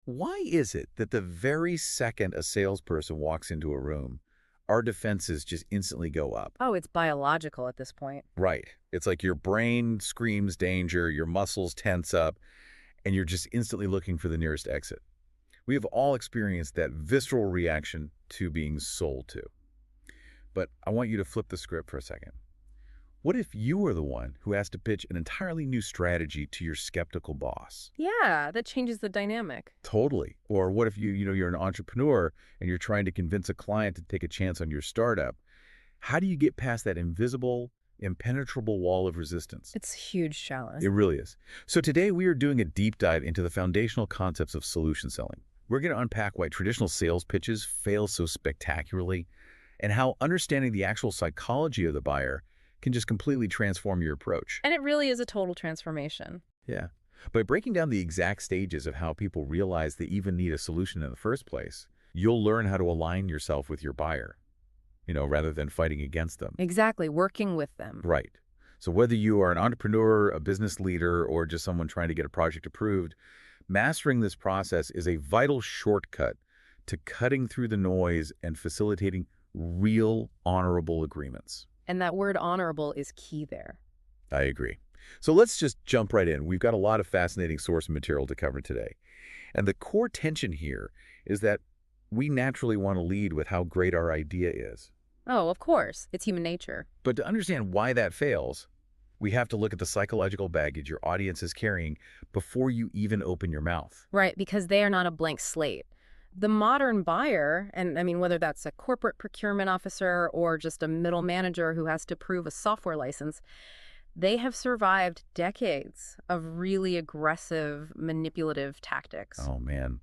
Why is it that the very second a salesperson walks into a room, our defenses just instantly go up? Oh, it's biological at this point. Right. It's like your brain screams danger, your muscles tense up, and you're just instantly looking for the nearest exit. We have all experienced that visceral reaction to being sold to. But I want you to flip the script for a second. What if you were the one who has to pitch an entirely new strategy to your skeptical boss? Yeah, that changes the dynamic. Totally. Or what if you're an entrepreneur and you're trying to convince a client to take a chance on your startup? How do you get past that invisible, impenetrable wall of resistance? It's a huge challenge. It really is. So today we are doing a deep dive into the foundational concepts of solution selling. We're going to unpack why traditional sales pitches fail so spectacularly and how understanding the actual psychology of the buyer can just completely transform your approach. And it really is a total transformation. Yeah. By breaking down the exact stages of how people realize they even need a solution in the first place, you'll learn how to align yourself with your buyer, rather than fighting against them. Exactly, working with them. Right. So whether you are an entrepreneur, a business leader, or just someone trying to get a project approved, mastering this process is a vital shortcut to cutting through the noise and facilitating real, honorable agreements. And that word honorable is key there. I agree. So let's just jump right in. We've got a lot of fascinating source material to cover today. And the core tension here is that we naturally want to lead with how great our idea is. Oh, of course. It's human nature. But to understand why that fails, we have to look at the psychological baggage your audience is carrying before you even open your mouth. Right, because they are not a blank slate. The modern buyer, and I mean, whether that's a corporate procurement officer or just a middle manager who has to prove a software license, they have survived decades of really aggressive, manipulative tactics. Oh, man.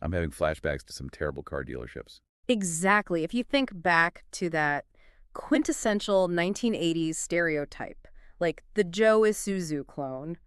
I'm having flashbacks to some terrible car dealerships. Exactly. If you think back to that quintessential 1980s stereotype, like the Joe Isuzu clone,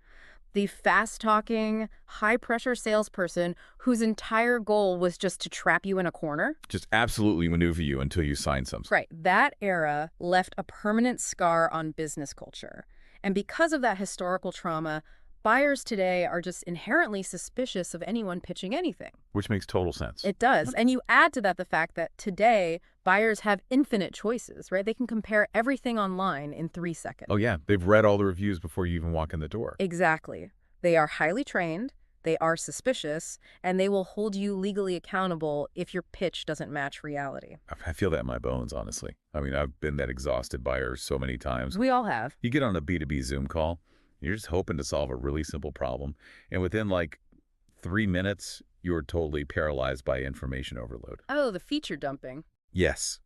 the fast-talking, high-pressure salesperson whose entire goal was just to trap you in a corner. Just absolutely maneuver you until you sign something. Right. That era left a permanent scar on business culture. And because of that historical trauma, buyers today are just inherently suspicious of anyone pitching anything. Which makes total sense. It does. And you add to that the fact that today, buyers have infinite choices, right? They can compare everything online in 3 seconds. Oh, yeah. They've read all the reviews before you even walk in the door. Exactly. They are highly trained, they are suspicious, and they will hold you legally accountable if your pitch doesn't match reality. I feel that in my bones, honestly. I mean, I've been that exhausted buyer so many times. We all have. You get on a B2B Zoom call, you're just hoping to solve a really simple problem, and within like 3 minutes, you're totally paralyzed by information overload. Oh, the feature dumping. Yes.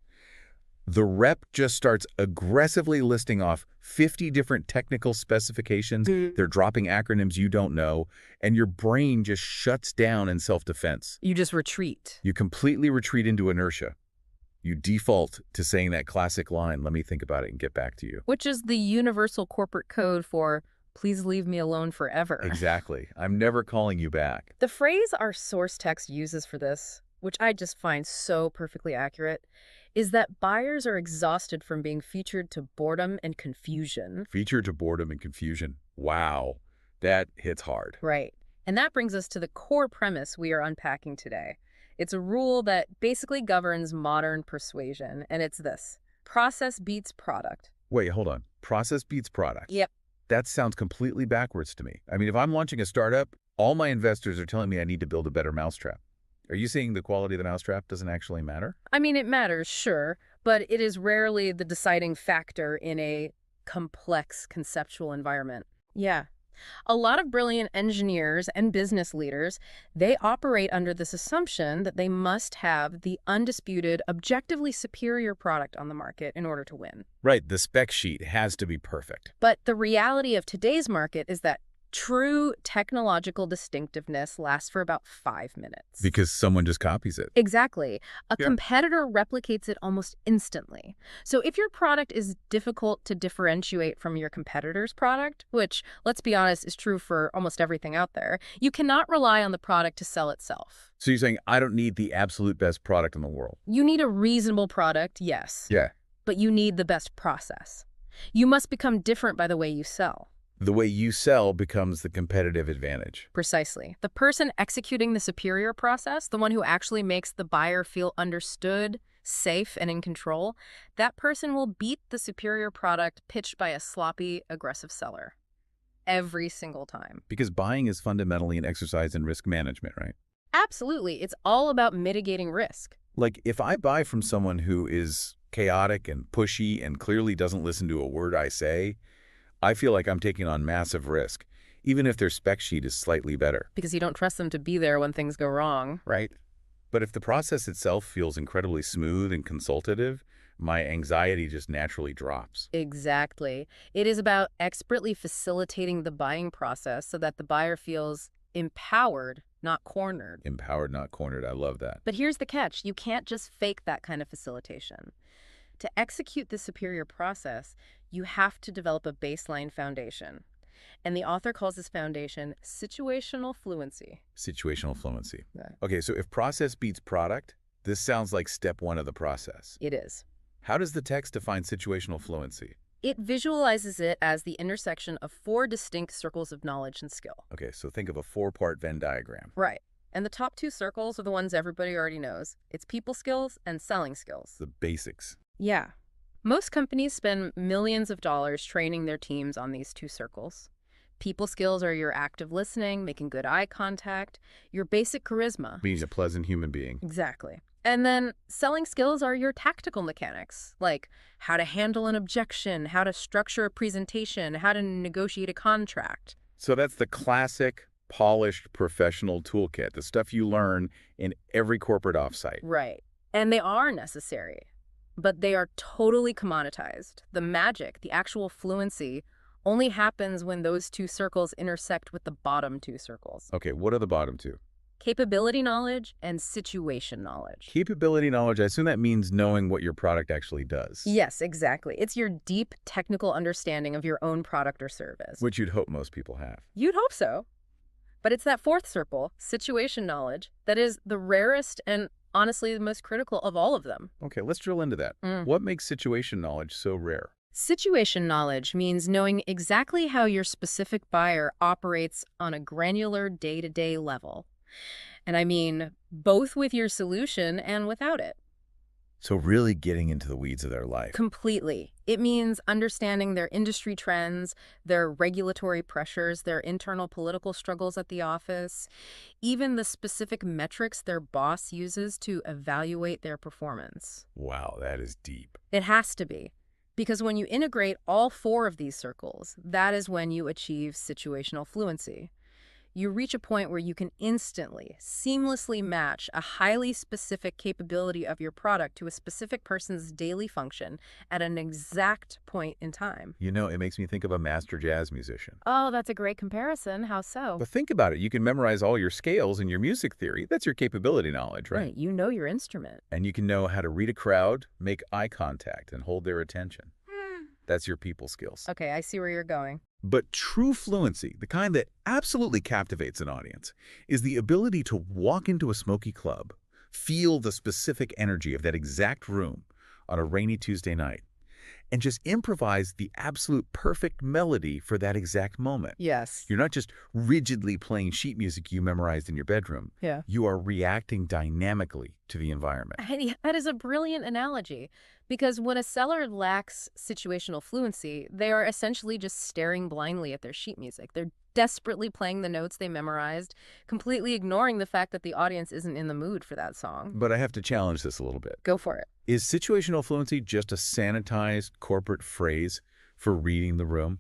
The rep just starts aggressively listing off 50 different technical specifications. They're dropping acronyms you don't know, and your brain just shuts down in self-defense. You just retreat. You completely retreat into inertia. You default to saying that classic line, let me think about it and get back to you. Which is the universal corporate code for, please leave me alone forever. Exactly. I'm never calling you back. The phrase our source text uses for this, which I just find so perfectly accurate, is that buyers are exhausted from being featured to boredom and confusion. Featured to boredom and confusion. Wow. That hits hard. Right. And that brings us to the core premise we are unpacking today. It's a rule that basically governs modern persuasion, and it's this: process beats product. Wait, hold on. Process beats product. Yep. That sounds completely backwards to me. I mean, if I'm launching a startup, all my investors are telling me I need to build a better mousetrap. Are you saying the quality of the mousetrap doesn't actually matter? I mean, it matters, sure, but it is rarely the deciding factor in a complex conceptual environment. Yeah. A lot of brilliant engineers and business leaders, they operate under this assumption that they must have the undisputed, objectively superior product on the market in order to win. Right, the spec sheet has to be perfect. But the reality of today's market is that true technological distinctiveness lasts for about 5 minutes. Because someone just copies it. Exactly. A Yeah. competitor replicates it almost instantly. So if your product is difficult to differentiate from your competitor's product, which, let's be honest, is true for almost everything out there, you cannot rely on the product to sell itself. So you're saying I don't need the absolute best product in the world? You need a reasonable product, yes. Yeah. But you need the best process. You must become different by the way you sell. The way you sell becomes the competitive advantage. Precisely. The person executing the superior process, the one who actually makes the buyer feel understood, safe, and in control, that person will beat the superior product pitched by a sloppy, aggressive seller. Every single time. Because buying is fundamentally an exercise in risk management, right? Absolutely. It's all about mitigating risk. Like, if I buy from someone who is chaotic and pushy and clearly doesn't listen to a word I say, I feel like I'm taking on massive risk, even if their spec sheet is slightly better. Because you don't trust them to be there when things go wrong. Right. But if the process itself feels incredibly smooth and consultative, my anxiety just naturally drops. Exactly. It is about expertly facilitating the buying process so that the buyer feels empowered, not cornered. Empowered, not cornered. I love that. But here's the catch. You can't just fake that kind of facilitation. To execute the superior process, you have to develop a baseline foundation. And the author calls this foundation situational fluency. Situational fluency. Yeah. Okay, so if process beats product, this sounds like step one of the process. It is. How does the text define situational fluency? It visualizes it as the intersection of 4 distinct circles of knowledge and skill. Okay, so think of a 4-part Venn diagram. Right. And the top 2 circles are the ones everybody already knows. It's people skills and selling skills. The basics. Yeah. Most companies spend millions of dollars training their teams on these 2 circles. People skills are your active listening, making good eye contact, your basic charisma. Being a pleasant human being. Exactly. And then selling skills are your tactical mechanics, like how to handle an objection, how to structure a presentation, how to negotiate a contract. So that's the classic, polished, professional toolkit, the stuff you learn in every corporate offsite. Right. And they are necessary, but they are totally commoditized. The magic, the actual fluency, only happens when those 2 circles intersect with the bottom 2 circles. Okay, what are the bottom 2? Capability knowledge and situation knowledge. Capability knowledge, I assume that means knowing what your product actually does. Yes, exactly. It's your deep technical understanding of your own product or service. Which you'd hope most people have. You'd hope so. But it's that 4th circle, situation knowledge, that is the rarest and honestly the most critical of all of them. Okay, let's drill into that. What makes situation knowledge so rare? Situation knowledge means knowing exactly how your specific buyer operates on a granular day-to-day level. And I mean, both with your solution and without it. So really getting into the weeds of their life. Completely. It means understanding their industry trends, their regulatory pressures, their internal political struggles at the office, even the specific metrics their boss uses to evaluate their performance. Wow, that is deep. It has to be. Because when you integrate all 4 of these circles, that is when you achieve situational fluency. You reach a point where you can instantly, seamlessly match a highly specific capability of your product to a specific person's daily function at an exact point in time. You know, it makes me think of a master jazz musician. Oh, that's a great comparison. How so? But think about it. You can memorize all your scales and your music theory. That's your capability knowledge, right? Right. You know your instrument. And you can know how to read a crowd, make eye contact, and hold their attention. That's your people skills. Okay, I see where you're going. But true fluency, the kind that absolutely captivates an audience, is the ability to walk into a smoky club, feel the specific energy of that exact room on a rainy Tuesday night, and just improvise the absolute perfect melody for that exact moment. Yes. You're not just rigidly playing sheet music you memorized in your bedroom. Yeah. You are reacting dynamically to the environment. That is a brilliant analogy. Because when a seller lacks situational fluency, they are essentially just staring blindly at their sheet music. They're desperately playing the notes they memorized, completely ignoring the fact that the audience isn't in the mood for that song. But I have to challenge this a little bit. Go for it. Is situational fluency just a sanitized corporate phrase for reading the room?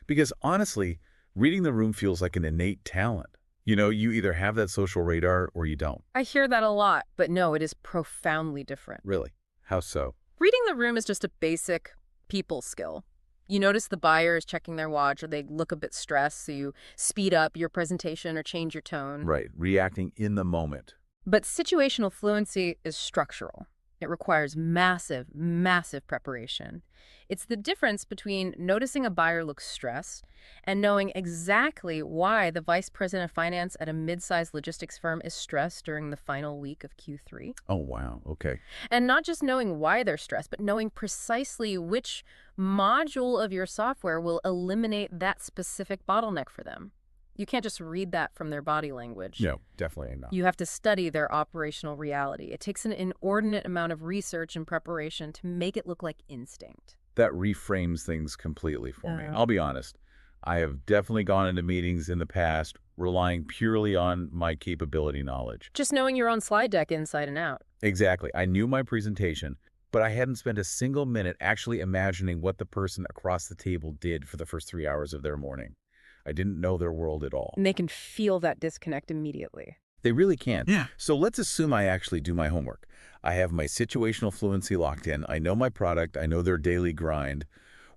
Because honestly, reading the room feels like an innate talent. You know, you either have that social radar or you don't. I hear that a lot, but no, it is profoundly different. Really? How so? Reading the room is just a basic people skill. You notice the buyer is checking their watch or they look a bit stressed, so you speed up your presentation or change your tone. Right, reacting in the moment. But situational fluency is structural. It requires massive, massive preparation. It's the difference between noticing a buyer looks stressed and knowing exactly why the vice president of finance at a mid-sized logistics firm is stressed during the final week of Q3. Oh, wow. Okay. And not just knowing why they're stressed, but knowing precisely which module of your software will eliminate that specific bottleneck for them. You can't just read that from their body language. No, definitely not. You have to study their operational reality. It takes an inordinate amount of research and preparation to make it look like instinct. That reframes things completely for me. I'll be honest. I have definitely gone into meetings in the past relying purely on my capability knowledge. Just knowing your own slide deck inside and out. Exactly. I knew my presentation, but I hadn't spent a single minute actually imagining what the person across the table did for the first 3 hours of their morning. I didn't know their world at all. And they can feel that disconnect immediately. They really can. Yeah. So let's assume I actually do my homework. I have my situational fluency locked in. I know my product. I know their daily grind.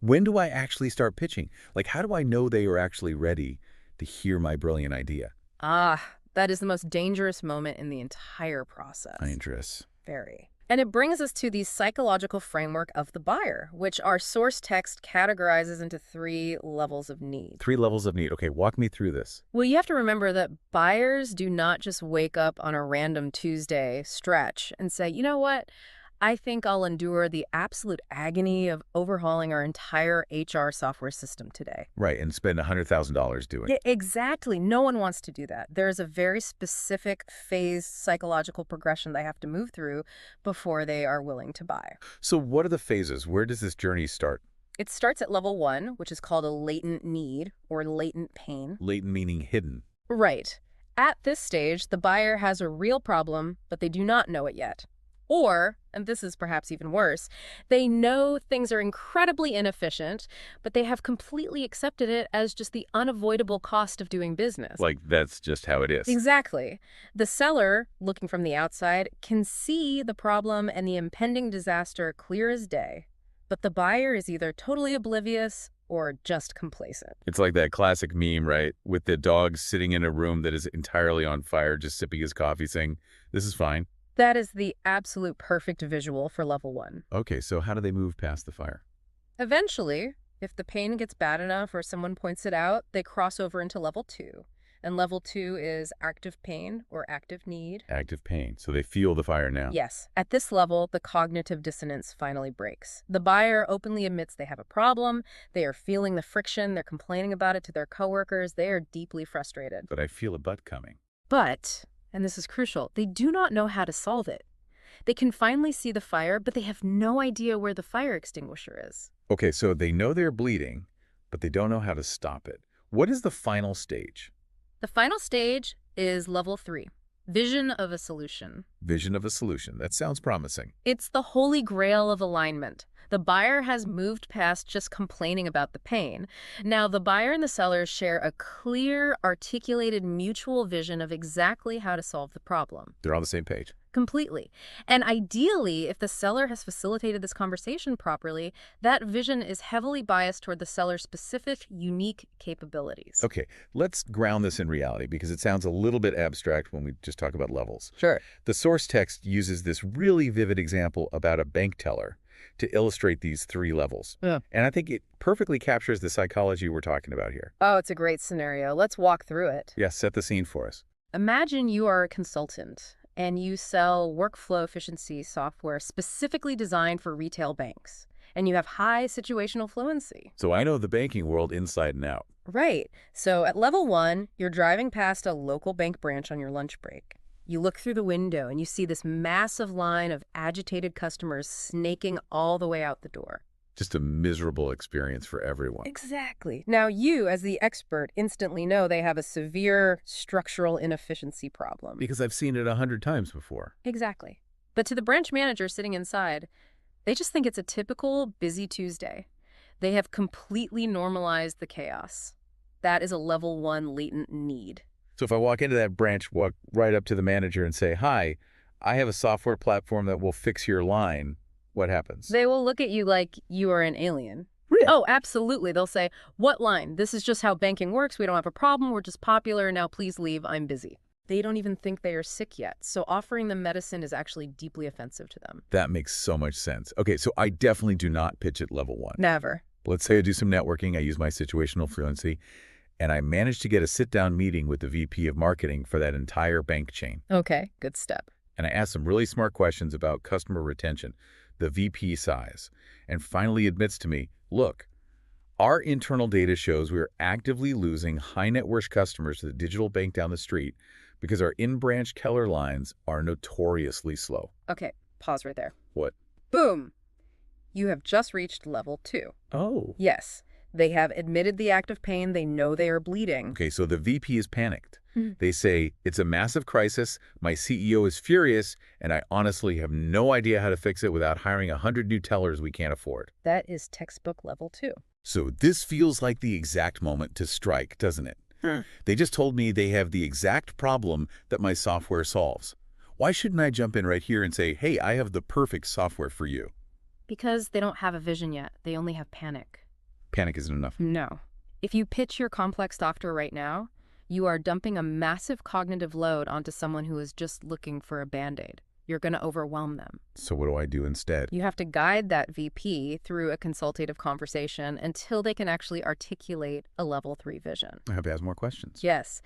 When do I actually start pitching? Like, how do I know they are actually ready to hear my brilliant idea? That is the most dangerous moment in the entire process. Dangerous. Very. And it brings us to the psychological framework of the buyer, which our source text categorizes into 3 levels of need. 3 levels of need. Okay, walk me through this. Well, you have to remember that buyers do not just wake up on a random Tuesday stretch and say, you know what? I think I'll endure the absolute agony of overhauling our entire HR software system today. Right, and spend $100,000 doing it. Yeah, exactly. No one wants to do that. There's a very specific phase psychological progression they have to move through before they are willing to buy. So what are the phases? Where does this journey start? It starts at level 1, which is called a latent need or latent pain. Latent meaning hidden. Right. At this stage, the buyer has a real problem, but they do not know it yet. Or, and this is perhaps even worse, they know things are incredibly inefficient, but they have completely accepted it as just the unavoidable cost of doing business. Like, that's just how it is. Exactly. The seller, looking from the outside, can see the problem and the impending disaster clear as day. But the buyer is either totally oblivious or just complacent. It's like that classic meme, right? With the dog sitting in a room that is entirely on fire, just sipping his coffee, saying, "This is fine." That is the absolute perfect visual for level 1. Okay, so how do they move past the fire? Eventually, if the pain gets bad enough or someone points it out, they cross over into level 2. And level 2 is active pain or active need. Active pain. So they feel the fire now. Yes. At this level, the cognitive dissonance finally breaks. The buyer openly admits they have a problem. They are feeling the friction. They're complaining about it to their coworkers. They are deeply frustrated. But I feel a butt coming. But, and this is crucial, they do not know how to solve it. They can finally see the fire, but they have no idea where the fire extinguisher is. Okay, so they know they're bleeding, but they don't know how to stop it. What is the final stage? The final stage is level 3, vision of a solution. Vision of a solution. That sounds promising. It's the holy grail of alignment. The buyer has moved past just complaining about the pain. Now, the buyer and the seller share a clear, articulated mutual vision of exactly how to solve the problem. They're on the same page. Completely. And ideally, if the seller has facilitated this conversation properly, that vision is heavily biased toward the seller's specific, unique capabilities. Okay, let's ground this in reality because it sounds a little bit abstract when we just talk about levels. Sure. The source text uses this really vivid example about a bank teller to illustrate these 3 levels. Yeah. And I think it perfectly captures the psychology we're talking about here. Oh, it's a great scenario. Let's walk through it. Yeah, set the scene for us. Imagine you are a consultant and you sell workflow efficiency software specifically designed for retail banks, and you have high situational fluency. So I know the banking world inside and out. Right. So at level 1, you're driving past a local bank branch on your lunch break. You look through the window and you see this massive line of agitated customers snaking all the way out the door. Just a miserable experience for everyone. Exactly. Now you, as the expert, instantly know they have a severe structural inefficiency problem. Because I've seen it 100 times before. Exactly. But to the branch manager sitting inside, they just think it's a typical busy Tuesday. They have completely normalized the chaos. That is a level 1 latent need. So if I walk into that branch, walk right up to the manager and say, "Hi, I have a software platform that will fix your line," what happens? They will look at you like you are an alien. Really? Oh, absolutely. They'll say, "What line? This is just how banking works. We don't have a problem. We're just popular. Now please leave. I'm busy." They don't even think they are sick yet, so offering them medicine is actually deeply offensive to them. That makes so much sense. Okay, so I definitely do not pitch at level 1. Never. Let's say I do some networking, I use my situational fluency, and I manage to get a sit-down meeting with the VP of marketing for that entire bank chain. Okay, good step. And I ask some really smart questions about customer retention, the VP size, and finally admits to me, look, our internal data shows we're actively losing high-net-worth customers to the digital bank down the street because our in-branch Keller lines are notoriously slow. Okay, pause right there. What? Boom! You have just reached level 2. Oh. Yes, they have admitted the act of pain. They know they are bleeding. Okay, so the VP is panicked. They say, it's a massive crisis, my CEO is furious, and I honestly have no idea how to fix it without hiring 100 new tellers we can't afford. That is textbook level 2. So this feels like the exact moment to strike, doesn't it? They just told me they have the exact problem that my software solves. Why shouldn't I jump in right here and say, hey, I have the perfect software for you? Because they don't have a vision yet. They only have panic. Panic isn't enough. No. If you pitch your complex software right now, you are dumping a massive cognitive load onto someone who is just looking for a Band-Aid. You're going to overwhelm them. So what do I do instead? You have to guide that VP through a consultative conversation until they can actually articulate a level 3 vision. I have to ask more questions. Yes.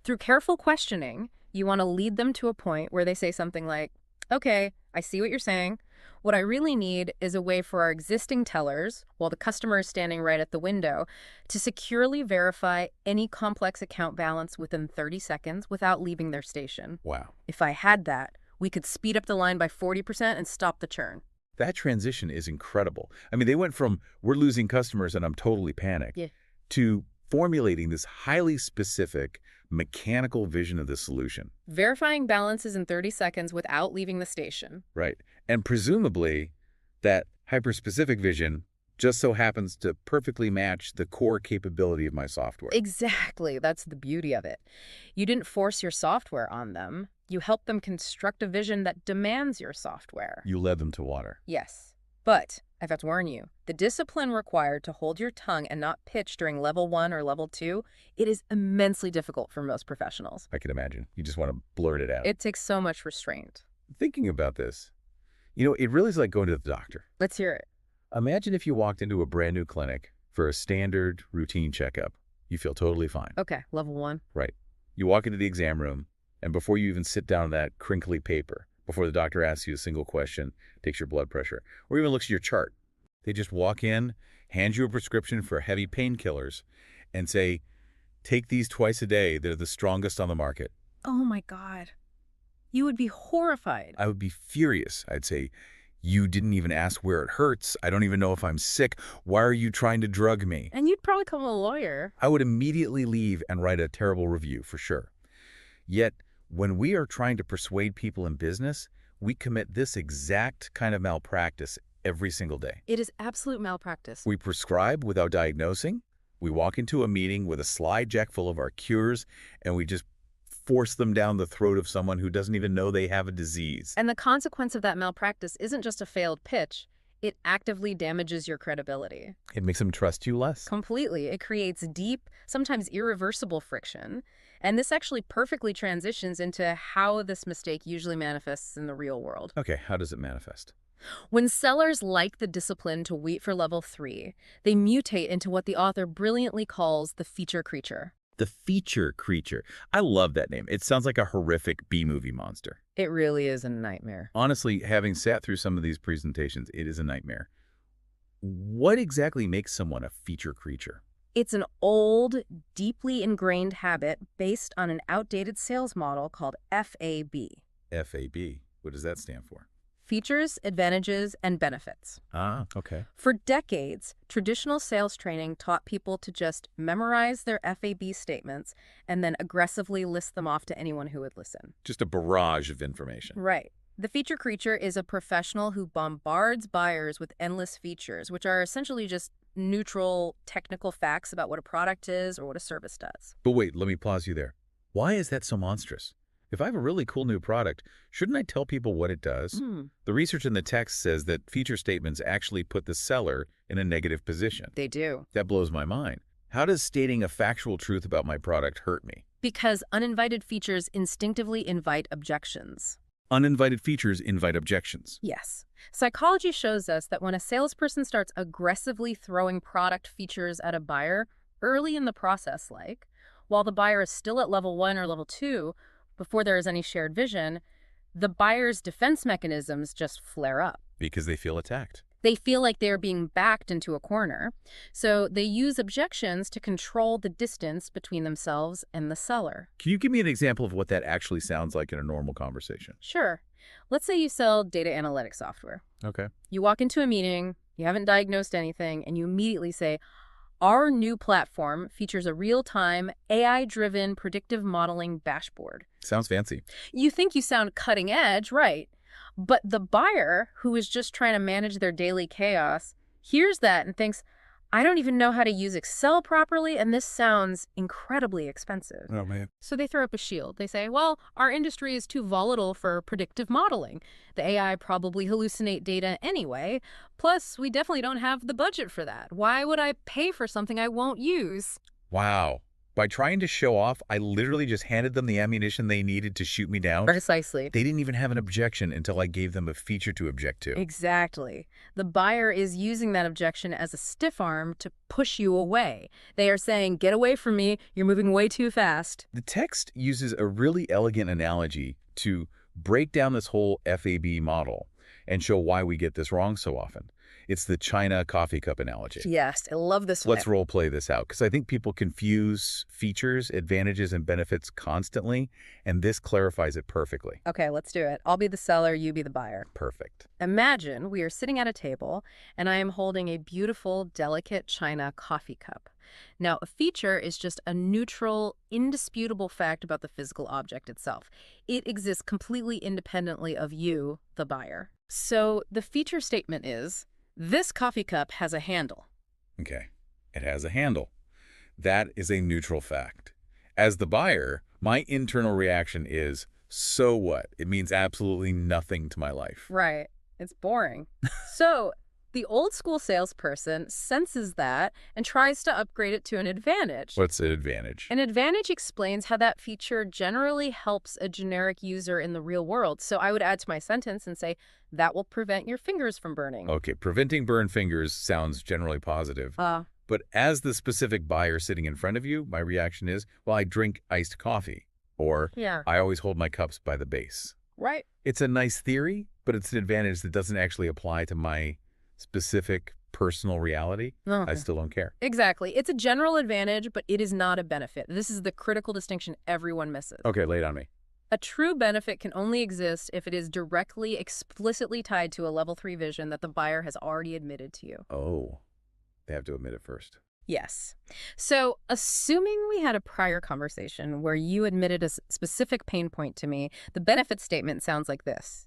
Through careful questioning, you want to lead them to a point where they say something like, okay, I see what you're saying. What I really need is a way for our existing tellers, while the customer is standing right at the window, to securely verify any complex account balance within 30 seconds without leaving their station. Wow. If I had that, we could speed up the line by 40% and stop the churn. That transition is incredible. I mean, they went from, we're losing customers and I'm totally panicked, to formulating this highly specific mechanical vision of the solution. Verifying balances in 30 seconds without leaving the station. Right. And presumably, that hyper-specific vision just so happens to perfectly match the core capability of my software. Exactly. That's the beauty of it. You didn't force your software on them. You helped them construct a vision that demands your software. You led them to water. Yes. But I've got to warn you, the discipline required to hold your tongue and not pitch during level 1 or level 2, it is immensely difficult for most professionals. I can imagine. You just want to blurt it out. It takes so much restraint. Thinking about this, it really is like going to the doctor. Let's hear it. Imagine if you walked into a brand new clinic for a standard routine checkup. You feel totally fine. Okay, level 1. Right. You walk into the exam room, and before you even sit down on that crinkly paper, before the doctor asks you a single question, takes your blood pressure, or even looks at your chart, they just walk in, hand you a prescription for heavy painkillers, and say, take these twice a day. They're the strongest on the market. Oh my God. You would be horrified. I would be furious. I'd say, you didn't even ask where it hurts. I don't even know if I'm sick. Why are you trying to drug me? And you'd probably call a lawyer. I would immediately leave and write a terrible review, for sure. Yet, when we are trying to persuade people in business, we commit this exact kind of malpractice every single day. It is absolute malpractice. We prescribe without diagnosing. We walk into a meeting with a slide deck full of our cures, and we just force them down the throat of someone who doesn't even know they have a disease. And the consequence of that malpractice isn't just a failed pitch. It actively damages your credibility. It makes them trust you less. Completely. It creates deep, sometimes irreversible friction. And this actually perfectly transitions into how this mistake usually manifests in the real world. Okay, how does it manifest? When sellers lack the discipline to wait for level 3, they mutate into what the author brilliantly calls the feature creature. The feature creature. I love that name. It sounds like a horrific B-movie monster. It really is a nightmare. Honestly, having sat through some of these presentations, it is a nightmare. What exactly makes someone a feature creature? It's an old, deeply ingrained habit based on an outdated sales model called FAB. FAB. What does that stand for? Features, advantages, and benefits. Ah, okay. For decades, traditional sales training taught people to just memorize their FAB statements and then aggressively list them off to anyone who would listen. Just a barrage of information. Right. The feature creature is a professional who bombards buyers with endless features, which are essentially just neutral technical facts about what a product is or what a service does. But wait, let me pause you there. Why is that so monstrous? If I have a really cool new product, shouldn't I tell people what it does? The research in the text says that feature statements actually put the seller in a negative position. They do. That blows my mind. How does stating a factual truth about my product hurt me? Because uninvited features instinctively invite objections. Uninvited features invite objections. Yes. Psychology shows us that when a salesperson starts aggressively throwing product features at a buyer early in the process, while the buyer is still at level 1 or level 2, before there is any shared vision, the buyer's defense mechanisms just flare up. Because they feel attacked. They feel like they're being backed into a corner, so they use objections to control the distance between themselves and the seller. Can you give me an example of what that actually sounds like in a normal conversation? Sure. Let's say you sell data analytics software. Okay. You walk into a meeting, you haven't diagnosed anything, and you immediately say, "Our new platform features a real-time, AI-driven predictive modeling dashboard." Sounds fancy. You think you sound cutting edge, right? But the buyer, who is just trying to manage their daily chaos, hears that and thinks, "I don't even know how to use Excel properly, and this sounds incredibly expensive." Oh, man. So they throw up a shield. They say, "Well, our industry is too volatile for predictive modeling. The AI probably hallucinate data anyway. Plus, we definitely don't have the budget for that. Why would I pay for something I won't use?" Wow. By trying to show off, I literally just handed them the ammunition they needed to shoot me down. Precisely. They didn't even have an objection until I gave them a feature to object to. Exactly. The buyer is using that objection as a stiff arm to push you away. They are saying, "Get away from me. You're moving way too fast." The text uses a really elegant analogy to break down this whole FAB model and show why we get this wrong so often. It's the China coffee cup analogy. Yes, I love this one. Let's role play this out, because I think people confuse features, advantages, and benefits constantly, and this clarifies it perfectly. Okay, let's do it. I'll be the seller, you be the buyer. Perfect. Imagine we are sitting at a table, and I am holding a beautiful, delicate China coffee cup. Now, a feature is just a neutral, indisputable fact about the physical object itself. It exists completely independently of you, the buyer. So the feature statement is, "This coffee cup has a handle." Okay. It has a handle. That is a neutral fact. As the buyer, my internal reaction is, so what? It means absolutely nothing to my life. Right. It's boring. So the old school salesperson senses that and tries to upgrade it to an advantage. What's the advantage? An advantage explains how that feature generally helps a generic user in the real world. So I would add to my sentence and say, "That will prevent your fingers from burning." Okay, preventing burned fingers sounds generally positive. But as the specific buyer sitting in front of you, my reaction is, well, I drink iced coffee. Or Yeah. I always hold my cups by the base. Right. It's a nice theory, but it's an advantage that doesn't actually apply to my specific personal reality. I still don't care. Exactly. It's a general advantage, but it is not a benefit. This is the critical distinction everyone misses. Okay, lay it on me. A true benefit can only exist if it is directly, explicitly tied to a level 3 vision that the buyer has already admitted to you. Oh, they have to admit it first. Yes. So, assuming we had a prior conversation where you admitted a specific pain point to me, the benefit statement sounds like this,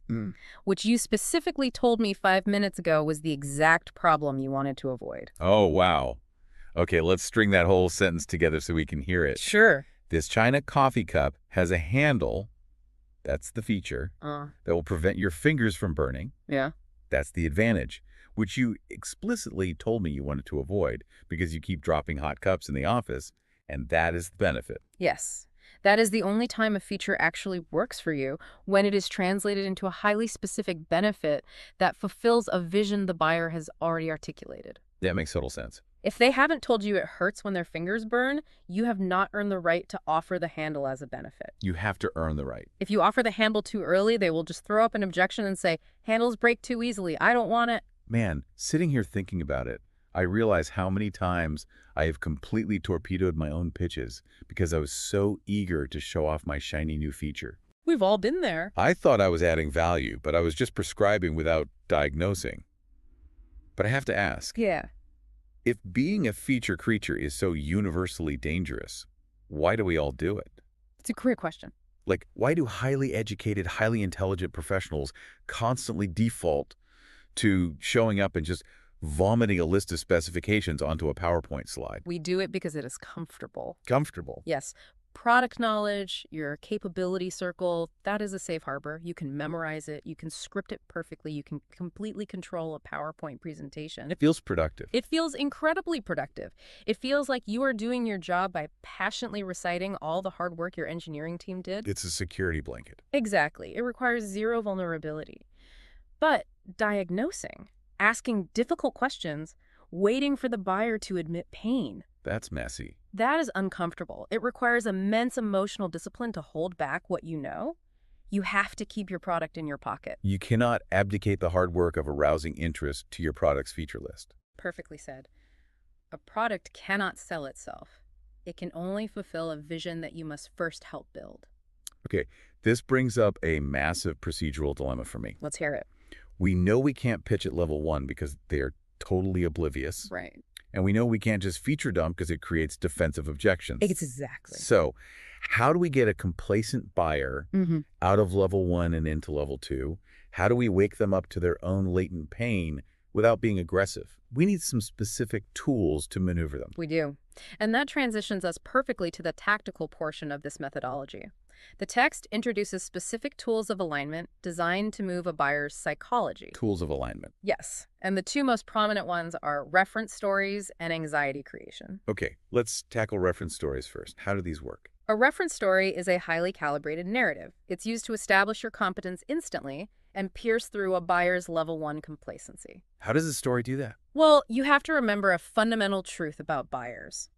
which you specifically told me 5 minutes ago was the exact problem you wanted to avoid. Oh, wow. Okay, let's string that whole sentence together so we can hear it. Sure. This China coffee cup has a handle, that's the feature, that will prevent your fingers from burning. Yeah. That's the advantage, which you explicitly told me you wanted to avoid because you keep dropping hot cups in the office, and that is the benefit. Yes. That is the only time a feature actually works for you, when it is translated into a highly specific benefit that fulfills a vision the buyer has already articulated. That makes total sense. If they haven't told you it hurts when their fingers burn, you have not earned the right to offer the handle as a benefit. You have to earn the right. If you offer the handle too early, they will just throw up an objection and say, "Handles break too easily. I don't want it." Man, sitting here thinking about it, I realize how many times I have completely torpedoed my own pitches because I was so eager to show off my shiny new feature. We've all been there. I thought I was adding value, but I was just prescribing without diagnosing. But I have to ask, Yeah. if being a feature creature is so universally dangerous, why do we all do it? It's a great question. Like, why do highly educated, highly intelligent professionals constantly default to showing up and just vomiting a list of specifications onto a PowerPoint slide? We do it because it is comfortable. Comfortable. Yes. Product knowledge, your capability circle, that is a safe harbor. You can memorize it. You can script it perfectly. You can completely control a PowerPoint presentation. It feels productive. It feels incredibly productive. It feels like you are doing your job by passionately reciting all the hard work your engineering team did. It's a security blanket. Exactly. It requires zero vulnerability. But diagnosing, asking difficult questions, waiting for the buyer to admit pain, That's messy. that is uncomfortable. It requires immense emotional discipline to hold back what you know. You have to keep your product in your pocket. You cannot abdicate the hard work of arousing interest to your product's feature list. Perfectly said. A product cannot sell itself. It can only fulfill a vision that you must first help build. Okay, this brings up a massive procedural dilemma for me. Let's hear it. We know we can't pitch at level 1 because they're totally oblivious. Right. And we know we can't just feature dump because it creates defensive objections. Exactly. So how do we get a complacent buyer out of level 1 and into level 2? How do we wake them up to their own latent pain without being aggressive? We need some specific tools to maneuver them. We do. And that transitions us perfectly to the tactical portion of this methodology. The text introduces specific tools of alignment designed to move a buyer's psychology. Tools of alignment. Yes, and the two most prominent ones are reference stories and anxiety creation. Okay, let's tackle reference stories first. How do these work? A reference story is a highly calibrated narrative. It's used to establish your competence instantly and pierce through a buyer's level 1 complacency. How does a story do that? Well, you have to remember a fundamental truth about buyers.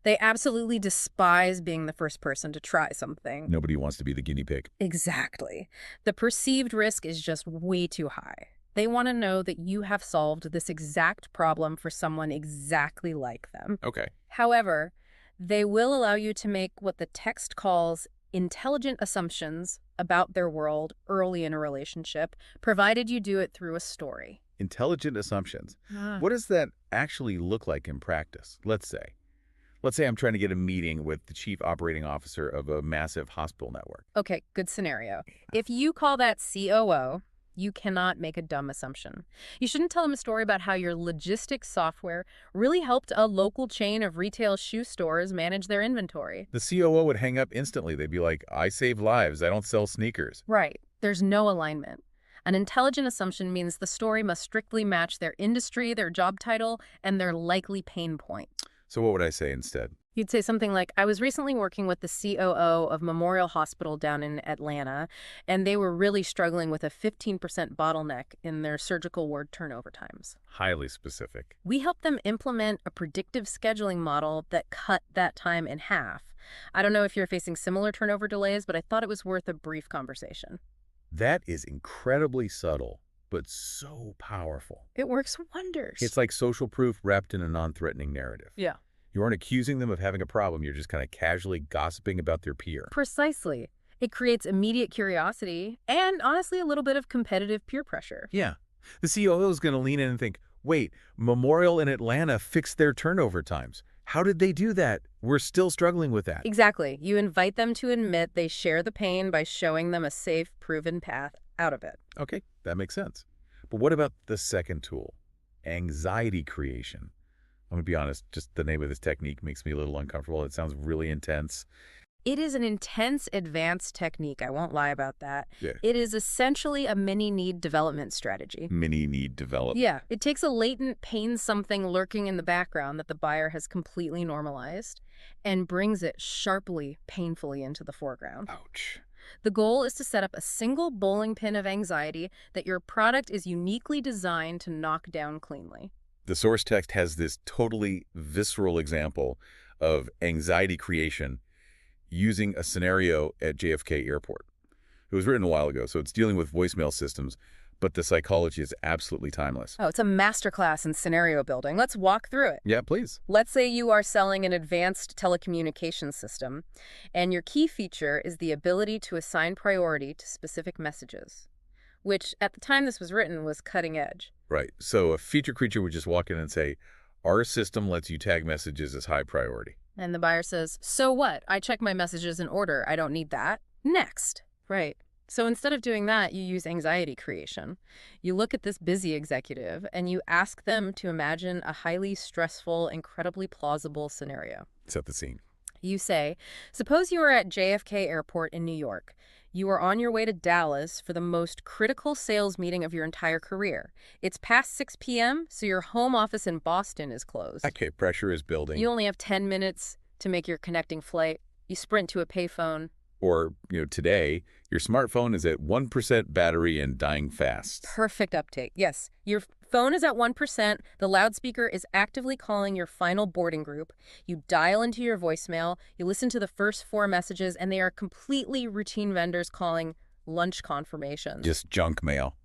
They absolutely despise being the first person to try something. Nobody wants to be the guinea pig. Exactly. The perceived risk is just way too high. They want to know that you have solved this exact problem for someone exactly like them. Okay. However, they will allow you to make what the text calls intelligent assumptions about their world early in a relationship, provided you do it through a story. Intelligent assumptions. What does that actually look like in practice? Let's say I'm trying to get a meeting with the chief operating officer of a massive hospital network. Okay, good scenario. If you call that COO, you cannot make a dumb assumption. You shouldn't tell them a story about how your logistics software really helped a local chain of retail shoe stores manage their inventory. The COO would hang up instantly. They'd be like, I save lives. I don't sell sneakers. Right. There's no alignment. An intelligent assumption means the story must strictly match their industry, their job title, and their likely pain point. So what would I say instead? You'd say something like, I was recently working with the COO of Memorial Hospital down in Atlanta, and they were really struggling with a 15% bottleneck in their surgical ward turnover times. Highly specific. We helped them implement a predictive scheduling model that cut that time in half. I don't know if you're facing similar turnover delays, but I thought it was worth a brief conversation. That is incredibly subtle, but so powerful. It works wonders. It's like social proof wrapped in a non-threatening narrative. Yeah. You aren't accusing them of having a problem. You're just kind of casually gossiping about their peer. Precisely. It creates immediate curiosity and, honestly, a little bit of competitive peer pressure. Yeah. The COO is going to lean in and think, wait, Memorial in Atlanta fixed their turnover times. How did they do that? We're still struggling with that. Exactly. You invite them to admit they share the pain by showing them a safe, proven path out of it. Okay, that makes sense. But what about the second tool? Anxiety creation. I'm going to be honest, just the name of this technique makes me a little uncomfortable. It sounds really intense. It is an intense, advanced technique. I won't lie about that. Yeah. It is essentially a mini-need development strategy. Mini-need development. Yeah. It takes a latent pain something lurking in the background that the buyer has completely normalized and brings it sharply, painfully into the foreground. Ouch. The goal is to set up a single bowling pin of anxiety that your product is uniquely designed to knock down cleanly. The source text has this totally visceral example of anxiety creation using a scenario at JFK Airport. It was written a while ago, so it's dealing with voicemail systems, but the psychology is absolutely timeless. Oh, it's a masterclass in scenario building. Let's walk through it. Yeah, please. Let's say you are selling an advanced telecommunications system, and your key feature is the ability to assign priority to specific messages, which at the time this was written was cutting edge. Right. So a feature creature would just walk in and say, our system lets you tag messages as high priority. And the buyer says, so what? I check my messages in order. I don't need that. Next. Right. So instead of doing that, you use anxiety creation. You look at this busy executive and you ask them to imagine a highly stressful, incredibly plausible scenario. Set the scene. You say, suppose you are at JFK Airport in New York. You are on your way to Dallas for the most critical sales meeting of your entire career. It's past 6 p.m., so your home office in Boston is closed. Okay, pressure is building. You only have 10 minutes to make your connecting flight. You sprint to a payphone. Or, today, your smartphone is at 1% battery and dying fast. Perfect uptake. Yes, your phone is at 1%. The loudspeaker is actively calling your final boarding group. You dial into your voicemail. You listen to the first 4 messages, and they are completely routine vendors calling lunch confirmations. Just junk mail.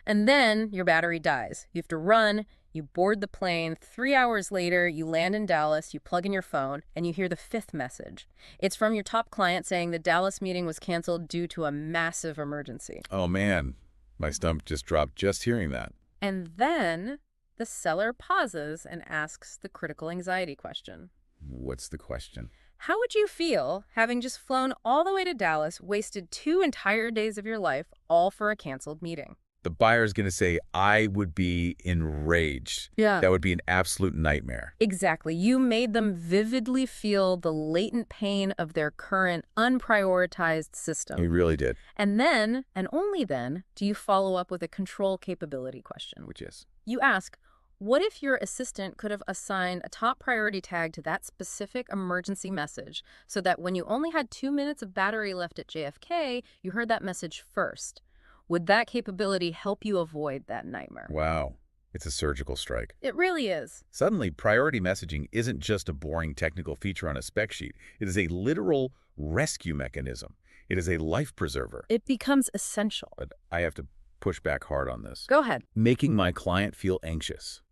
And then your battery dies. You have to run. You board the plane. 3 hours later, you land in Dallas, you plug in your phone, and you hear the 5th message. It's from your top client saying the Dallas meeting was canceled due to a massive emergency. Oh, man. My stomach just dropped just hearing that. And then the seller pauses and asks the critical anxiety question. What's the question? How would you feel having just flown all the way to Dallas, wasted 2 entire days of your life, all for a canceled meeting? The buyer's going to say, I would be enraged. Yeah. That would be an absolute nightmare. Exactly. You made them vividly feel the latent pain of their current unprioritized system. He really did. And then, and only then, do you follow up with a control capability question. Which is? You ask, what if your assistant could have assigned a top priority tag to that specific emergency message so that when you only had 2 minutes of battery left at JFK, you heard that message first? Would that capability help you avoid that nightmare? Wow. It's a surgical strike. It really is. Suddenly, priority messaging isn't just a boring technical feature on a spec sheet. It is a literal rescue mechanism. It is a life preserver. It becomes essential. But I have to push back hard on this. Go ahead. Making my client feel anxious.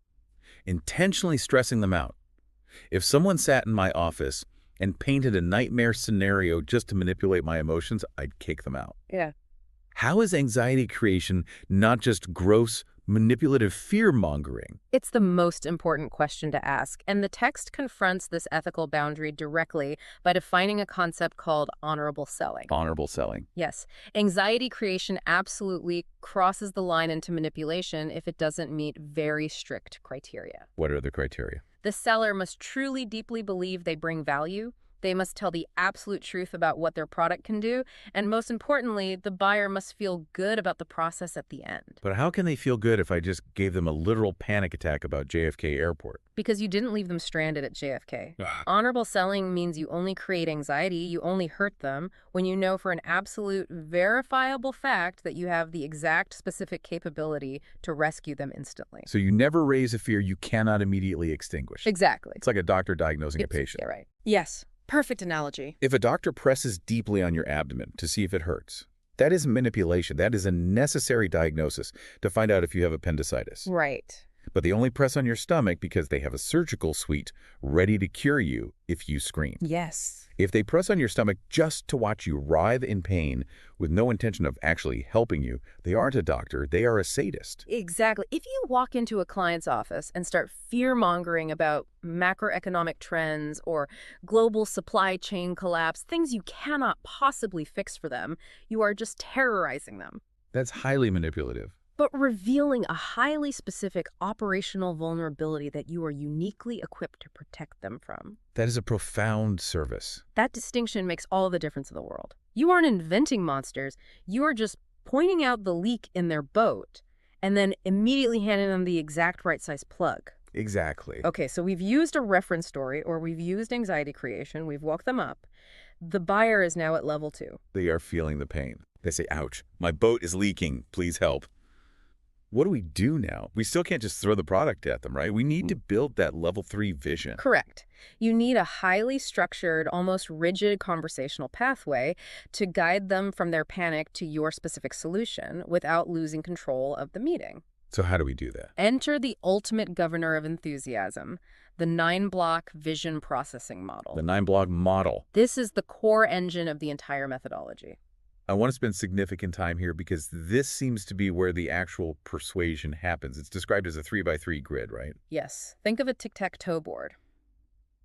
Intentionally stressing them out. If someone sat in my office and painted a nightmare scenario just to manipulate my emotions, I'd kick them out. Yeah. How is anxiety creation not just gross, manipulative fear-mongering? It's the most important question to ask, and the text confronts this ethical boundary directly by defining a concept called honorable selling. Honorable selling. Yes. Anxiety creation absolutely crosses the line into manipulation if it doesn't meet very strict criteria. What are the criteria? The seller must truly deeply believe they bring value. They must tell the absolute truth about what their product can do. And most importantly, the buyer must feel good about the process at the end. But how can they feel good if I just gave them a literal panic attack about JFK Airport? Because you didn't leave them stranded at JFK. Honorable selling means you only create anxiety, you only hurt them, when you know for an absolute verifiable fact that you have the exact specific capability to rescue them instantly. So you never raise a fear you cannot immediately extinguish. Exactly. It's like a doctor diagnosing a patient. Yeah, right. Yes. Perfect analogy. If a doctor presses deeply on your abdomen to see if it hurts, that is manipulation. That is a necessary diagnosis to find out if you have appendicitis. Right. But they only press on your stomach because they have a surgical suite ready to cure you if you scream. Yes. If they press on your stomach just to watch you writhe in pain with no intention of actually helping you, they aren't a doctor, they are a sadist. Exactly. If you walk into a client's office and start fear-mongering about macroeconomic trends or global supply chain collapse, things you cannot possibly fix for them, you are just terrorizing them. That's highly manipulative. But revealing a highly specific operational vulnerability that you are uniquely equipped to protect them from. That is a profound service. That distinction makes all the difference in the world. You aren't inventing monsters. You are just pointing out the leak in their boat and then immediately handing them the exact right size plug. Exactly. Okay, so we've used a reference story or we've used anxiety creation. We've woke them up. The buyer is now at level 2. They are feeling the pain. They say, ouch, my boat is leaking. Please help. What do we do now? We still can't just throw the product at them, right? We need to build that level 3 vision. Correct. You need a highly structured, almost rigid conversational pathway to guide them from their panic to your specific solution without losing control of the meeting. So how do we do that? Enter the ultimate governor of enthusiasm, the 9-block vision processing model. The 9-block model. This is the core engine of the entire methodology. I want to spend significant time here because this seems to be where the actual persuasion happens. It's described as a 3x3 grid, right? Yes. Think of a tic-tac-toe board.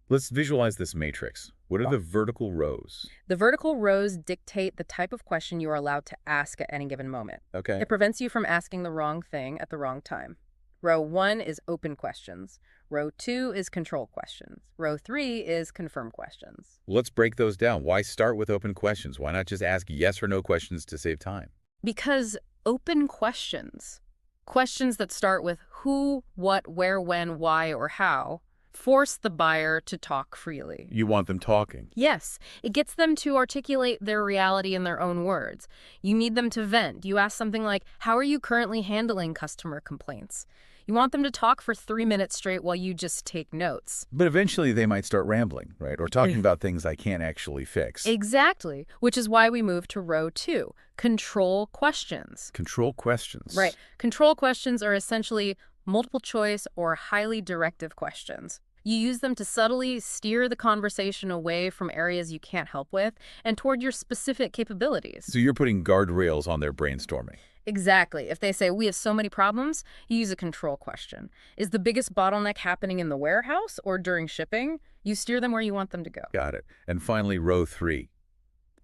Let's visualize this matrix. What are the vertical rows? The vertical rows dictate the type of question you are allowed to ask at any given moment. Okay. It prevents you from asking the wrong thing at the wrong time. Row 1 is open questions. Row 2 is control questions. Row 3 is confirm questions. Let's break those down. Why start with open questions? Why not just ask yes or no questions to save time? Because open questions, questions that start with who, what, where, when, why, or how, force the buyer to talk freely. You want them talking. Yes, it gets them to articulate their reality in their own words. You need them to vent. You ask something like, how are you currently handling customer complaints? You want them to talk for 3 minutes straight while you just take notes. But eventually they might start rambling, right? Or talking about things I can't actually fix. Exactly, which is why we move to row 2, control questions. Control questions. Right. Control questions are essentially multiple choice or highly directive questions. You use them to subtly steer the conversation away from areas you can't help with and toward your specific capabilities. So you're putting guardrails on their brainstorming. Exactly. If they say, we have so many problems, you use a control question. Is the biggest bottleneck happening in the warehouse or during shipping? You steer them where you want them to go. Got it. And finally, row 3,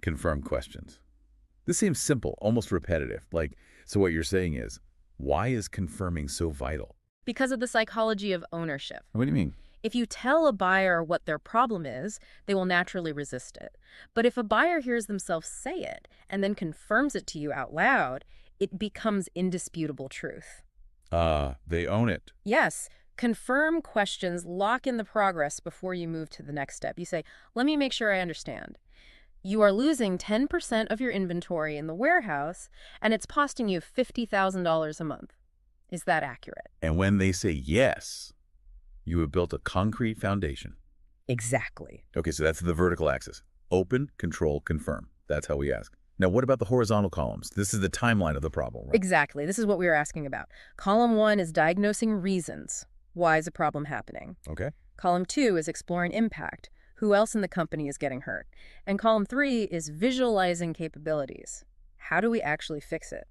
confirm questions. This seems simple, almost repetitive. So what you're saying is, why is confirming so vital? Because of the psychology of ownership. What do you mean? If you tell a buyer what their problem is, they will naturally resist it. But if a buyer hears themselves say it and then confirms it to you out loud, it becomes indisputable truth. They own it. Yes. Confirm questions lock in the progress before you move to the next step. You say, let me make sure I understand. You are losing 10% of your inventory in the warehouse, and it's costing you $50,000 a month. Is that accurate? And when they say yes, you have built a concrete foundation. Exactly. Okay, so that's the vertical axis. Open, control, confirm. That's how we ask. Now, what about the horizontal columns? This is the timeline of the problem, right? Exactly. This is what we were asking about. Column 1 is diagnosing reasons. Why is a problem happening? Okay. Column 2 is exploring impact. Who else in the company is getting hurt? And column 3 is visualizing capabilities. How do we actually fix it?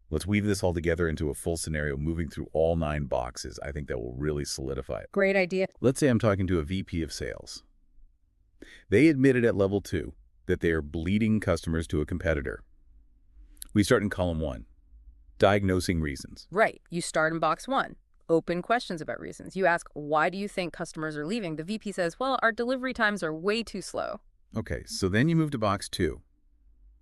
Let's weave this all together into a full scenario, moving through all 9 boxes. I think that will really solidify it. Great idea. Let's say I'm talking to a VP of sales. They admitted at level 2 that they are bleeding customers to a competitor. We start in column 1, diagnosing reasons. Right. You start in box 1. Open questions about reasons. You ask, why do you think customers are leaving? The VP says, well, our delivery times are way too slow. Okay, so then you move to box 2.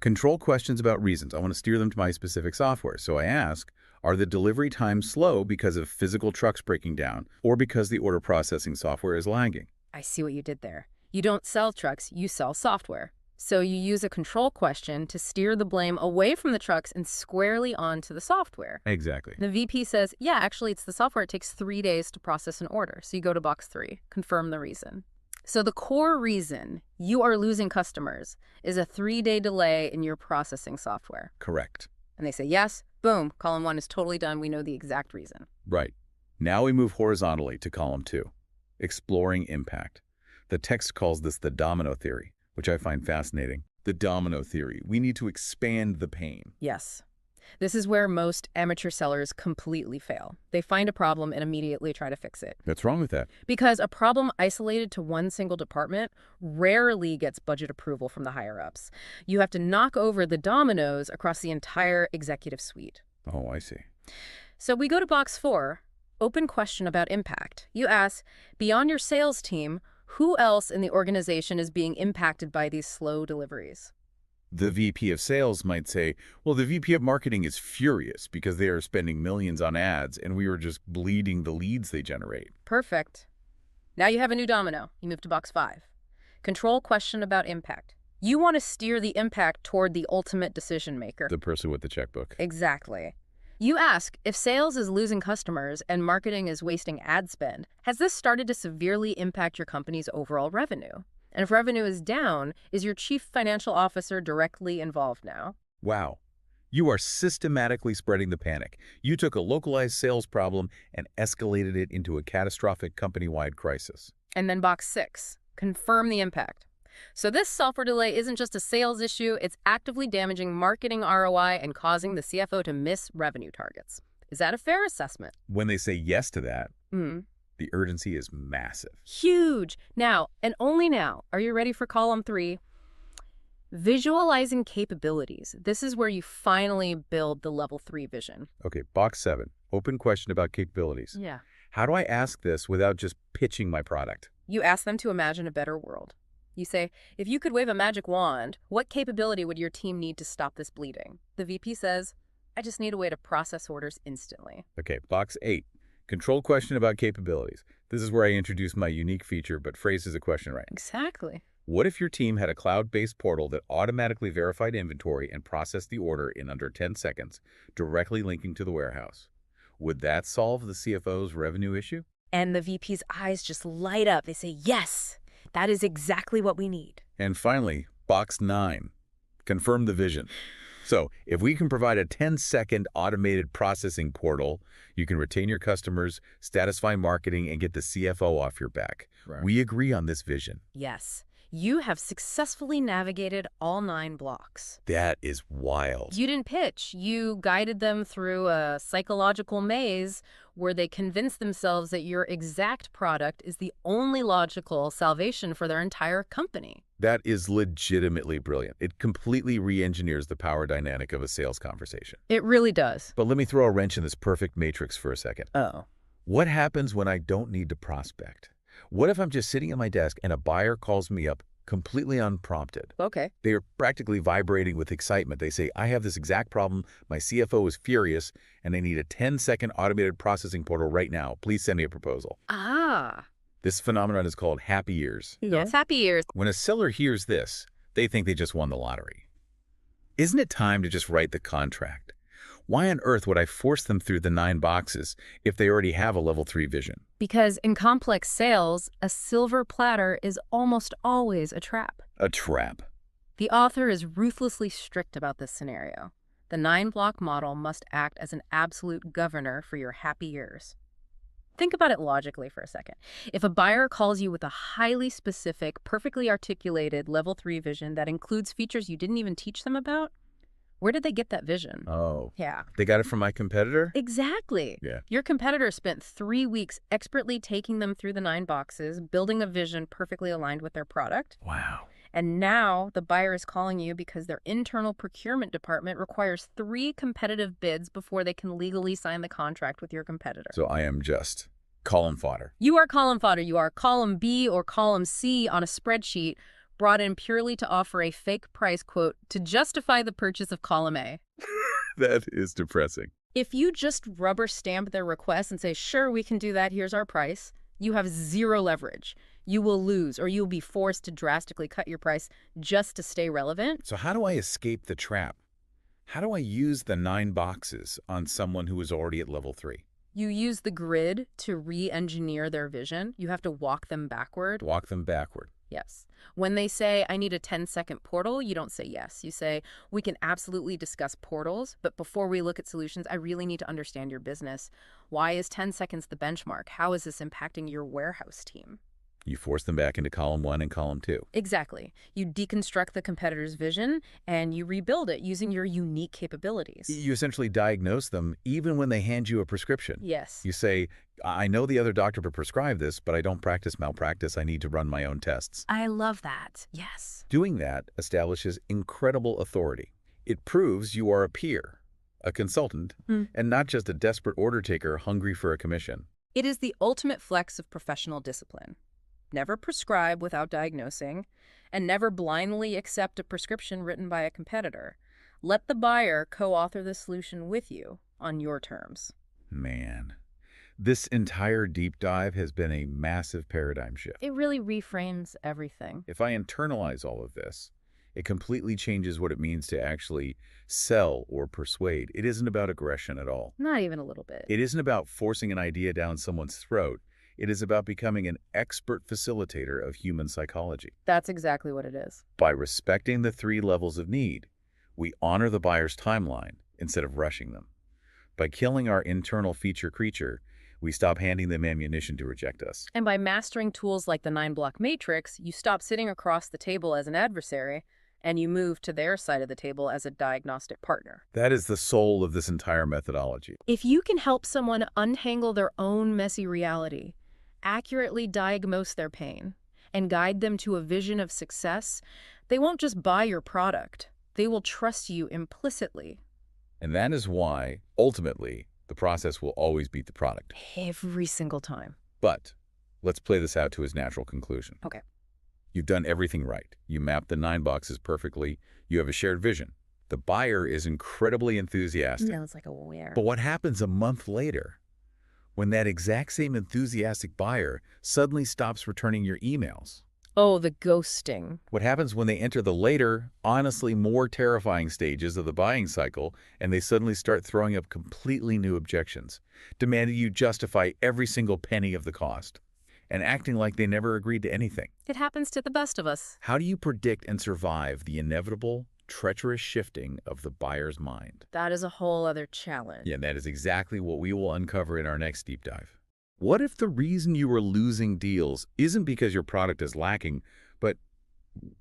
Control questions about reasons. I want to steer them to my specific software. So I ask, are the delivery times slow because of physical trucks breaking down or because the order processing software is lagging? I see what you did there. You don't sell trucks, you sell software. So you use a control question to steer the blame away from the trucks and squarely onto the software. Exactly. The VP says, yeah, actually, it's the software. It takes 3 days to process an order. So you go to box 3, confirm the reason. So the core reason you are losing customers is a 3-day delay in your processing software. Correct. And they say, yes, boom, column 1 is totally done. We know the exact reason. Right. Now we move horizontally to column 2, exploring impact. The text calls this the domino theory, which I find fascinating. The domino theory. We need to expand the pain. Yes. This is where most amateur sellers completely fail. They find a problem and immediately try to fix it. What's wrong with that? Because a problem isolated to one single department rarely gets budget approval from the higher-ups. You have to knock over the dominoes across the entire executive suite. Oh, I see. So we go to box 4, open question about impact. You ask, beyond your sales team, who else in the organization is being impacted by these slow deliveries? The VP of sales might say, well, the VP of marketing is furious because they are spending millions on ads and we are just bleeding the leads they generate. Perfect. Now you have a new domino. You move to box 5. Control question about impact. You want to steer the impact toward the ultimate decision maker. The person with the checkbook. Exactly. You ask, if sales is losing customers and marketing is wasting ad spend, has this started to severely impact your company's overall revenue? And if revenue is down, is your chief financial officer directly involved now? Wow. You are systematically spreading the panic. You took a localized sales problem and escalated it into a catastrophic company-wide crisis. And then box 6, confirm the impact. So this software delay isn't just a sales issue, it's actively damaging marketing ROI and causing the CFO to miss revenue targets. Is that a fair assessment? When they say yes to that, the urgency is massive. Huge. Now, and only now, are you ready for column 3? Visualizing capabilities. This is where you finally build the level 3 vision. Okay, box 7, Open question about capabilities. Yeah. How do I ask this without just pitching my product? You ask them to imagine a better world. You say, if you could wave a magic wand, what capability would your team need to stop this bleeding? The VP says, I just need a way to process orders instantly. Okay, box 8. Control question about capabilities. This is where I introduce my unique feature, but phrases the question right. Exactly. What if your team had a cloud-based portal that automatically verified inventory and processed the order in under 10 seconds, directly linking to the warehouse? Would that solve the CFO's revenue issue? And the VP's eyes just light up. They say, yes, that is exactly what we need. And finally, box 9. Confirm the vision. So, if we can provide a 10-second automated processing portal, you can retain your customers, satisfy marketing, and get the CFO off your back. Right. We agree on this vision. Yes, you have successfully navigated all 9 blocks. That is wild. You didn't pitch. You guided them through a psychological maze where they convinced themselves that your exact product is the only logical salvation for their entire company. That is legitimately brilliant. It completely re-engineers the power dynamic of a sales conversation. It really does. But let me throw a wrench in this perfect matrix for a second. Oh. What happens when I don't need to prospect? What if I'm just sitting at my desk and a buyer calls me up completely unprompted? Okay. They are practically vibrating with excitement. They say, I have this exact problem. My CFO is furious, and they need a 10-second automated processing portal right now. Please send me a proposal. Ah. This phenomenon is called happy ears. Yes, happy ears. When a seller hears this, they think they just won the lottery. Isn't it time to just write the contract? Why on earth would I force them through the 9 boxes if they already have a level 3 vision? Because in complex sales, a silver platter is almost always a trap. A trap. The author is ruthlessly strict about this scenario. The 9-block model must act as an absolute governor for your happy ears. Think about it logically for a second. If a buyer calls you with a highly specific, perfectly articulated level 3 vision that includes features you didn't even teach them about, where did they get that vision? Oh. Yeah. They got it from my competitor? Exactly. Yeah. Your competitor spent 3 weeks expertly taking them through the 9 boxes, building a vision perfectly aligned with their product. Wow. And now the buyer is calling you because their internal procurement department requires 3 competitive bids before they can legally sign the contract with your competitor. So I am just column fodder. You are column fodder. You are column B or column C on a spreadsheet brought in purely to offer a fake price quote to justify the purchase of column A. That is depressing. If you just rubber stamp their request and say, sure, we can do that, here's our price, you have 0 leverage. You will lose, or you'll be forced to drastically cut your price just to stay relevant. So how do I escape the trap? How do I use the 9 boxes on someone who is already at level 3? You use the grid to re-engineer their vision. You have to walk them backward. Walk them backward. Yes. When they say, I need a 10-second portal, you don't say yes. You say, we can absolutely discuss portals, but before we look at solutions, I really need to understand your business. Why is 10 seconds the benchmark? How is this impacting your warehouse team? You force them back into column 1 and column 2. Exactly. You deconstruct the competitor's vision and you rebuild it using your unique capabilities. You essentially diagnose them even when they hand you a prescription. Yes. You say, I know the other doctor prescribed this, but I don't practice malpractice. I need to run my own tests. I love that. Yes. Doing that establishes incredible authority. It proves you are a peer, a consultant, and not just a desperate order taker hungry for a commission. It is the ultimate flex of professional discipline. Never prescribe without diagnosing, and never blindly accept a prescription written by a competitor. Let the buyer co-author the solution with you on your terms. Man, this entire deep dive has been a massive paradigm shift. It really reframes everything. If I internalize all of this, it completely changes what it means to actually sell or persuade. It isn't about aggression at all. Not even a little bit. It isn't about forcing an idea down someone's throat. It is about becoming an expert facilitator of human psychology. That's exactly what it is. By respecting the 3 levels of need, we honor the buyer's timeline instead of rushing them. By killing our internal feature creature, we stop handing them ammunition to reject us. And by mastering tools like the 9-block matrix, you stop sitting across the table as an adversary, and you move to their side of the table as a diagnostic partner. That is the soul of this entire methodology. If you can help someone untangle their own messy reality, accurately diagnose their pain, and guide them to a vision of success, they won't just buy your product. They will trust you implicitly. And that is why, ultimately, The process will always beat the product. Every single time. But let's play this out to its natural conclusion. Okay. You've done everything right. You mapped the 9 boxes perfectly. You have a shared vision. The buyer is incredibly enthusiastic. Sounds like a where. But what happens a month later when that exact same enthusiastic buyer suddenly stops returning your emails? Oh, the ghosting. What happens when they enter the later, honestly more terrifying stages of the buying cycle and they suddenly start throwing up completely new objections, demanding you justify every single penny of the cost, and acting like they never agreed to anything? It happens to the best of us. How do you predict and survive the inevitable, treacherous shifting of the buyer's mind? That is a whole other challenge. Yeah, that is exactly what we will uncover in our next deep dive. What if the reason you are losing deals isn't because your product is lacking, but,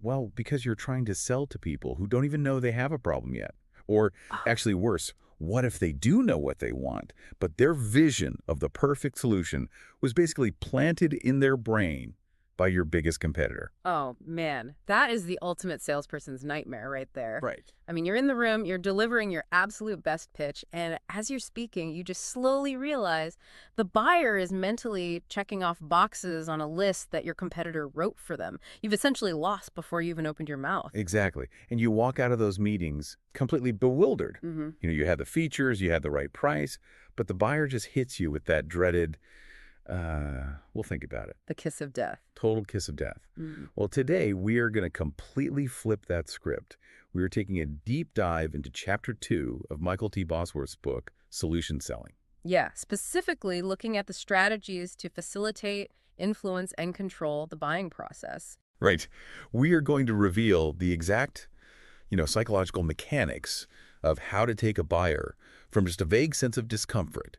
well, because you're trying to sell to people who don't even know they have a problem yet? Or, actually worse, what if they do know what they want, but their vision of the perfect solution was basically planted in their brain by your biggest competitor? Oh, man. That is the ultimate salesperson's nightmare right there. Right. I mean, you're in the room, you're delivering your absolute best pitch, and as you're speaking, you just slowly realize the buyer is mentally checking off boxes on a list that your competitor wrote for them. You've essentially lost before you even opened your mouth. Exactly. And you walk out of those meetings completely bewildered. Mm-hmm. You know, you had the features, you had the right price, but the buyer just hits you with that dreaded, we'll think about it. The kiss of death. Total kiss of death. Mm. Well, today we are going to completely flip that script. We are taking a deep dive into Chapter 2 of Michael T. Bosworth's book, Solution Selling. Yeah, specifically looking at the strategies to facilitate, influence, and control the buying process. Right. We are going to reveal the exact, psychological mechanics of how to take a buyer from just a vague sense of discomfort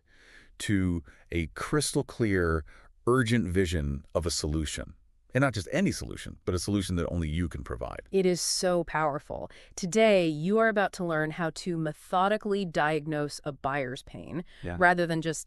to a crystal clear, urgent vision of a solution. And not just any solution, but a solution that only you can provide. It is so powerful. Today, you are about to learn how to methodically diagnose a buyer's pain rather than just,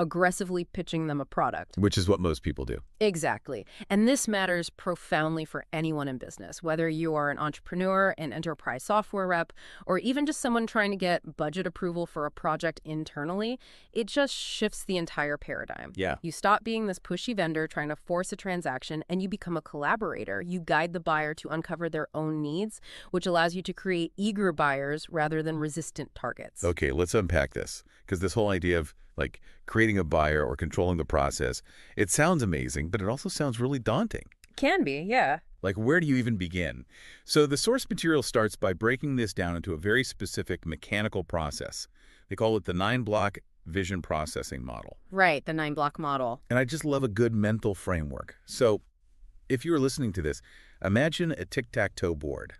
aggressively pitching them a product. Which is what most people do. Exactly. And this matters profoundly for anyone in business, whether you are an entrepreneur, an enterprise software rep, or even just someone trying to get budget approval for a project internally. It just shifts the entire paradigm. Yeah. You stop being this pushy vendor trying to force a transaction, and you become a collaborator. You guide the buyer to uncover their own needs, which allows you to create eager buyers rather than resistant targets. Okay, let's unpack this, because this whole idea of creating a buyer or controlling the process, it sounds amazing, but it also sounds really daunting. Can be, yeah. Where do you even begin? So the source material starts by breaking this down into a very specific mechanical process. They call it the 9-block vision processing model. Right, the 9-block model. And I just love a good mental framework. So if you are listening to this, imagine a tic-tac-toe board.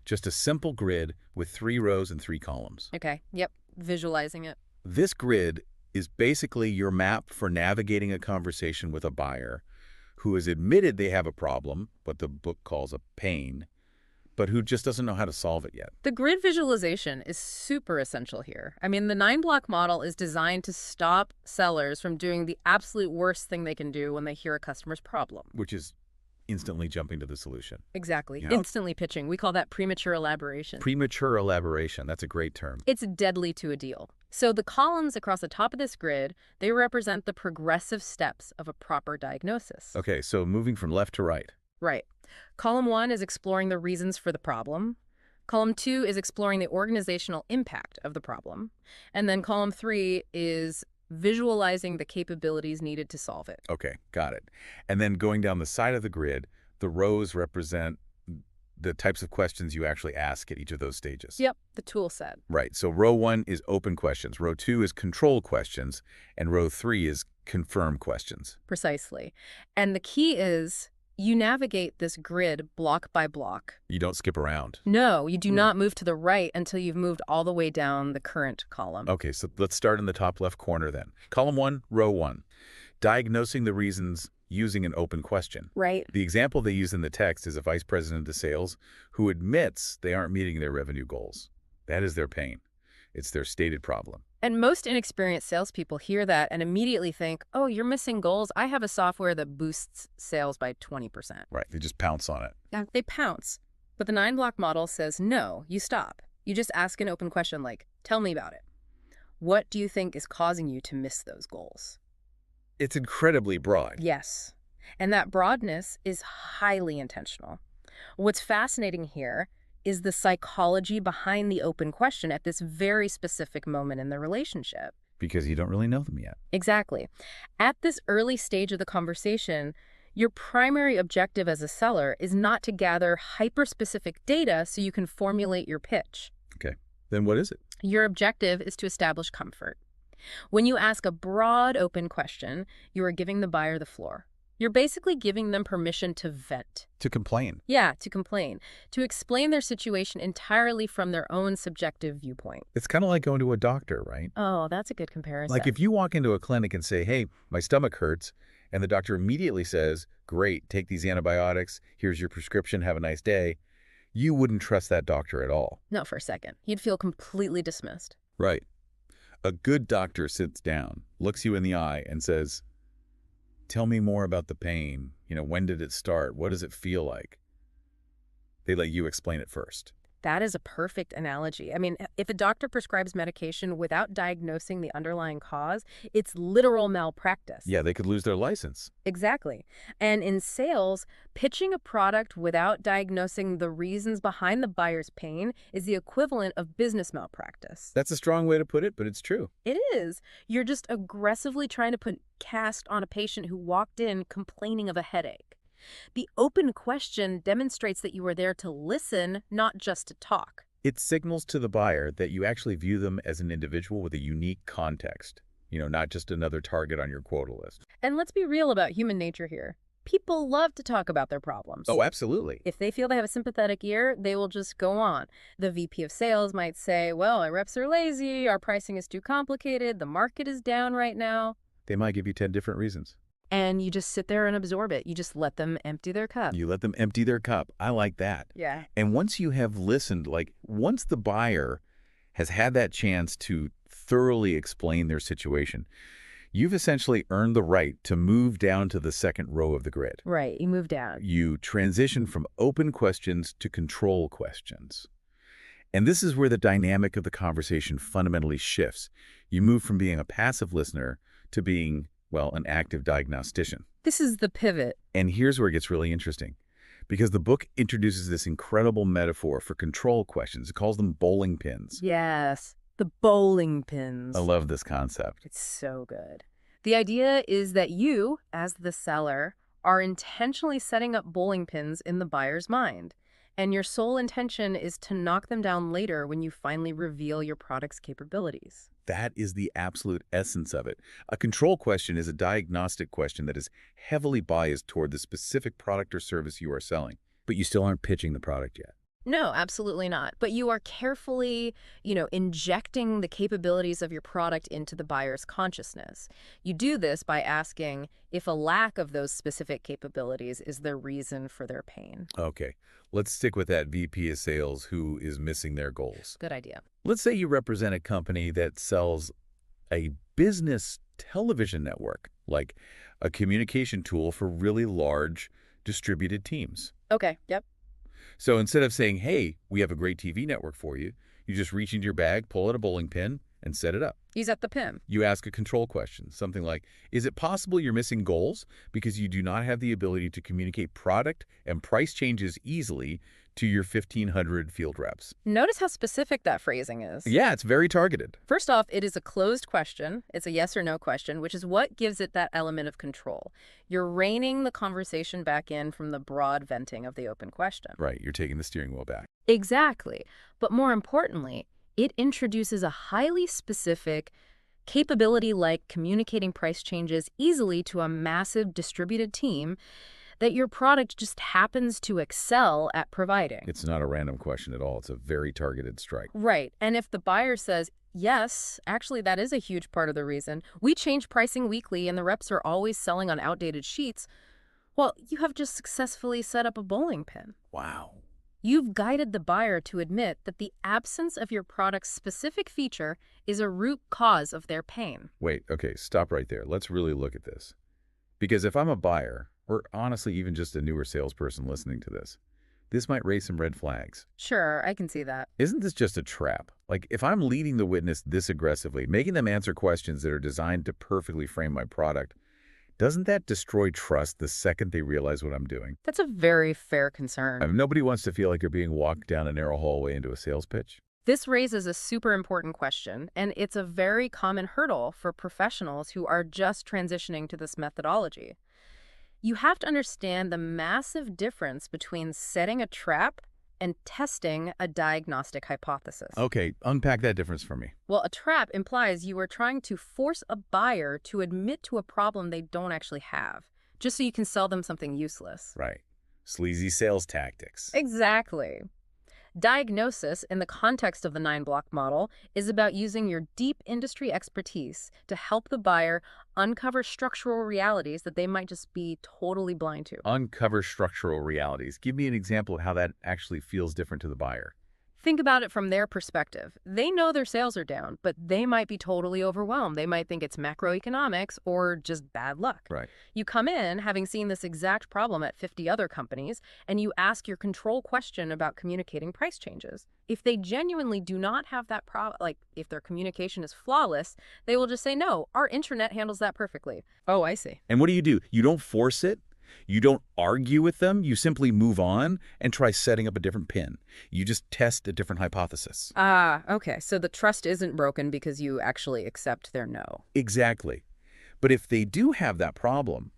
Just a simple grid with 3 rows and 3 columns. Okay, yep, visualizing it. This grid is basically your map for navigating a conversation with a buyer who has admitted they have a problem, what the book calls a pain, but who just doesn't know how to solve it yet. The grid visualization is super essential here. I mean, the 9-block model is designed to stop sellers from doing the absolute worst thing they can do when they hear a customer's problem. Which is instantly jumping to the solution. Exactly. Yeah. Instantly pitching. We call that premature elaboration. Premature elaboration. That's a great term. It's deadly to a deal. So the columns across the top of this grid, they represent the progressive steps of a proper diagnosis. Okay, so moving from left to right. Right. Column 1 is exploring the reasons for the problem. Column 2 is exploring the organizational impact of the problem. And then column 3 is visualizing the capabilities needed to solve it. Okay, got it. And then going down the side of the grid, the rows represent the types of questions you actually ask at each of those stages. Yep, the tool set. Right, so row 1 is open questions, row 2 is control questions, and row 3 is confirm questions. Precisely. And the key is you navigate this grid block by block. You don't skip around. No, you do not move to the right until you've moved all the way down the current column. Okay, so let's start in the top left corner then. Column 1, row 1. Diagnosing the reasons using an open question. Right. The example they use in the text is a vice president of sales who admits they aren't meeting their revenue goals. That is their pain. It's their stated problem. And most inexperienced salespeople hear that and immediately think, oh, you're missing goals. I have a software that boosts sales by 20%. Right, they just pounce on it. Yeah, they pounce. But the 9-block model says, no, you stop. You just ask an open question like, tell me about it. What do you think is causing you to miss those goals? It's incredibly broad. Yes. And that broadness is highly intentional. What's fascinating here is the psychology behind the open question at this very specific moment in the relationship. Because you don't really know them yet. Exactly. At this early stage of the conversation, your primary objective as a seller is not to gather hyper-specific data so you can formulate your pitch. Okay. Then what is it? Your objective is to establish comfort. When you ask a broad, open question, you are giving the buyer the floor. You're basically giving them permission to vent. To complain. Yeah, to complain. To explain their situation entirely from their own subjective viewpoint. It's kind of like going to a doctor, right? Oh, that's a good comparison. Like if you walk into a clinic and say, hey, my stomach hurts, and the doctor immediately says, great, take these antibiotics, here's your prescription, have a nice day, you wouldn't trust that doctor at all. Not for a second. You'd feel completely dismissed. Right. A good doctor sits down, looks you in the eye, and says, tell me more about the pain. When did it start? What does it feel like? They let you explain it first. That is a perfect analogy. I mean, if a doctor prescribes medication without diagnosing the underlying cause, it's literal malpractice. Yeah, they could lose their license. Exactly. And in sales, pitching a product without diagnosing the reasons behind the buyer's pain is the equivalent of business malpractice. That's a strong way to put it, but it's true. It is. You're just aggressively trying to put cast on a patient who walked in complaining of a headache. The open question demonstrates that you are there to listen, not just to talk. It signals to the buyer that you actually view them as an individual with a unique context, not just another target on your quota list. And let's be real about human nature here. People love to talk about their problems. Oh, absolutely. If they feel they have a sympathetic ear, they will just go on. The VP of sales might say, well, our reps are lazy, our pricing is too complicated, the market is down right now. They might give you 10 different reasons. And you just sit there and absorb it. You just let them empty their cup. You let them empty their cup. I like that. Yeah. And once you have listened, once the buyer has had that chance to thoroughly explain their situation, you've essentially earned the right to move down to the second row of the grid. Right. You move down. You transition from open questions to control questions. And this is where the dynamic of the conversation fundamentally shifts. You move from being a passive listener to being, an active diagnostician. This is the pivot. And here's where it gets really interesting, because the book introduces this incredible metaphor for control questions. It calls them bowling pins. Yes, the bowling pins. I love this concept. It's so good. The idea is that you, as the seller, are intentionally setting up bowling pins in the buyer's mind. And your sole intention is to knock them down later when you finally reveal your product's capabilities. That is the absolute essence of it. A control question is a diagnostic question that is heavily biased toward the specific product or service you are selling. But you still aren't pitching the product yet. No, absolutely not. But you are carefully, injecting the capabilities of your product into the buyer's consciousness. You do this by asking if a lack of those specific capabilities is the reason for their pain. Okay, let's stick with that VP of sales who is missing their goals. Good idea. Let's say you represent a company that sells a business television network, like a communication tool for really large distributed teams. Okay, yep. So instead of saying, hey, we have a great TV network for you, you just reach into your bag, pull out a bowling pin, and set it up. He's at the pin. You ask a control question, something like, is it possible you're missing goals because you do not have the ability to communicate product and price changes easily to your 1,500 field reps? Notice how specific that phrasing is. Yeah, it's very targeted. First off, it is a closed question. It's a yes or no question, which is what gives it that element of control. You're reining the conversation back in from the broad venting of the open question. Right, you're taking the steering wheel back. Exactly. But more importantly, it introduces a highly specific capability like communicating price changes easily to a massive distributed team that your product just happens to excel at providing. It's not a random question at all. It's a very targeted strike. Right. And if the buyer says, yes, actually, that is a huge part of the reason. We change pricing weekly and the reps are always selling on outdated sheets. Well, you have just successfully set up a bowling pin. Wow. You've guided the buyer to admit that the absence of your product's specific feature is a root cause of their pain. Wait, okay, stop right there. Let's really look at this. Because if I'm a buyer, or honestly even just a newer salesperson listening to this, this might raise some red flags. Sure, I can see that. Isn't this just a trap? Like, if I'm leading the witness this aggressively, making them answer questions that are designed to perfectly frame my product, doesn't that destroy trust the second they realize what I'm doing? That's a very fair concern. Nobody wants to feel like you're being walked down a narrow hallway into a sales pitch. This raises a super important question, and it's a very common hurdle for professionals who are just transitioning to this methodology. You have to understand the massive difference between setting a trap and testing a diagnostic hypothesis. Okay, unpack that difference for me. Well, a trap implies you are trying to force a buyer to admit to a problem they don't actually have, just so you can sell them something useless. Right. Sleazy sales tactics. Exactly. Diagnosis, in the context of the 9-block model, is about using your deep industry expertise to help the buyer uncover structural realities that they might just be totally blind to. Uncover structural realities. Give me an example of how that actually feels different to the buyer. Think about it from their perspective. They know their sales are down, but they might be totally overwhelmed. They might think it's macroeconomics or just bad luck. Right. You come in having seen this exact problem at 50 other companies, and you ask your control question about communicating price changes. If they genuinely do not have that problem, like if their communication is flawless, they will just say, no, our intranet handles that perfectly. Oh, I see. And what do? You don't force it. You don't argue with them. You simply move on and try setting up a different pin. You just test a different hypothesis. Ah, okay. So the trust isn't broken because you actually accept their no. Exactly. But if they do have that problem,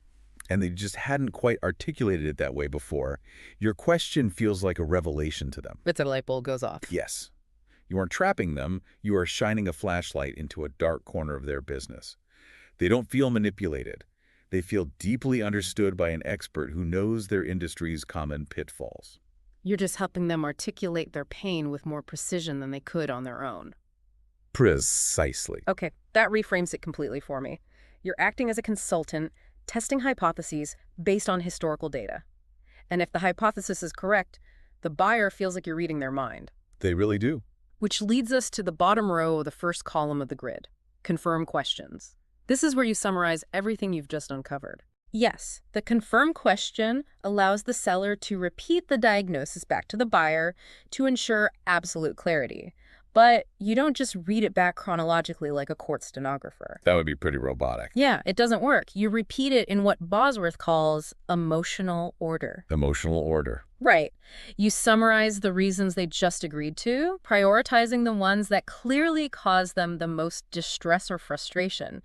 and they just hadn't quite articulated it that way before, your question feels like a revelation to them. It's a light bulb goes off. Yes. You aren't trapping them. You are shining a flashlight into a dark corner of their business. They don't feel manipulated. They feel deeply understood by an expert who knows their industry's common pitfalls. You're just helping them articulate their pain with more precision than they could on their own. Precisely. Okay, that reframes it completely for me. You're acting as a consultant, testing hypotheses based on historical data. And if the hypothesis is correct, the buyer feels like you're reading their mind. They really do. Which leads us to the bottom row of the first column of the grid, confirm questions. This is where you summarize everything you've just uncovered. Yes, the confirm question allows the seller to repeat the diagnosis back to the buyer to ensure absolute clarity. But you don't just read it back chronologically like a court stenographer. That would be pretty robotic. Yeah, it doesn't work. You repeat it in what Bosworth calls emotional order. Emotional order. Right. You summarize the reasons they just agreed to, prioritizing the ones that clearly cause them the most distress or frustration.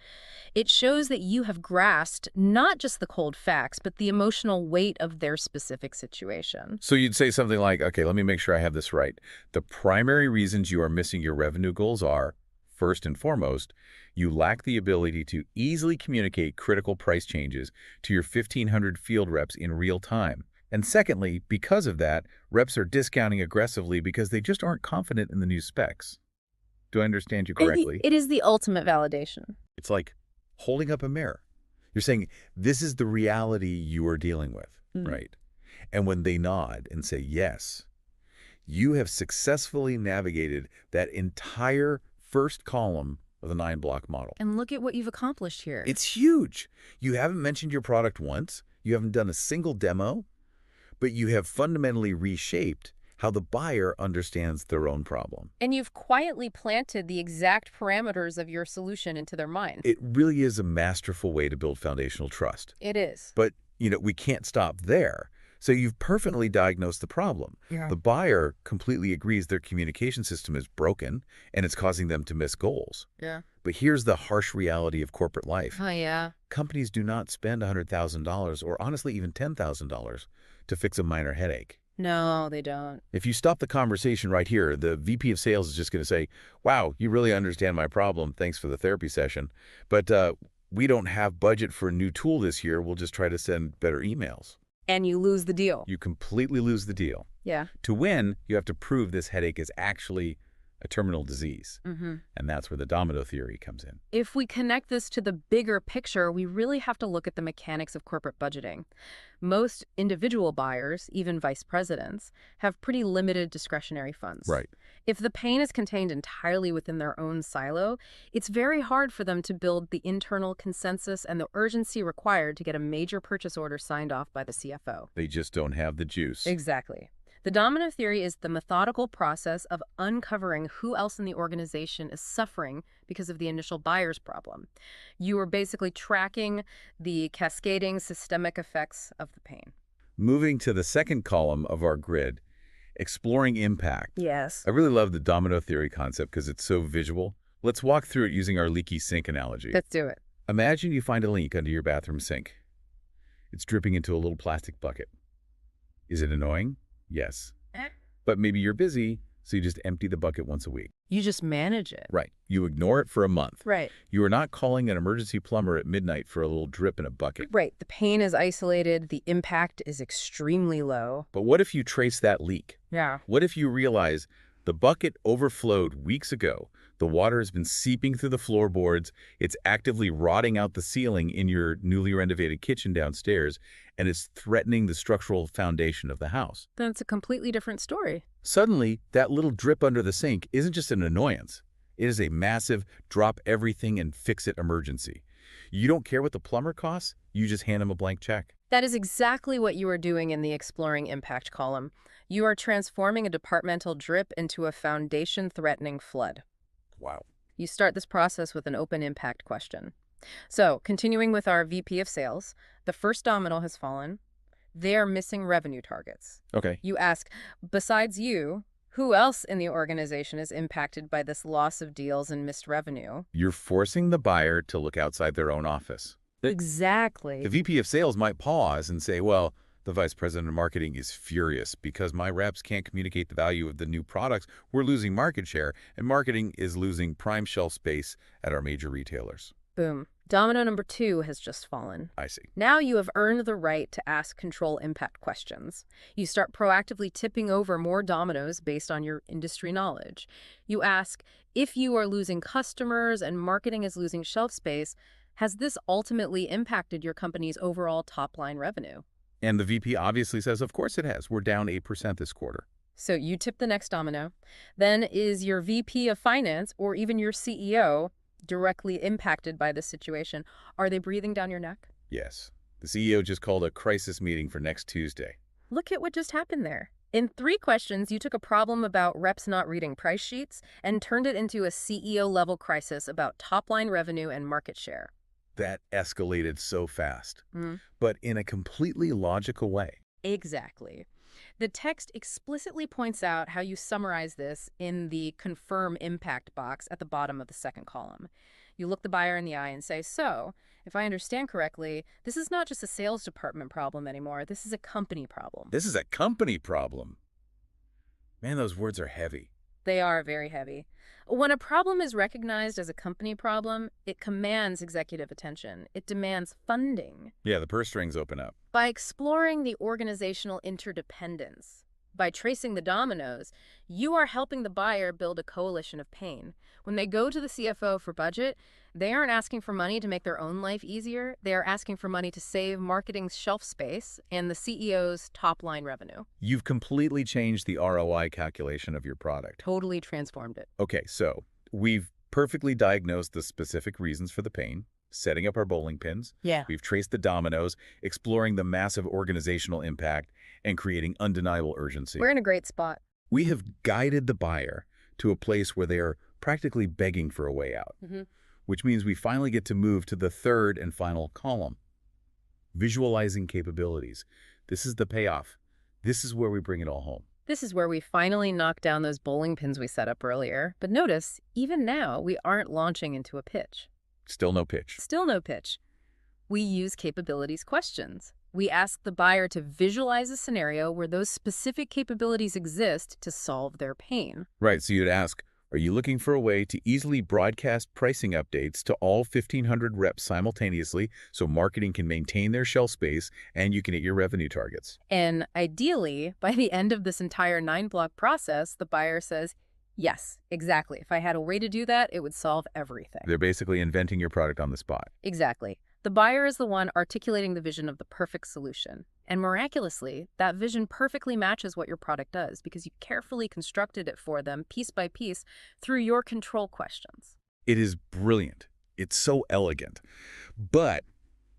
It shows that you have grasped not just the cold facts, but the emotional weight of their specific situation. So you'd say something like, okay, let me make sure I have this right. The primary reasons you are missing your revenue goals are, first and foremost, you lack the ability to easily communicate critical price changes to your 1,500 field reps in real time. And secondly, because of that, reps are discounting aggressively because they just aren't confident in the new specs. Do I understand you correctly? It is the ultimate validation. It's like holding up a mirror. You're saying, this is the reality you are dealing with, right? And when they nod and say yes, you have successfully navigated that entire first column of the 9-block model. And look at what you've accomplished here. It's huge. You haven't mentioned your product once. You haven't done a single demo. But you have fundamentally reshaped how the buyer understands their own problem. And you've quietly planted the exact parameters of your solution into their mind. It really is a masterful way to build foundational trust. It is. But, we can't stop there. So you've perfectly diagnosed the problem. Yeah. The buyer completely agrees their communication system is broken and it's causing them to miss goals. Yeah. But here's the harsh reality of corporate life. Oh, yeah. Companies do not spend $100,000 or honestly even $10,000 to fix a minor headache. No, they don't. If you stop the conversation right here, the VP of sales is just going to say, wow, you really understand my problem. Thanks for the therapy session. But we don't have budget for a new tool this year. We'll just try to send better emails. And you lose the deal. You completely lose the deal. Yeah. To win, you have to prove this headache is actually a terminal disease. And that's where the domino theory comes in. If we connect this to the bigger picture, we really have to look at the mechanics of corporate budgeting. Most individual buyers, even vice presidents, have pretty limited discretionary funds. Right. If the pain is contained entirely within their own silo, it's very hard for them to build the internal consensus and the urgency required to get a major purchase order signed off by the CFO. They just don't have the juice. Exactly. The domino theory is the methodical process of uncovering who else in the organization is suffering because of the initial buyer's problem. You are basically tracking the cascading systemic effects of the pain. Moving to the second column of our grid, exploring impact. Yes. I really love the domino theory concept because it's so visual. Let's walk through it using our leaky sink analogy. Let's do it. Imagine you find a leak under your bathroom sink. It's dripping into a little plastic bucket. Is it annoying? Yes. But maybe you're busy, so you just empty the bucket once a week. You just manage it. Right. You ignore it for a month. Right. You are not calling an emergency plumber at midnight for a little drip in a bucket. Right. The pain is isolated. The impact is extremely low. But what if you trace that leak? Yeah. What if you realize the bucket overflowed weeks ago? The water has been seeping through the floorboards. It's actively rotting out the ceiling in your newly renovated kitchen downstairs, and it's threatening the structural foundation of the house. Then it's a completely different story. Suddenly, that little drip under the sink isn't just an annoyance. It is a massive drop-everything-and-fix-it emergency. You don't care what the plumber costs, you just hand him a blank check. That is exactly what you are doing in the Exploring Impact column. You are transforming a departmental drip into a foundation-threatening flood. Wow. You start this process with an open impact question. So, continuing with our VP of sales, the first domino has fallen. They are missing revenue targets. Okay. You ask, besides you, who else in the organization is impacted by this loss of deals and missed revenue? You're forcing the buyer to look outside their own office. Exactly. The VP of sales might pause and say, well, the vice president of marketing is furious because my reps can't communicate the value of the new products. We're losing market share, and marketing is losing prime shelf space at our major retailers. Boom. Domino number 2 has just fallen. I see. Now you have earned the right to ask control impact questions. You start proactively tipping over more dominoes based on your industry knowledge. You ask, if you are losing customers and marketing is losing shelf space, has this ultimately impacted your company's overall top-line revenue? And the VP obviously says, of course it has. We're down 8% this quarter. So you tip the next domino. Then is your VP of finance or even your CEO directly impacted by this situation? Are they breathing down your neck? Yes. The CEO just called a crisis meeting for next Tuesday. Look at what just happened there. In 3 questions, you took a problem about reps not reading price sheets and turned it into a CEO-level crisis about top-line revenue and market share. That escalated so fast, but in a completely logical way. Exactly. The text explicitly points out how you summarize this in the confirm impact box at the bottom of the second column. You look the buyer in the eye and say, so, if I understand correctly, this is not just a sales department problem anymore. This is a company problem. This is a company problem. Man, those words are heavy. They are very heavy. When a problem is recognized as a company problem, it commands executive attention. It demands funding. Yeah, the purse strings open up. By exploring the organizational interdependence, by tracing the dominoes, you are helping the buyer build a coalition of pain. When they go to the CFO for budget, they aren't asking for money to make their own life easier. They are asking for money to save marketing's shelf space and the CEO's top-line revenue. You've completely changed the ROI calculation of your product. Totally transformed it. Okay, so we've perfectly diagnosed the specific reasons for the pain, setting up our bowling pins. Yeah. We've traced the dominoes, exploring the massive organizational impact, and creating undeniable urgency. We're in a great spot. We have guided the buyer to a place where they are practically begging for a way out, which means we finally get to move to the third and final column, visualizing capabilities. This is the payoff. This is where we bring it all home. This is where we finally knock down those bowling pins we set up earlier. But notice, even now, we aren't launching into a pitch. Still no pitch. Still no pitch. We use capabilities questions. We ask the buyer to visualize a scenario where those specific capabilities exist to solve their pain. Right, so you'd ask, are you looking for a way to easily broadcast pricing updates to all 1,500 reps simultaneously so marketing can maintain their shelf space and you can hit your revenue targets? And ideally, by the end of this entire 9-block process, the buyer says, yes, exactly. If I had a way to do that, it would solve everything. They're basically inventing your product on the spot. Exactly. The buyer is the one articulating the vision of the perfect solution. And miraculously, that vision perfectly matches what your product does because you carefully constructed it for them piece by piece through your control questions. It is brilliant. It's so elegant. But,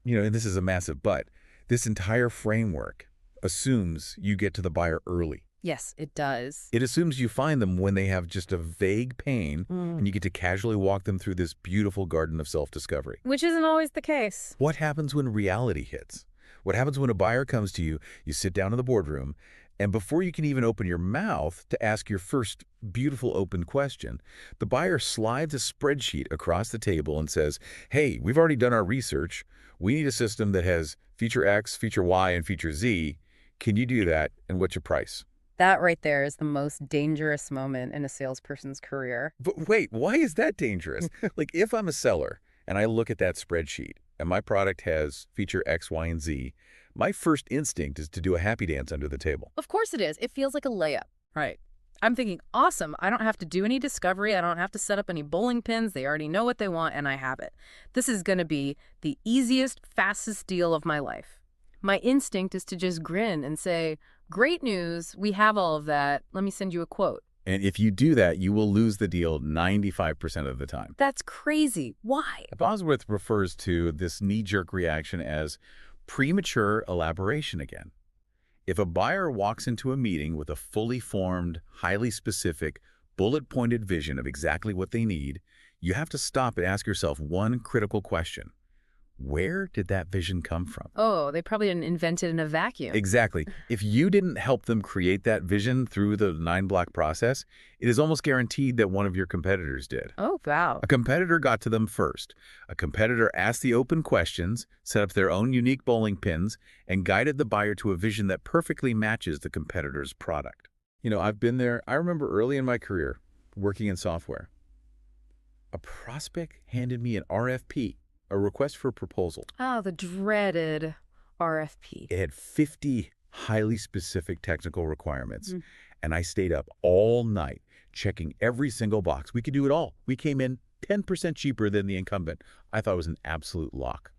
and this is a massive but, this entire framework assumes you get to the buyer early. Yes, it does. It assumes you find them when they have just a vague pain, Mm. and you get to casually walk them through this beautiful garden of self-discovery. Which isn't always the case. What happens when reality hits? What happens when a buyer comes to you, you sit down in the boardroom, and before you can even open your mouth to ask your first beautiful open question, the buyer slides a spreadsheet across the table and says, hey, we've already done our research. We need a system that has feature X, feature Y, and feature Z. Can you do that, and what's your price? That right there is the most dangerous moment in a salesperson's career. But wait, why is that dangerous? Like, if I'm a seller and I look at that spreadsheet and my product has feature X, Y, and Z, my first instinct is to do a happy dance under the table. Of course it is. It feels like a layup. Right. I'm thinking, awesome, I don't have to do any discovery. I don't have to set up any bowling pins. They already know what they want, and I have it. This is going to be the easiest, fastest deal of my life. My instinct is to just grin and say, great news, we have all of that. Let me send you a quote. And if you do that, you will lose the deal 95% of the time. That's crazy. Why? Bosworth refers to this knee-jerk reaction as premature elaboration again. If a buyer walks into a meeting with a fully formed, highly specific, bullet-pointed vision of exactly what they need, you have to stop and ask yourself one critical question. Where did that vision come from? Oh, they probably didn't invent it in a vacuum. Exactly. If you didn't help them create that vision through the 9-block process, it is almost guaranteed that one of your competitors did. Oh, wow. A competitor got to them first. A competitor asked the open questions, set up their own unique bowling pins, and guided the buyer to a vision that perfectly matches the competitor's product. You know, I've been there. I remember early in my career, working in software, a prospect handed me an RFP, a request for proposal. Oh, the dreaded RFP. It had 50 highly specific technical requirements, and I stayed up all night checking every single box. We could do it all. We came in 10% cheaper than the incumbent. I thought it was an absolute lock.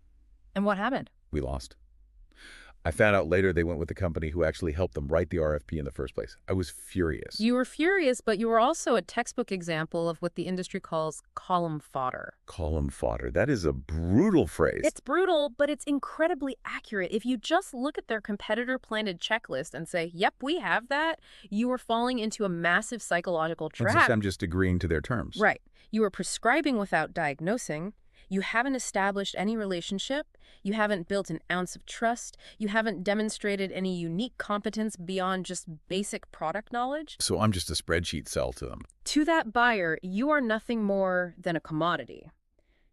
And what happened? We lost. I found out later they went with the company who actually helped them write the RFP in the first place. I was furious. You were furious, but you were also a textbook example of what the industry calls column fodder. Column fodder. That is a brutal phrase. It's brutal, but it's incredibly accurate. If you just look at their competitor-planted checklist and say, yep, we have that, you are falling into a massive psychological trap. I'm just agreeing to their terms. Right. You are prescribing without diagnosing. You haven't established any relationship. You haven't built an ounce of trust. You haven't demonstrated any unique competence beyond just basic product knowledge. So I'm just a spreadsheet sell to them. To that buyer, you are nothing more than a commodity.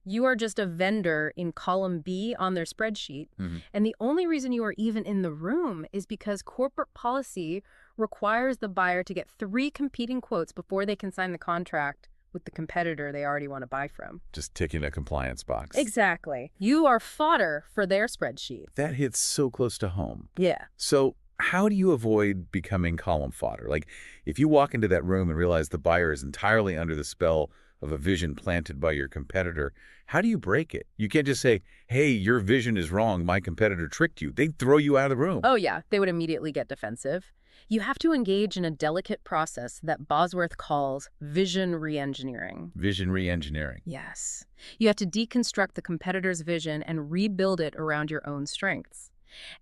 You are just a vendor in column B on their spreadsheet. And the only reason you are even in the room is because corporate policy requires the buyer to get 3 competing quotes before they can sign the contract with the competitor they already want to buy from. Just ticking a compliance box. Exactly. You are fodder for their spreadsheet. That hits so close to home. Yeah. So how do you avoid becoming column fodder? Like, if you walk into that room and realize the buyer is entirely under the spell of a vision planted by your competitor, how do you break it? You can't just say, hey, your vision is wrong, my competitor tricked you. They'd throw you out of the room. Oh, yeah. They would immediately get defensive. You have to engage in a delicate process that Bosworth calls vision re-engineering. Vision re-engineering. Yes. You have to deconstruct the competitor's vision and rebuild it around your own strengths.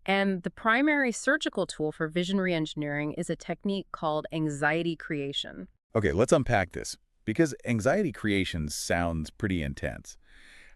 And the primary surgical tool for vision re-engineering is a technique called anxiety creation. Okay, let's unpack this, because anxiety creation sounds pretty intense.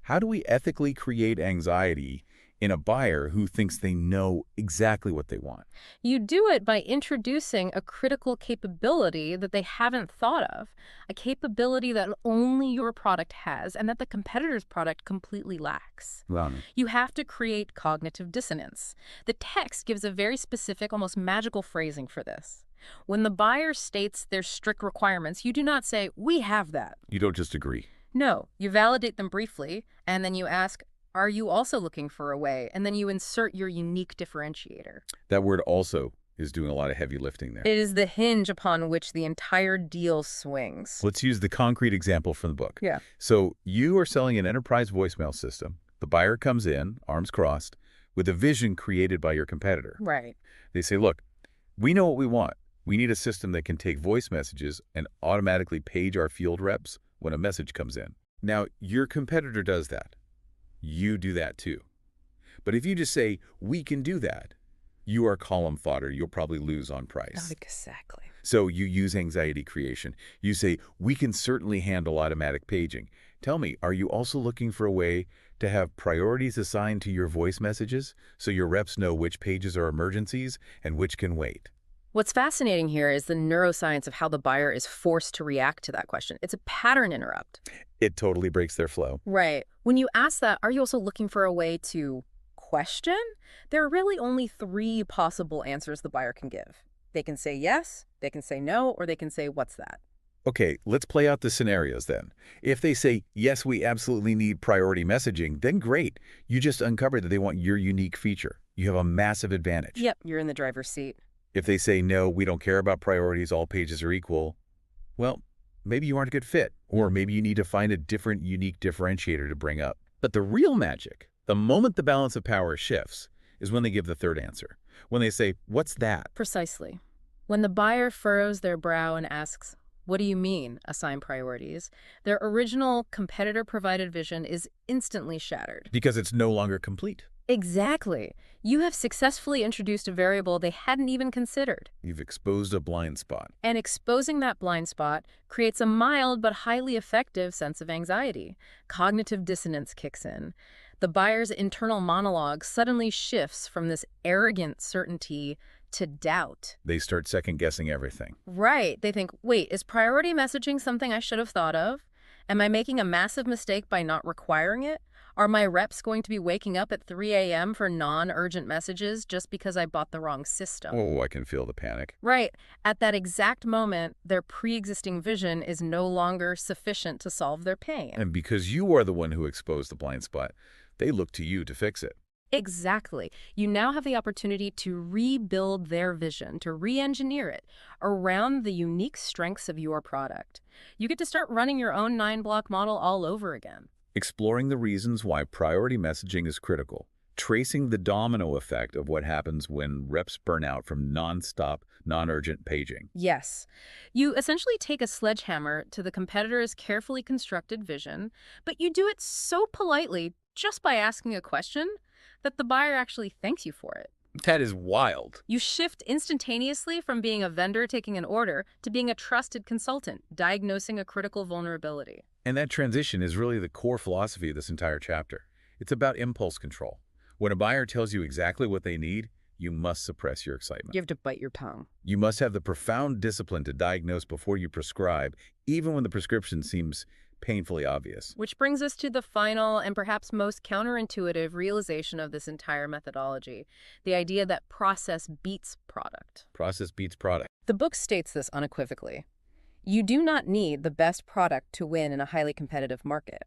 How do we ethically create anxiety in a buyer who thinks they know exactly what they want? You do it by introducing a critical capability that they haven't thought of, a capability that only your product has and that the competitor's product completely lacks. Wow. You have to create cognitive dissonance. The text gives a very specific, almost magical phrasing for this. When the buyer states their strict requirements, you do not say, we have that. You don't just agree. No, you validate them briefly, and then you ask, are you also looking for a way? And then you insert your unique differentiator. That word also is doing a lot of heavy lifting there. It is the hinge upon which the entire deal swings. Let's use the concrete example from the book. Yeah. So you are selling an enterprise voicemail system. The buyer comes in, arms crossed, with a vision created by your competitor. Right. They say, look, we know what we want. We need a system that can take voice messages and automatically page our field reps when a message comes in. Now, your competitor does that. You do that too. But if you just say, we can do that, You are column fodder. You'll probably lose on Not price. exactly. So you use anxiety creation. You say, we can certainly handle automatic paging. Tell me, are you also looking for a way to have priorities assigned to your voice messages so your reps know which pages are emergencies and which can wait? What's fascinating here is the neuroscience of how the buyer is forced to react to that question. It's a pattern interrupt. It totally breaks their flow. Right. When you ask that, are you also looking for a way to question? There are really only three possible answers the buyer can give. They can say yes, they can say no, or they can say, what's that? Okay, let's play out the scenarios then. If they say, yes, we absolutely need priority messaging, then great. You just uncovered that they want your unique feature. You have a massive advantage. Yep, you're in the driver's seat. If they say, no, we don't care about priorities, all pages are equal, well, maybe you aren't a good fit, or maybe you need to find a different, unique differentiator to bring up. But the real magic, the moment the balance of power shifts, is when they give the third answer. When they say, what's that? Precisely. When the buyer furrows their brow and asks, what do you mean, assign priorities? Their original competitor-provided vision is instantly shattered. Because it's no longer complete. Exactly. You have successfully introduced a variable they hadn't even considered. You've exposed a blind spot. And exposing that blind spot creates a mild but highly effective sense of anxiety. Cognitive dissonance kicks in. The buyer's internal monologue suddenly shifts from this arrogant certainty to doubt. They start second-guessing everything. Right. They think, wait, is priority messaging something I should have thought of? Am I making a massive mistake by not requiring it? Are my reps going to be waking up at 3 a.m. for non-urgent messages just because I bought the wrong system? Oh, I can feel the panic. Right. At that exact moment, their pre-existing vision is no longer sufficient to solve their pain. And because you are the one who exposed the blind spot, they look to you to fix it. Exactly. You now have the opportunity to rebuild their vision, to re-engineer it around the unique strengths of your product. You get to start running your own 9-block model all over again. Exploring the reasons why priority messaging is critical. Tracing the domino effect of what happens when reps burn out from non-stop, non-urgent paging. Yes. You essentially take a sledgehammer to the competitor's carefully constructed vision, but you do it so politely just by asking a question that the buyer actually thanks you for it. That is wild. You shift instantaneously from being a vendor taking an order to being a trusted consultant, diagnosing a critical vulnerability. And that transition is really the core philosophy of this entire chapter. It's about impulse control. When a buyer tells you exactly what they need, you must suppress your excitement. You have to bite your tongue. You must have the profound discipline to diagnose before you prescribe, even when the prescription seems painfully obvious. Which brings us to the final and perhaps most counterintuitive realization of this entire methodology, the idea that process beats product. Process beats product. The book states this unequivocally. You do not need the best product to win in a highly competitive market.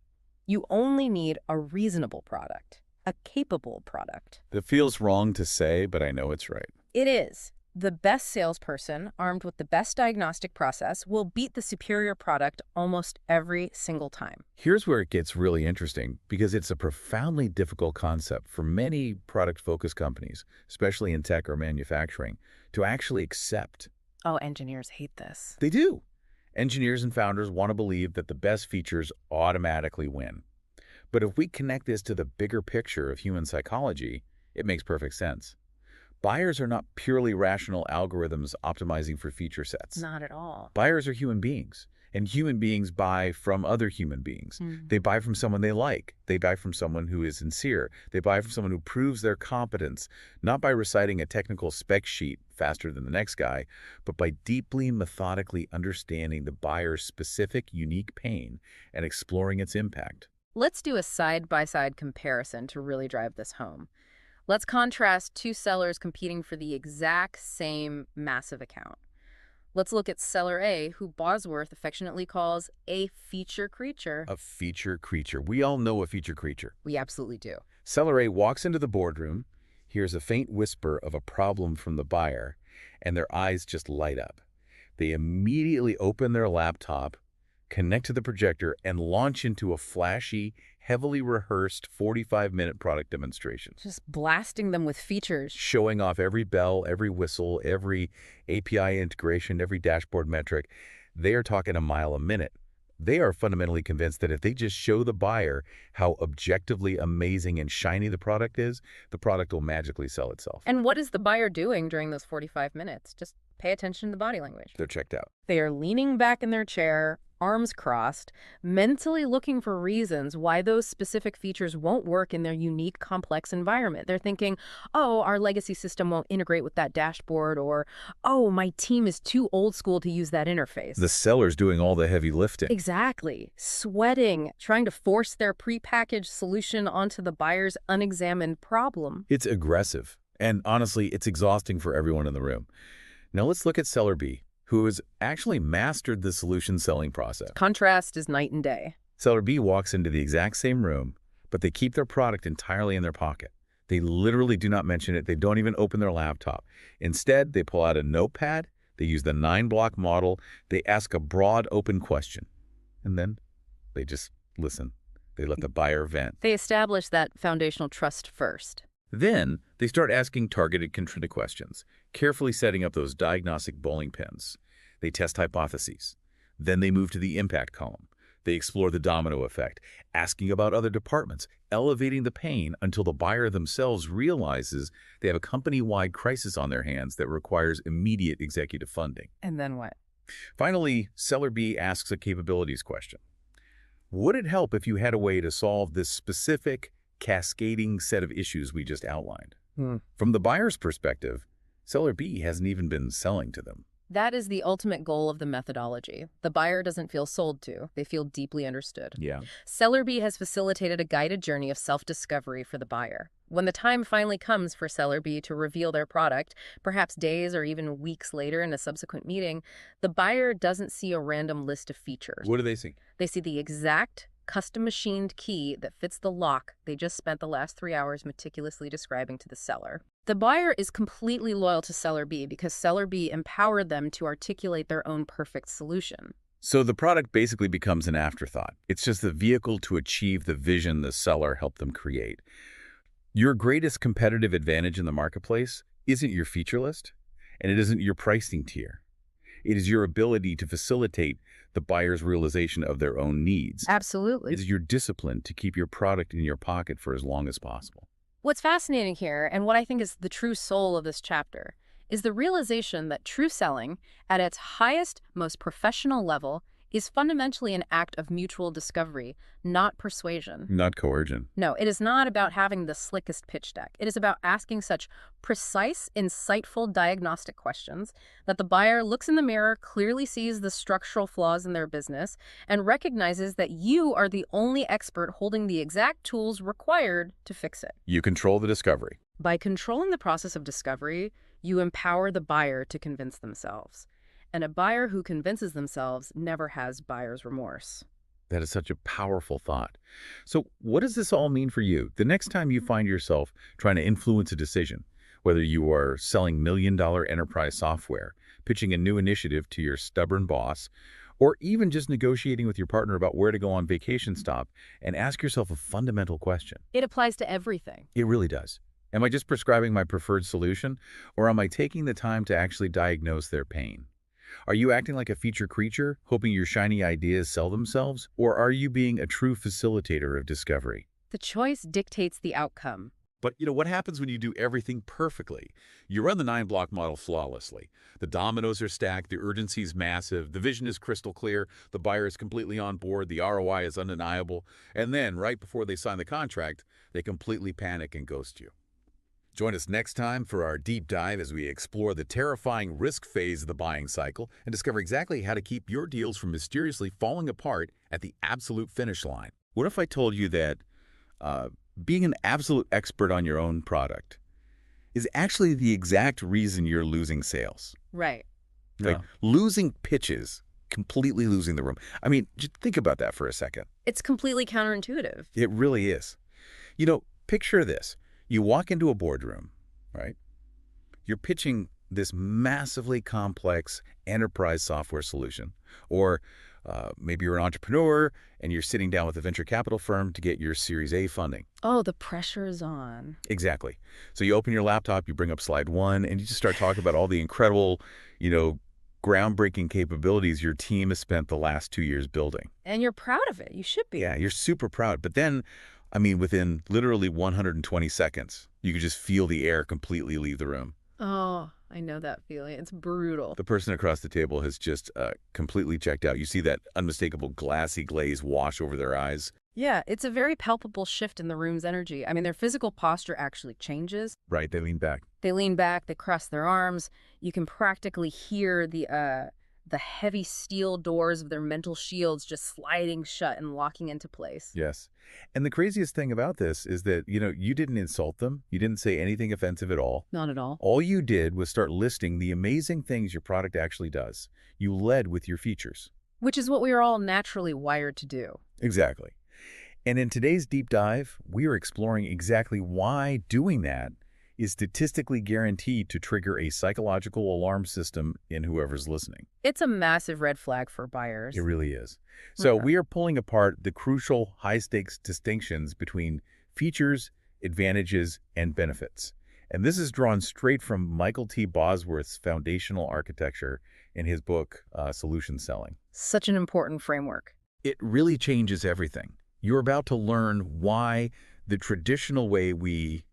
You only need a reasonable product, a capable product. That feels wrong to say, but I know it's right. It is. The best salesperson, armed with the best diagnostic process, will beat the superior product almost every single time. Here's where it gets really interesting, because it's a profoundly difficult concept for many product-focused companies, especially in tech or manufacturing, to actually accept. Oh, engineers hate this. They do. Engineers and founders want to believe that the best features automatically win. But if we connect this to the bigger picture of human psychology, it makes perfect sense. Buyers are not purely rational algorithms optimizing for feature sets. Not at all. Buyers are human beings, and human beings buy from other human beings. They buy from someone they like. They buy from someone who is sincere. They buy from someone who proves their competence, not by reciting a technical spec sheet faster than the next guy, but by deeply, methodically understanding the buyer's specific, unique pain and exploring its impact. Let's do a side-by-side comparison to really drive this home. Let's contrast two sellers competing for the exact same massive account. Let's look at seller A, who Bosworth affectionately calls a feature creature. A feature creature. We all know a feature creature. We absolutely do. Seller A walks into the boardroom, hears a faint whisper of a problem from the buyer, and their eyes just light up. They immediately open their laptop, connect to the projector, and launch into a flashy, heavily rehearsed 45-minute product demonstration. Just blasting them with features. Showing off every bell, every whistle, every API integration, every dashboard metric. They are talking a mile a minute. They are fundamentally convinced that if they just show the buyer how objectively amazing and shiny the product is, the product will magically sell itself. And what is the buyer doing during those 45 minutes? Just pay attention to the body language. They're checked out. They are leaning back in their chair, arms crossed, mentally looking for reasons why those specific features won't work in their unique, complex environment. They're thinking, oh, our legacy system won't integrate with that dashboard, or, oh, my team is too old school to use that interface. The seller's doing all the heavy lifting. Exactly. Sweating, trying to force their prepackaged solution onto the buyer's unexamined problem. It's aggressive. And honestly, it's exhausting for everyone in the room. Now let's look at Seller B, who has actually mastered the solution selling process. Contrast is night and day. Seller B walks into the exact same room, but they keep their product entirely in their pocket. They literally do not mention it. They don't even open their laptop. Instead, they pull out a notepad, they use the 9-block model, they ask a broad, open question, and then they just listen. They let the buyer vent. They establish that foundational trust first. Then, they start asking targeted contrita questions, carefully setting up those diagnostic bowling pins. They test hypotheses. Then they move to the impact column. They explore the domino effect, asking about other departments, elevating the pain until the buyer themselves realizes they have a company-wide crisis on their hands that requires immediate executive funding. And then what? Finally, Seller B asks a capabilities question. Would it help if you had a way to solve this specific, cascading set of issues we just outlined? From the buyer's perspective, Seller B hasn't even been selling to them. That is the ultimate goal of the methodology. The buyer doesn't feel sold to. They feel deeply understood. Yeah. Seller B has facilitated a guided journey of self-discovery for the buyer. When the time finally comes for Seller B to reveal their product, perhaps days or even weeks later in a subsequent meeting, the buyer doesn't see a random list of features. What do they see? They see the exact custom-machined key that fits the lock they just spent the last 3 hours meticulously describing to the seller. The buyer is completely loyal to Seller B because Seller B empowered them to articulate their own perfect solution. So the product basically becomes an afterthought. It's just the vehicle to achieve the vision the seller helped them create. Your greatest competitive advantage in the marketplace isn't your feature list, and it isn't your pricing tier. It is your ability to facilitate the buyer's realization of their own needs. Absolutely. It is your discipline to keep your product in your pocket for as long as possible. What's fascinating here, and what I think is the true soul of this chapter, is the realization that true selling, at its highest, most professional level, is fundamentally an act of mutual discovery, not persuasion. Not coercion. No, it is not about having the slickest pitch deck. It is about asking such precise, insightful diagnostic questions that the buyer looks in the mirror, clearly sees the structural flaws in their business, and recognizes that you are the only expert holding the exact tools required to fix it. You control the discovery. By controlling the process of discovery, you empower the buyer to convince themselves. And a buyer who convinces themselves never has buyer's remorse. That is such a powerful thought. So what does this all mean for you? The next time you find yourself trying to influence a decision, whether you are selling million-dollar enterprise software, pitching a new initiative to your stubborn boss, or even just negotiating with your partner about where to go on vacation stop, and ask yourself a fundamental question. It applies to everything. It really does. Am I just prescribing my preferred solution, or am I taking the time to actually diagnose their pain? Are you acting like a feature creature, hoping your shiny ideas sell themselves? Or are you being a true facilitator of discovery? The choice dictates the outcome. But what happens when you do everything perfectly? You run the 9-block model flawlessly. The dominoes are stacked, the urgency is massive, the vision is crystal clear, the buyer is completely on board, the ROI is undeniable, and then, right before they sign the contract, they completely panic and ghost you. Join us next time for our deep dive as we explore the terrifying risk phase of the buying cycle and discover exactly how to keep your deals from mysteriously falling apart at the absolute finish line. What if I told you that being an absolute expert on your own product is actually the exact reason you're losing sales? Right. Like losing pitches, completely losing the room. I mean, just think about that for a second. It's completely counterintuitive. It really is. Picture this. You walk into a boardroom, right? You're pitching this massively complex enterprise software solution. Or maybe you're an entrepreneur and you're sitting down with a venture capital firm to get your Series A funding. Oh, the pressure is on. Exactly. So you open your laptop, you bring up slide 1, and you just start talking about all the incredible, groundbreaking capabilities your team has spent the last 2 years building. And you're proud of it. You should be. Yeah, you're super proud. But then, I mean, within literally 120 seconds, you could just feel the air completely leave the room. Oh, I know that feeling. It's brutal. The person across the table has just completely checked out. You see that unmistakable glassy glaze wash over their eyes. Yeah, it's a very palpable shift in the room's energy. I mean, their physical posture actually changes. Right, they lean back. They lean back, they cross their arms. You can practically hear the heavy steel doors of their mental shields just sliding shut and locking into place. Yes. And the craziest thing about this is that, you didn't insult them. You didn't say anything offensive at all. Not at all. All you did was start listing the amazing things your product actually does. You led with your features. Which is what we are all naturally wired to do. Exactly. And in today's deep dive, we are exploring exactly why doing that is statistically guaranteed to trigger a psychological alarm system in whoever's listening. It's a massive red flag for buyers. It really is. So Okay. we are pulling apart the crucial high-stakes distinctions between features, advantages, and benefits. And this is drawn straight from Michael T. Bosworth's foundational architecture in his book, Solution Selling. Such an important framework. It really changes everything. You're about to learn why the traditional way we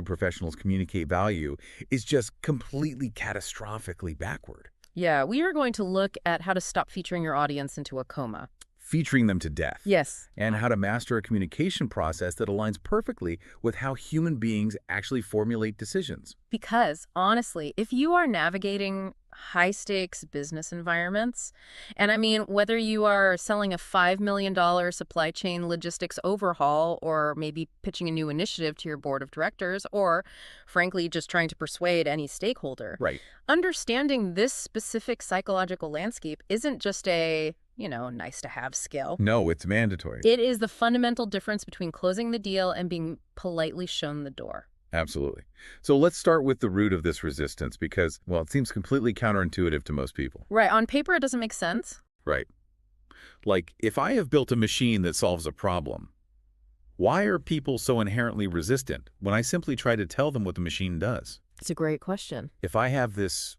professionals communicate value is just completely catastrophically backward. Yeah, we are going to look at how to stop featuring your audience into a coma. Featuring them to death. Yes. And how to master a communication process that aligns perfectly with how human beings actually formulate decisions. Because, honestly, if you are navigating high-stakes business environments, and I mean, whether you are selling a $5 million supply chain logistics overhaul, or maybe pitching a new initiative to your board of directors, or, frankly, just trying to persuade any stakeholder, Right. understanding this specific psychological landscape isn't just a nice-to-have skill. No, it's mandatory. It is the fundamental difference between closing the deal and being politely shown the door. Absolutely. So let's start with the root of this resistance because, well, it seems completely counterintuitive to most people. Right. On paper, it doesn't make sense. Right. Like, if I have built a machine that solves a problem, why are people so inherently resistant when I simply try to tell them what the machine does? It's a great question. If I have this,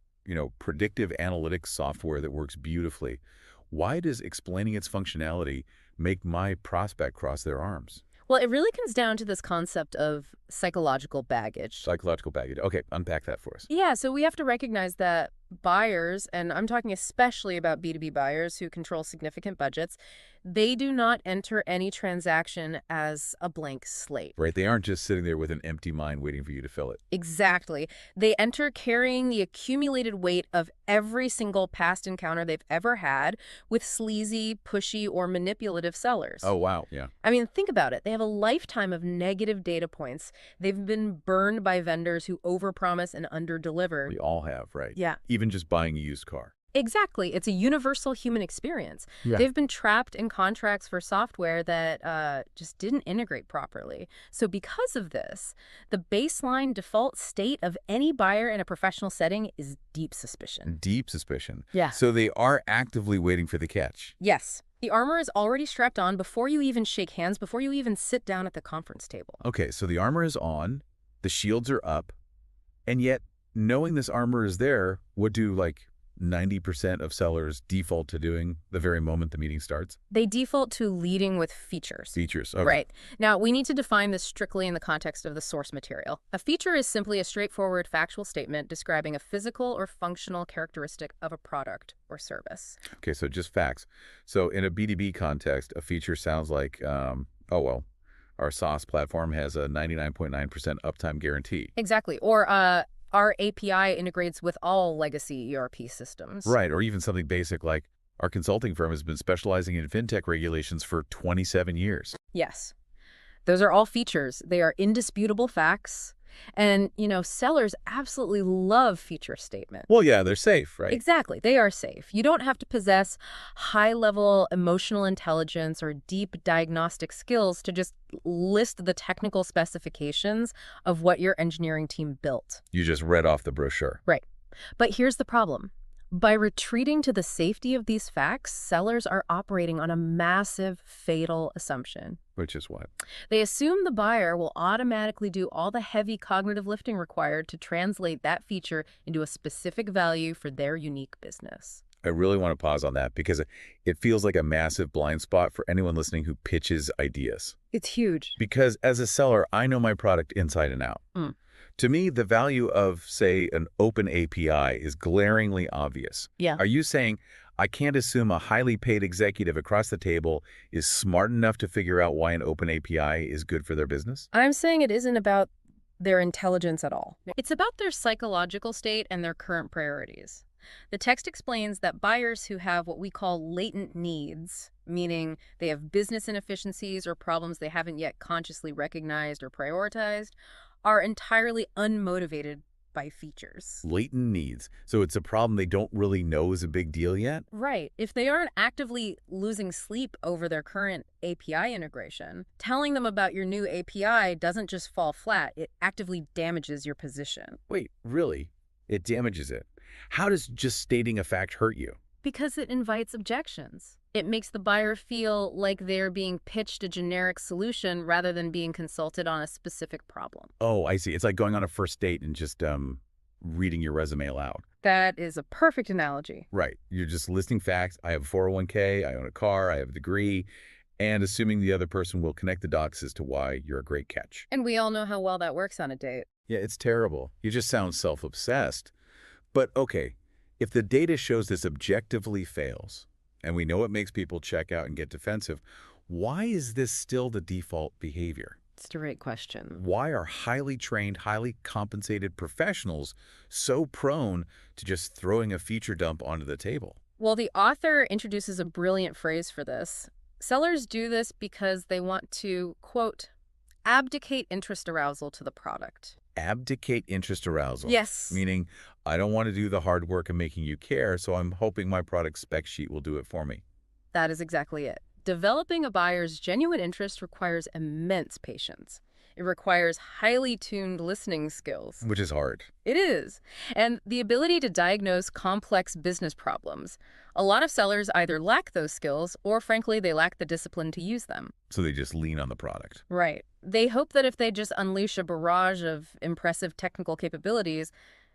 predictive analytics software that works beautifully, why does explaining its functionality make my prospect cross their arms? Well, it really comes down to this concept of psychological baggage. Psychological baggage. Okay, unpack that for us. Yeah, so we have to recognize that buyers, and I'm talking especially about B2B buyers who control significant budgets, they do not enter any transaction as a blank slate. Right, they aren't just sitting there with an empty mind waiting for you to fill it. Exactly. They enter carrying the accumulated weight of every single past encounter they've ever had with sleazy, pushy, or manipulative sellers. Oh, wow. Yeah. I mean, think about it. They have a lifetime of negative data points. They've been burned by vendors who overpromise and underdeliver. We all have, right? Yeah. Even just buying a used car. Exactly. It's a universal human experience. Yeah. They've been trapped in contracts for software that just didn't integrate properly. So because of this, the baseline default state of any buyer in a professional setting is deep suspicion. Deep suspicion. Yeah. So they are actively waiting for the catch. Yes. The armor is already strapped on before you even shake hands, before you even sit down at the conference table. Okay, so the armor is on, the shields are up, and yet knowing this armor is there, what do 90% of sellers default to doing the very moment the meeting starts? They default to leading with features. Features. Okay. Right. Now, we need to define this strictly in the context of the source material. A feature is simply a straightforward factual statement describing a physical or functional characteristic of a product or service. Okay, so just facts. So in a B2B context, a feature sounds like, our SaaS platform has a 99.9% uptime guarantee. Exactly. Or our API integrates with all legacy ERP systems. Right, or even something basic like our consulting firm has been specializing in fintech regulations for 27 years. Yes. Those are all features. They are indisputable facts. And, sellers absolutely love feature statements. Well, yeah, they're safe, right? Exactly. They are safe. You don't have to possess high-level emotional intelligence or deep diagnostic skills to just list the technical specifications of what your engineering team built. You just read off the brochure. Right. But here's the problem. By retreating to the safety of these facts, sellers are operating on a massive, fatal assumption. Which is what? They assume the buyer will automatically do all the heavy cognitive lifting required to translate that feature into a specific value for their unique business. I really want to pause on that because it feels like a massive blind spot for anyone listening who pitches ideas. It's huge. Because as a seller, I know my product inside and out. Mm. To me, the value of, say, an open API is glaringly obvious. Yeah. Are you saying I can't assume a highly paid executive across the table is smart enough to figure out why an open API is good for their business? I'm saying it isn't about their intelligence at all. It's about their psychological state and their current priorities. The text explains that buyers who have what we call latent needs, meaning they have business inefficiencies or problems they haven't yet consciously recognized or prioritized, are entirely unmotivated by features. Latent needs. So it's a problem they don't really know is a big deal yet? Right. If they aren't actively losing sleep over their current API integration, telling them about your new API doesn't just fall flat, it actively damages your position. Wait, really? It damages it. How does just stating a fact hurt you? Because it invites objections. It makes the buyer feel like they're being pitched a generic solution rather than being consulted on a specific problem. Oh, I see. It's like going on a first date and just reading your resume aloud. That is a perfect analogy. Right. You're just listing facts. I have a 401k, I own a car, I have a degree, and assuming the other person will connect the dots as to why you're a great catch. And we all know how well that works on a date. Yeah, it's terrible. You just sound self-obsessed. But okay, if the data shows this objectively fails, and we know it makes people check out and get defensive, why is this still the default behavior? It's a great question. Why are highly trained, highly compensated professionals so prone to just throwing a feature dump onto the table? Well, the author introduces a brilliant phrase for this. Sellers do this because they want to, quote, abdicate interest arousal to the product. Abdicate interest arousal. Yes. Meaning, I don't want to do the hard work of making you care, so I'm hoping my product spec sheet will do it for me. That is exactly it. Developing a buyer's genuine interest requires immense patience. It requires highly tuned listening skills. Which is hard. It is. And the ability to diagnose complex business problems. A lot of sellers either lack those skills or, frankly, they lack the discipline to use them. So they just lean on the product. Right. They hope that if they just unleash a barrage of impressive technical capabilities,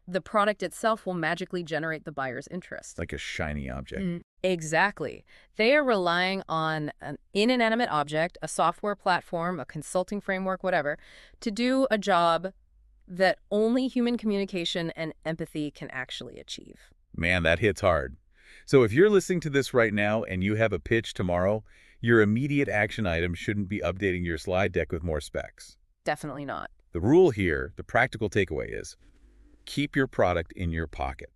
the product itself will magically generate the buyer's interest. Like a shiny object. Exactly. They are relying on an inanimate object, a software platform, a consulting framework, whatever, to do a job that only human communication and empathy can actually achieve. Man, that hits hard. So if you're listening to this right now and you have a pitch tomorrow, your immediate action item shouldn't be updating your slide deck with more specs. Definitely not. The rule here, the practical takeaway is, keep your product in your pocket.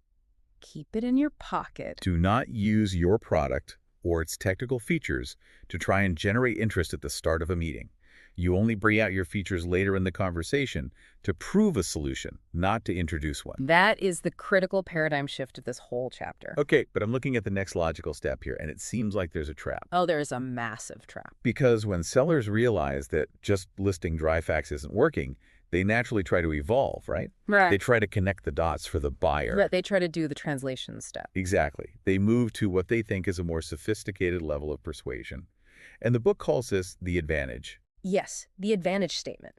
Keep it in your pocket. Do not use your product or its technical features to try and generate interest at the start of a meeting. You only bring out your features later in the conversation to prove a solution, not to introduce one. That is the critical paradigm shift of this whole chapter. Okay, but I'm looking at the next logical step here, and it seems like there's a trap. Oh, there is a massive trap. Because when sellers realize that just listing dry facts isn't working, they naturally try to evolve, right? Right. They try to connect the dots for the buyer. Right. They try to do the translation step. Exactly. They move to what they think is a more sophisticated level of persuasion. And the book calls this the advantage. Yes, the advantage statement.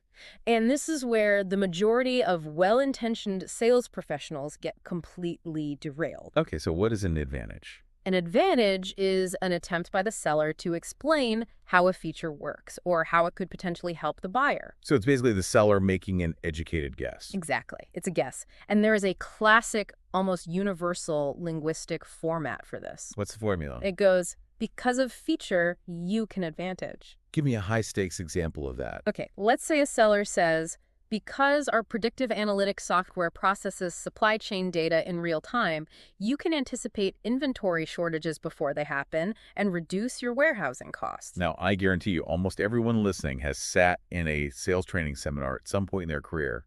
And this is where the majority of well-intentioned sales professionals get completely derailed. Okay, so what is an advantage? An advantage is an attempt by the seller to explain how a feature works or how it could potentially help the buyer. So it's basically the seller making an educated guess. Exactly. It's a guess. And there is a classic, almost universal linguistic format for this. What's the formula? It goes, because of feature, you can advantage. Give me a high-stakes example of that. Okay, let's say a seller says, because our predictive analytics software processes supply chain data in real time, you can anticipate inventory shortages before they happen and reduce your warehousing costs. Now, I guarantee you, almost everyone listening has sat in a sales training seminar at some point in their career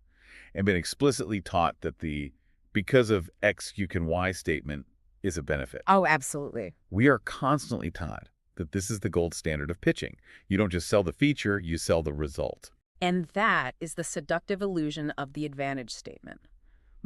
and been explicitly taught that the because of X, you can Y statement is a benefit. Oh, absolutely. We are constantly taught that this is the gold standard of pitching. You don't just sell the feature, you sell the result. And that is the seductive illusion of the advantage statement.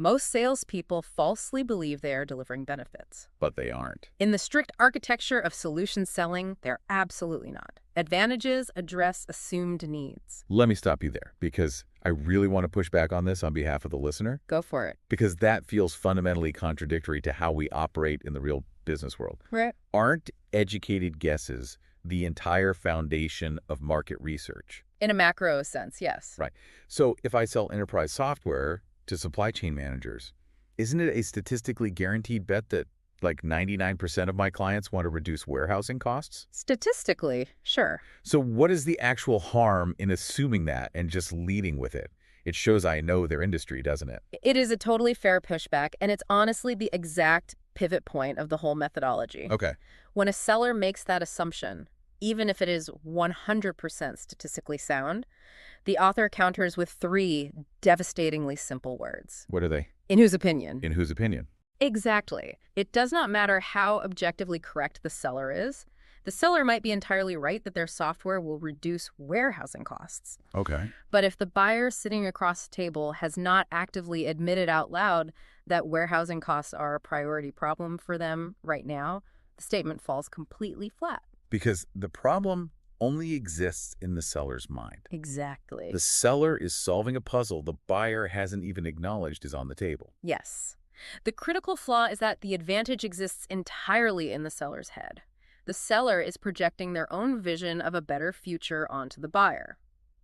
Most salespeople falsely believe they are delivering benefits. But they aren't. In the strict architecture of solution selling, they're absolutely not. Advantages address assumed needs. Let me stop you there, because I really want to push back on this on behalf of the listener, Go for it. because that feels fundamentally contradictory to how we operate in the real business world. Right. Aren't educated guesses the entire foundation of market research? In a macro sense, yes. Right. So if I sell enterprise software to supply chain managers, isn't it a statistically guaranteed bet that like 99% of my clients want to reduce warehousing costs? Statistically, sure. So what is the actual harm in assuming that and just leading with it? It shows I know their industry, doesn't it? It is a totally fair pushback, and it's honestly the exact pivot point of the whole methodology. Okay. When a seller makes that assumption, even if it is 100% statistically sound, the author counters with 3 devastatingly simple words. What are they? In whose opinion? In whose opinion? Exactly. It does not matter how objectively correct the seller is. The seller might be entirely right that their software will reduce warehousing costs. Okay. But if the buyer sitting across the table has not actively admitted out loud that warehousing costs are a priority problem for them right now, the statement falls completely flat. Because the problem only exists in the seller's mind. Exactly. The seller is solving a puzzle the buyer hasn't even acknowledged is on the table. Yes. The critical flaw is that the advantage exists entirely in the seller's head. The seller is projecting their own vision of a better future onto the buyer.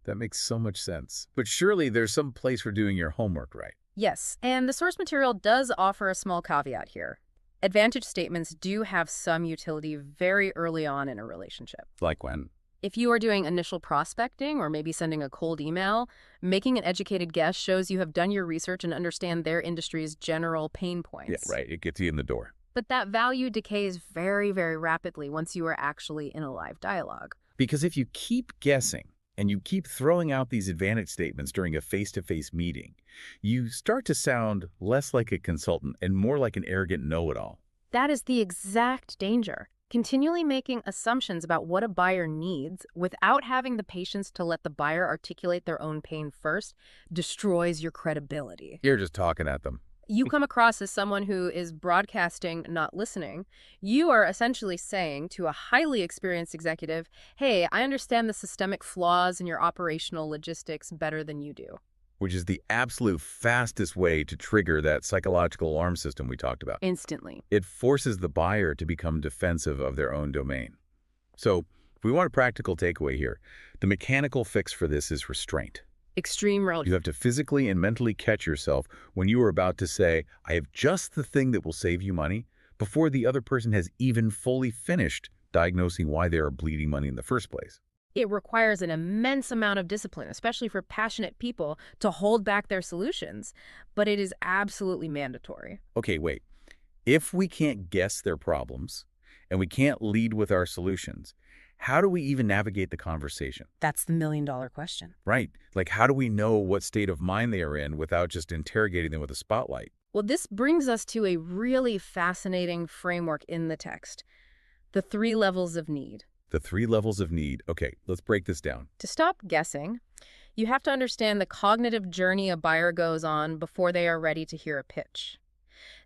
That makes so much sense. But surely there's some place for doing your homework right. Yes, and the source material does offer a small caveat here. Advantage statements do have some utility very early on in a relationship. Like when? If you are doing initial prospecting or maybe sending a cold email, making an educated guess shows you have done your research and understand their industry's general pain points. Yeah, right. It gets you in the door. But that value decays very, very rapidly once you are actually in a live dialogue. Because if you keep guessing and you keep throwing out these advantage statements during a face-to-face meeting, you start to sound less like a consultant and more like an arrogant know-it-all. That is the exact danger. Continually making assumptions about what a buyer needs without having the patience to let the buyer articulate their own pain first destroys your credibility. You're just talking at them. You come across as someone who is broadcasting, not listening. You are essentially saying to a highly experienced executive, hey, I understand the systemic flaws in your operational logistics better than you do. Which is the absolute fastest way to trigger that psychological alarm system we talked about. Instantly. It forces the buyer to become defensive of their own domain. So, if we want a practical takeaway here, the mechanical fix for this is restraint. Extreme relative. You have to physically and mentally catch yourself when you are about to say, I have just the thing that will save you money, before the other person has even fully finished diagnosing why they are bleeding money in the first place. It requires an immense amount of discipline, especially for passionate people, to hold back their solutions, but it is absolutely mandatory. Okay, wait. If we can't guess their problems and we can't lead with our solutions, how do we even navigate the conversation? That's the million-dollar question. Right. Like, how do we know what state of mind they are in without just interrogating them with a spotlight? Well, this brings us to a really fascinating framework in the text, the 3 levels of need. The 3 levels of need. Okay, let's break this down. To stop guessing, you have to understand the cognitive journey a buyer goes on before they are ready to hear a pitch.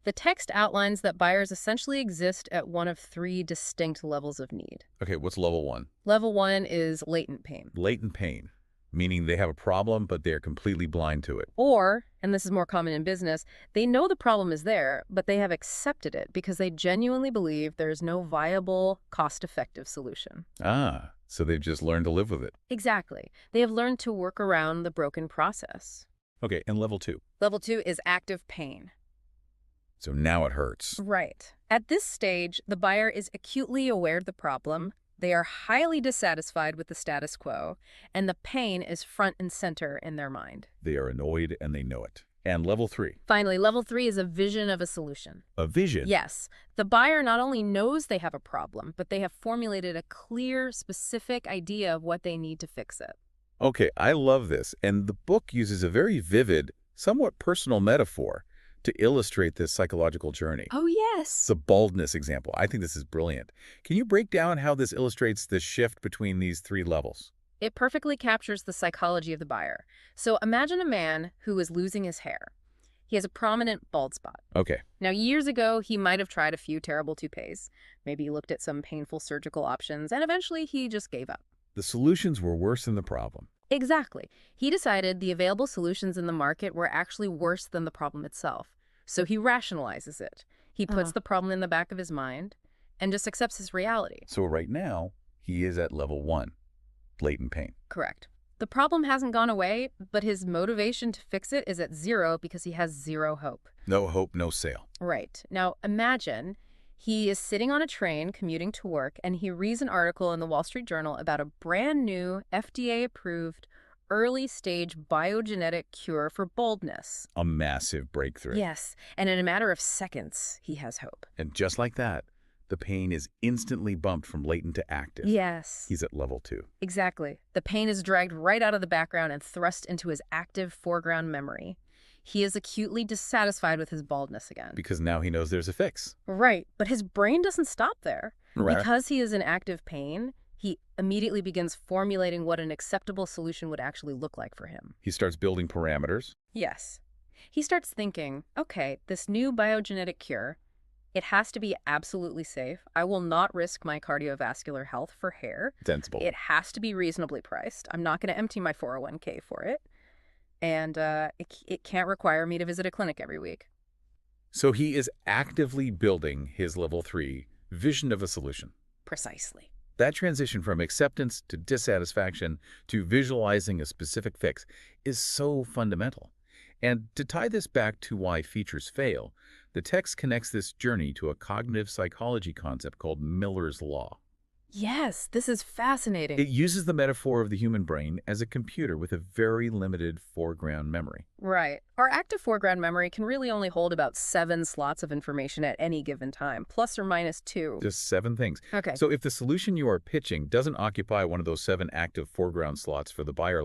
The text outlines that buyers essentially exist at one of 3 distinct levels of need. Okay, what's level 1? Level 1 is latent pain. Latent pain, meaning they have a problem, but they're completely blind to it. Or, and this is more common in business, they know the problem is there, but they have accepted it because they genuinely believe there is no viable, cost-effective solution. Ah, so they've just learned to live with it. Exactly. They have learned to work around the broken process. Okay, and level 2? Level 2 is active pain. So now it hurts. Right. At this stage, the buyer is acutely aware of the problem, they are highly dissatisfied with the status quo, and the pain is front and center in their mind. They are annoyed and they know it. And level 3? Finally, level 3 is a vision of a solution. A vision? Yes. The buyer not only knows they have a problem, but they have formulated a clear, specific idea of what they need to fix it. Okay, I love this. And the book uses a very vivid, somewhat personal metaphor to illustrate this psychological journey. Oh, yes. It's a baldness example. I think this is brilliant. Can you break down how this illustrates the shift between these 3 levels? It perfectly captures the psychology of the buyer. So imagine a man who is losing his hair. He has a prominent bald spot. Okay. Now, years ago, he might have tried a few terrible toupees. Maybe he looked at some painful surgical options, and eventually he just gave up. The solutions were worse than the problem. Exactly. He decided the available solutions in the market were actually worse than the problem itself. So he rationalizes it. He puts the problem in the back of his mind and just accepts his reality. So right now, he is at level 1, latent pain. Correct. The problem hasn't gone away, but his motivation to fix it is at 0 because he has 0 hope. No hope, no sale. Right. Now, imagine he is sitting on a train commuting to work, and he reads an article in the Wall Street Journal about a brand new FDA-approved early-stage biogenetic cure for baldness. A massive breakthrough. Yes, and in a matter of seconds, he has hope. And just like that, the pain is instantly bumped from latent to active. Yes. He's at level 2. Exactly. The pain is dragged right out of the background and thrust into his active foreground memory. He is acutely dissatisfied with his baldness again. Because now he knows there's a fix. Right, but his brain doesn't stop there. Right. Because he is in active pain, he immediately begins formulating what an acceptable solution would actually look like for him. He starts building parameters. Yes. He starts thinking, okay, this new biogenetic cure, it has to be absolutely safe. I will not risk my cardiovascular health for hair. Sensible. It has to be reasonably priced. I'm not going to empty my 401k for it. And it can't require me to visit a clinic every week. So he is actively building his level 3 vision of a solution. Precisely. That transition from acceptance to dissatisfaction to visualizing a specific fix is so fundamental. And to tie this back to why features fail, the text connects this journey to a cognitive psychology concept called Miller's Law. Yes, this is fascinating. It uses the metaphor of the human brain as a computer with a very limited foreground memory. Right. Our active foreground memory can really only hold about 7 slots of information at any given time, plus or minus 2. Just 7 things. Okay. So if the solution you are pitching doesn't occupy one of those 7 active foreground slots for the buyer,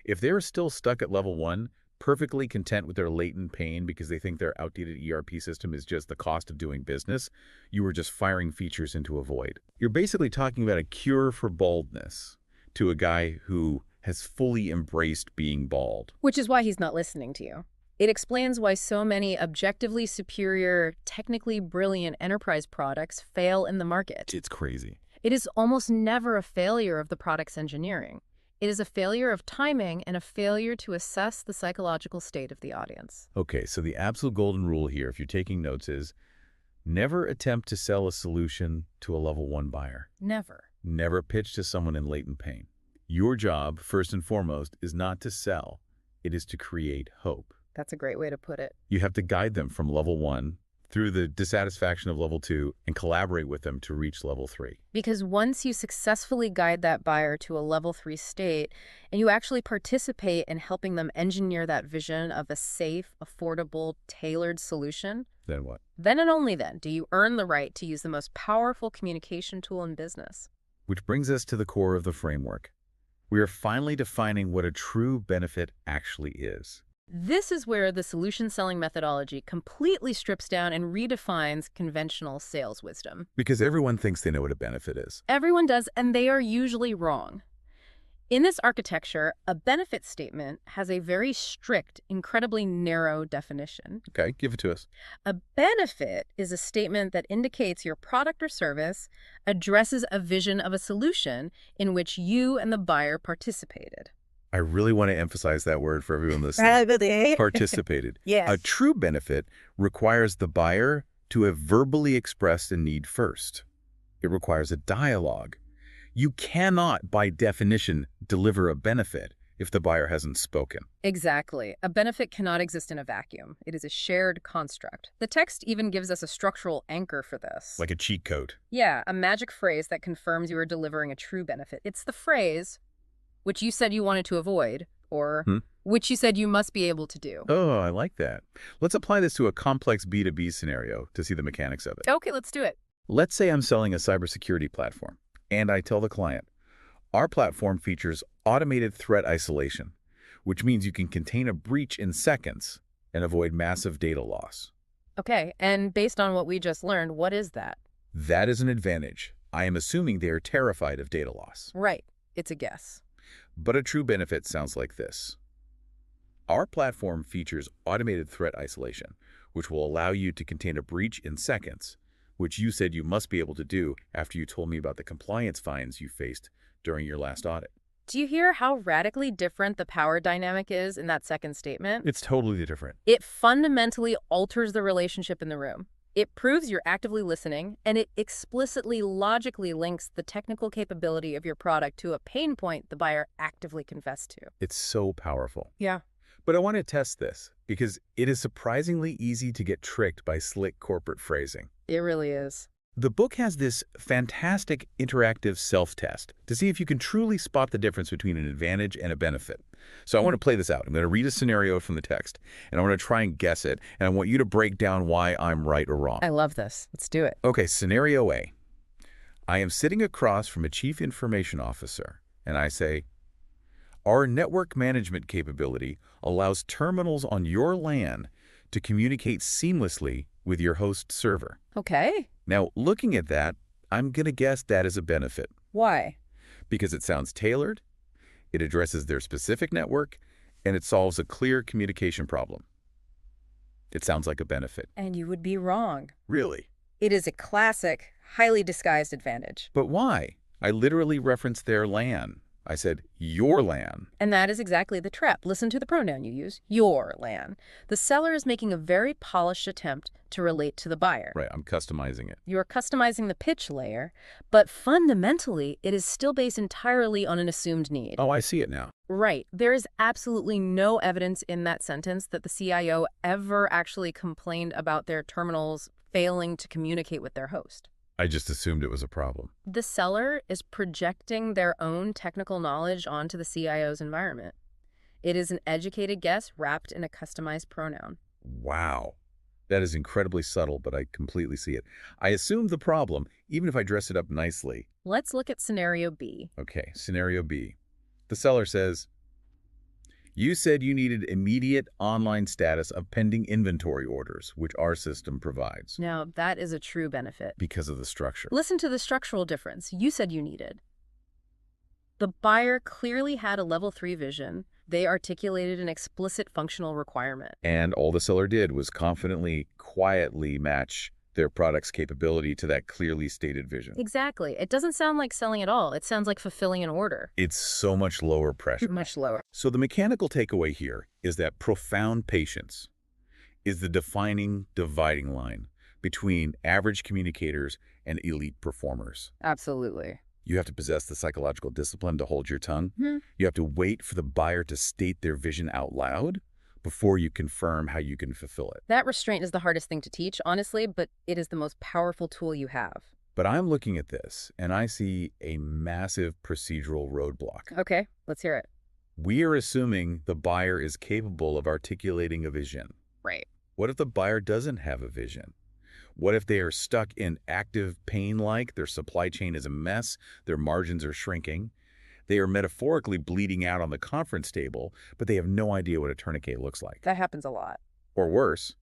if they're still stuck at level 1, perfectly content with their latent pain because they think their outdated ERP system is just the cost of doing business, you are just firing features into a void. You're basically talking about a cure for baldness to a guy who has fully embraced being bald. Which is why he's not listening to you. It explains why so many objectively superior, technically brilliant enterprise products fail in the market. It's crazy. It is almost never a failure of the product's engineering. It is a failure of timing and a failure to assess the psychological state of the audience. Okay, so the absolute golden rule here, if you're taking notes, is never attempt to sell a solution to a level 1 buyer. Never. Never pitch to someone in latent pain. Your job, first and foremost, is not to sell. It is to create hope. That's a great way to put it. You have to guide them from level 1 through the dissatisfaction of level 2 and collaborate with them to reach level 3. Because once you successfully guide that buyer to a level 3 state, and you actually participate in helping them engineer that vision of a safe, affordable, tailored solution, Then what? then and only then do you earn the right to use the most powerful communication tool in business. Which brings us to the core of the framework. We are finally defining what a true benefit actually is. This is where the solution selling methodology completely strips down and redefines conventional sales wisdom. Because everyone thinks they know what a benefit is. Everyone does, and they are usually wrong. In this architecture, a benefit statement has a very strict, incredibly narrow definition. Okay, give it to us. A benefit is a statement that indicates your product or service addresses a vision of a solution in which you and the buyer participated. I really want to emphasize that word for everyone listening. Participated. Yes. A true benefit requires the buyer to have verbally expressed a need first. It requires a dialogue. You cannot, by definition, deliver a benefit if the buyer hasn't spoken. Exactly. A benefit cannot exist in a vacuum. It is a shared construct. The text even gives us a structural anchor for this. Like a cheat code. Yeah, a magic phrase that confirms you are delivering a true benefit. It's the phrase, which you said you wanted to avoid, or which you said you must be able to do. Oh, I like that. Let's apply this to a complex B2B scenario to see the mechanics of it. Okay, let's do it. Let's say I'm selling a cybersecurity platform, and I tell the client, our platform features automated threat isolation, which means you can contain a breach in seconds and avoid massive data loss. Okay, and based on what we just learned, what is that? That is an advantage. I am assuming they are terrified of data loss. Right. It's a guess. But a true benefit sounds like this. Our platform features automated threat isolation, which will allow you to contain a breach in seconds, which you said you must be able to do after you told me about the compliance fines you faced during your last audit. Do you hear how radically different the power dynamic is in that second statement? It's totally different. It fundamentally alters the relationship in the room. It proves you're actively listening, and it explicitly logically links the technical capability of your product to a pain point the buyer actively confessed to. It's so powerful. Yeah. But I want to test this because it is surprisingly easy to get tricked by slick corporate phrasing. It really is. The book has this fantastic interactive self-test to see if you can truly spot the difference between an advantage and a benefit. So I want to play this out. I'm going to read a scenario from the text, and I want to try and guess it, and I want you to break down why I'm right or wrong. I love this. Let's do it. Okay, scenario A. I am sitting across from a chief information officer, and I say, our network management capability allows terminals on your LAN to communicate seamlessly with your host server. Okay. Now, looking at that, I'm going to guess that is a benefit Why? because it sounds tailored, it addresses their specific network, and it solves a clear communication problem. It sounds like a benefit. And you would be wrong. Really? It is a classic, highly disguised advantage. But why? I literally referenced their LAN. I said, your LAN. And that is exactly the trap. Listen to the pronoun you use, your LAN. The seller is making a very polished attempt to relate to the buyer. Right, I'm customizing it. You're customizing the pitch layer, but fundamentally, it is still based entirely on an assumed need. Oh, I see it now. Right. There is absolutely no evidence in that sentence that the CIO ever actually complained about their terminals failing to communicate with their host. I just assumed it was a problem. The seller is projecting their own technical knowledge onto the CIO's environment. It is an educated guess wrapped in a customized pronoun. Wow. That is incredibly subtle, but I completely see it. I assumed the problem, even if I dress it up nicely. Let's look at scenario B. Okay, scenario B. The seller says, you said you needed immediate online status of pending inventory orders, which our system provides. Now, that is a true benefit. Because of the structure. Listen to the structural difference you said you needed. The buyer clearly had a level 3 vision. They articulated an explicit functional requirement. And all the seller did was confidently, quietly match their product's capability to that clearly stated vision. Exactly. It doesn't sound like selling at all. It sounds like fulfilling an order. It's so much lower pressure. Much lower. So the mechanical takeaway here is that profound patience is the defining dividing line between average communicators and elite performers. Absolutely. You have to possess the psychological discipline to hold your tongue. Hmm. You have to wait for the buyer to state their vision out loud before you confirm how you can fulfill it. That restraint is the hardest thing to teach, honestly, but it is the most powerful tool you have. But I'm looking at this, and I see a massive procedural roadblock. Okay, let's hear it. We are assuming the buyer is capable of articulating a vision. Right. What if the buyer doesn't have a vision? What if they are stuck in active pain like their supply chain is a mess, their margins are shrinking? They are metaphorically bleeding out on the conference table, but they have no idea what a tourniquet looks like. That happens a lot. Or worse,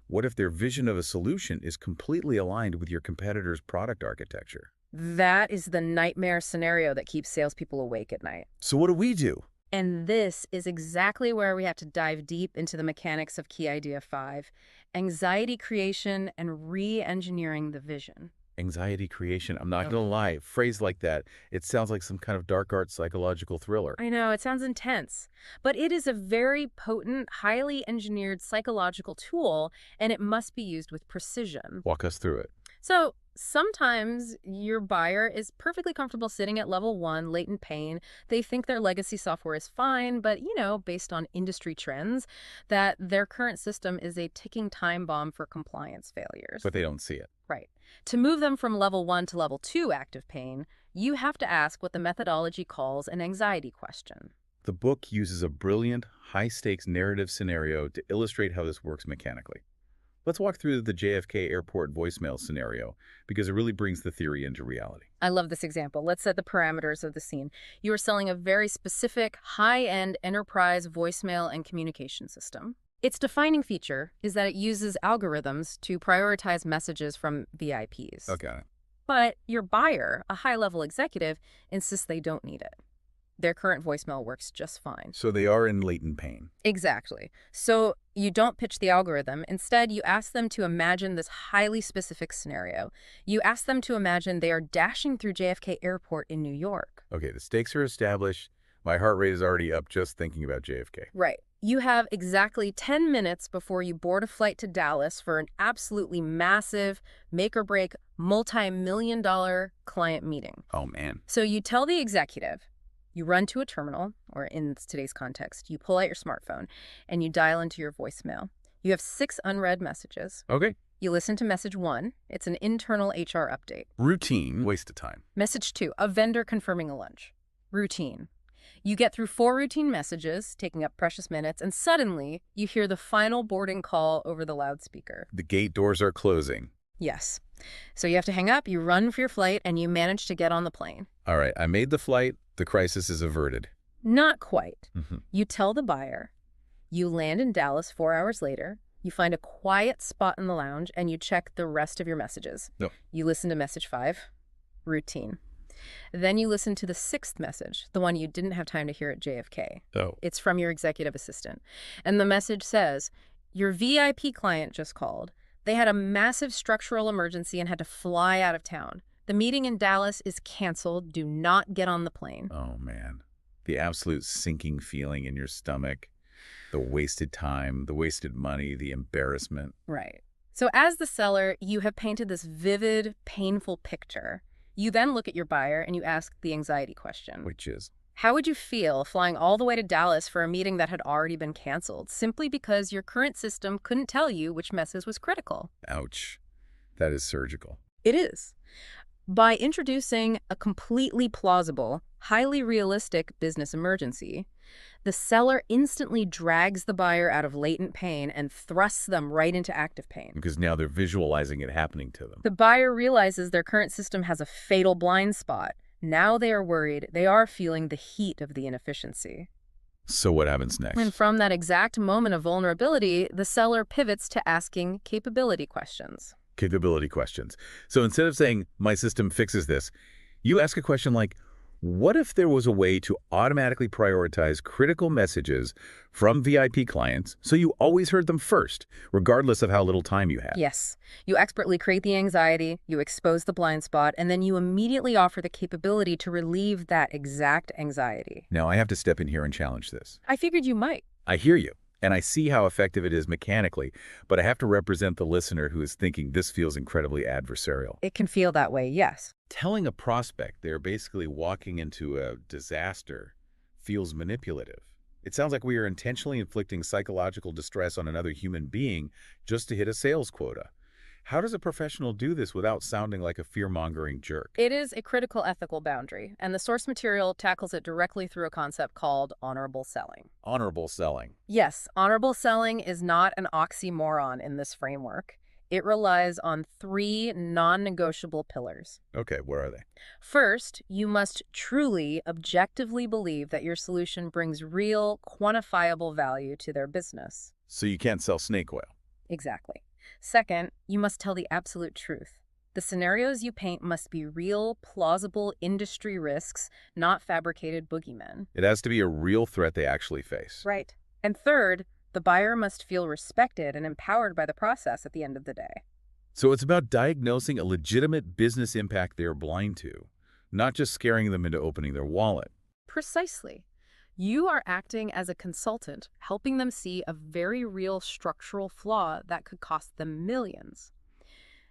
what if their vision of a solution is completely aligned with your competitor's product architecture? That is the nightmare scenario that keeps salespeople awake at night. So what do we do? And this is exactly where we have to dive deep into the mechanics of Key Idea 5, anxiety creation and re-engineering the vision. Anxiety creation. I'm not going to lie. Phrase like that, it sounds like some kind of dark art psychological thriller. I know, it sounds intense, but it is a very potent, highly engineered psychological tool, and it must be used with precision. Walk us through it. So sometimes your buyer is perfectly comfortable sitting at level 1, latent pain. They think their legacy software is fine, but, based on industry trends, that their current system is a ticking time bomb for compliance failures. But they don't see it. Right. To move them from level 1 to level 2 active pain, you have to ask what the methodology calls an anxiety question. The book uses a brilliant, high-stakes narrative scenario to illustrate how this works mechanically. Let's walk through the JFK airport voicemail scenario because it really brings the theory into reality. I love this example. Let's set the parameters of the scene. You are selling a very specific, high-end enterprise voicemail and communication system. Its defining feature is that it uses algorithms to prioritize messages from VIPs. Okay. But your buyer, a high-level executive, insists they don't need it. Their current voicemail works just fine. So they are in latent pain. Exactly. So you don't pitch the algorithm. Instead, you ask them to imagine this highly specific scenario. You ask them to imagine they are dashing through JFK Airport in New York. Okay, the stakes are established. My heart rate is already up just thinking about JFK. Right. You have exactly 10 minutes before you board a flight to Dallas for an absolutely massive, make-or-break, multi-million-dollar client meeting. Oh, man. So you tell the executive, you run to a terminal, or in today's context, you pull out your smartphone, and you dial into your voicemail. You have 6 unread messages. Okay. You listen to message 1. It's an internal HR update. Routine. Waste of time. Message 2, a vendor confirming a lunch. Routine. You get through 4 routine messages, taking up precious minutes, and suddenly you hear the final boarding call over the loudspeaker. The gate doors are closing. Yes. So you have to hang up, you run for your flight, and you manage to get on the plane. All right, I made the flight. The crisis is averted. Not quite. Mm-hmm. You tell the buyer. You land in Dallas 4 hours later. You find a quiet spot in the lounge, and you check the rest of your messages. No. You listen to message 5. Routine. Then you listen to the 6th message, the one you didn't have time to hear at JFK. Oh. It's from your executive assistant. And the message says, your VIP client just called. They had a massive structural emergency and had to fly out of town. The meeting in Dallas is canceled. Do not get on the plane. Oh, man. The absolute sinking feeling in your stomach, the wasted time, the wasted money, the embarrassment. Right. So as the seller, you have painted this vivid, painful picture. You then look at your buyer and you ask the anxiety question. Which is? How would you feel flying all the way to Dallas for a meeting that had already been canceled, simply because your current system couldn't tell you which message was critical? Ouch. That is surgical. It is. By introducing a completely plausible, highly realistic business emergency, the seller instantly drags the buyer out of latent pain and thrusts them right into active pain. Because now they're visualizing it happening to them. The buyer realizes their current system has a fatal blind spot. Now they are worried. They are feeling the heat of the inefficiency. So what happens next? And from that exact moment of vulnerability, the seller pivots to asking capability questions. Capability questions. So instead of saying, my system fixes this, you ask a question like, what if there was a way to automatically prioritize critical messages from VIP clients so you always heard them first, regardless of how little time you had? Yes. You expertly create the anxiety, you expose the blind spot, and then you immediately offer the capability to relieve that exact anxiety. Now, I have to step in here and challenge this. I figured you might. I hear you, and I see how effective it is mechanically, but I have to represent the listener who is thinking this feels incredibly adversarial. It can feel that way, yes. Telling a prospect they're basically walking into a disaster feels manipulative. It sounds like we are intentionally inflicting psychological distress on another human being just to hit a sales quota. How does a professional do this without sounding like a fear-mongering jerk? It is a critical ethical boundary, and the source material tackles it directly through a concept called honorable selling. Honorable selling. Yes, honorable selling is not an oxymoron in this framework. It relies on 3 non-negotiable pillars. Okay, where are they? First, you must truly, objectively believe that your solution brings real, quantifiable value to their business. So you can't sell snake oil. Exactly. Second, you must tell the absolute truth. The scenarios you paint must be real, plausible industry risks, not fabricated boogeymen. It has to be a real threat they actually face. Right. And third, the buyer must feel respected and empowered by the process at the end of the day. So it's about diagnosing a legitimate business impact they're blind to, not just scaring them into opening their wallet. Precisely. You are acting as a consultant, helping them see a very real structural flaw that could cost them millions.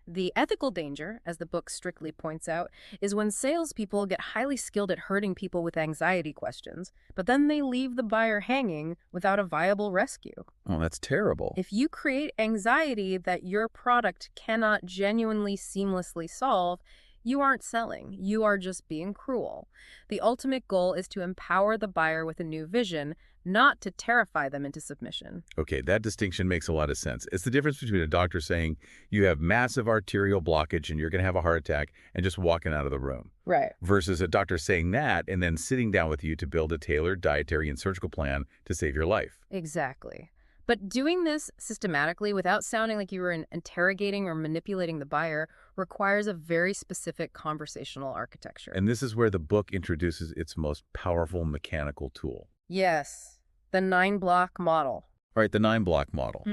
The ethical danger, as the book strictly points out, is when salespeople get highly skilled at hurting people with anxiety questions, but then they leave the buyer hanging without a viable rescue. Oh, that's terrible. If you create anxiety that your product cannot genuinely seamlessly solve, you aren't selling. You are just being cruel. The ultimate goal is to empower the buyer with a new vision, not to terrify them into submission. Okay, that distinction makes a lot of sense. It's the difference between a doctor saying you have massive arterial blockage and you're going to have a heart attack and just walking out of the room. Right. Versus a doctor saying that and then sitting down with you to build a tailored dietary and surgical plan to save your life. Exactly. But doing this systematically without sounding like you were interrogating or manipulating the buyer requires a very specific conversational architecture. And this is where the book introduces its most powerful mechanical tool. Yes, the 9-block model. All right, the 9-block model.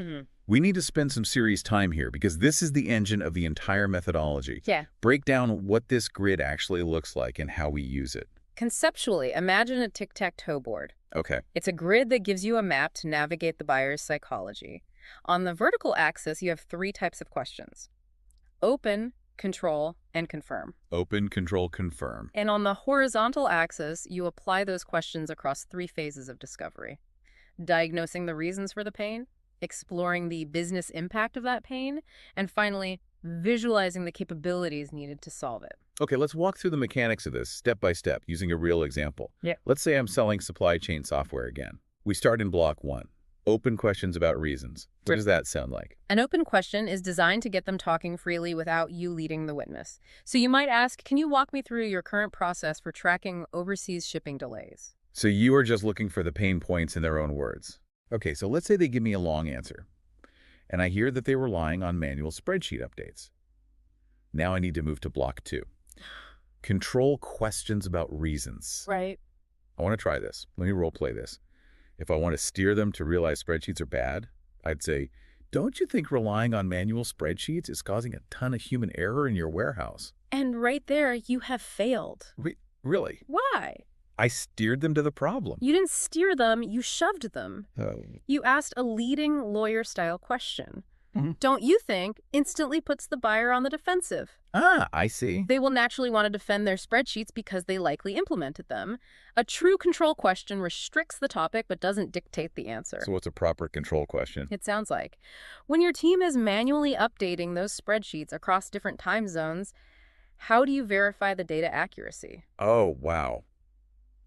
We need to spend some serious time here because this is the engine of the entire methodology. Yeah. Break down what this grid actually looks like and how we use it. Conceptually, imagine a tic-tac-toe board. Okay. It's a grid that gives you a map to navigate the buyer's psychology. On the vertical axis, you have 3 types of questions: open, control, and confirm. Open, control, confirm. And on the horizontal axis, you apply those questions across 3 phases of discovery: diagnosing the reasons for the pain, exploring the business impact of that pain, and finally, visualizing the capabilities needed to solve it. Okay, let's walk through the mechanics of this step by step using a real example. Yeah. Let's say I'm selling supply chain software again. We start in block 1. Open questions about reasons. What does that sound like? An open question is designed to get them talking freely without you leading the witness. So you might ask, can you walk me through your current process for tracking overseas shipping delays? So you are just looking for the pain points in their own words. Okay, so let's say they give me a long answer, and I hear that they were relying on manual spreadsheet updates. Now I need to move to block 2. Control questions about reasons. Right. I want to try this. Let me role play this. If I want to steer them to realize spreadsheets are bad, I'd say, don't you think relying on manual spreadsheets is causing a ton of human error in your warehouse? And right there, you have failed. Really? Why? I steered them to the problem. You didn't steer them, you shoved them. Oh. You asked a leading lawyer-style question. Don't you think instantly puts the buyer on the defensive? Ah, I see. They will naturally want to defend their spreadsheets because they likely implemented them. A true control question restricts the topic but doesn't dictate the answer. So what's a proper control question? It sounds like when your team is manually updating those spreadsheets across different time zones, how do you verify the data accuracy? Oh, wow.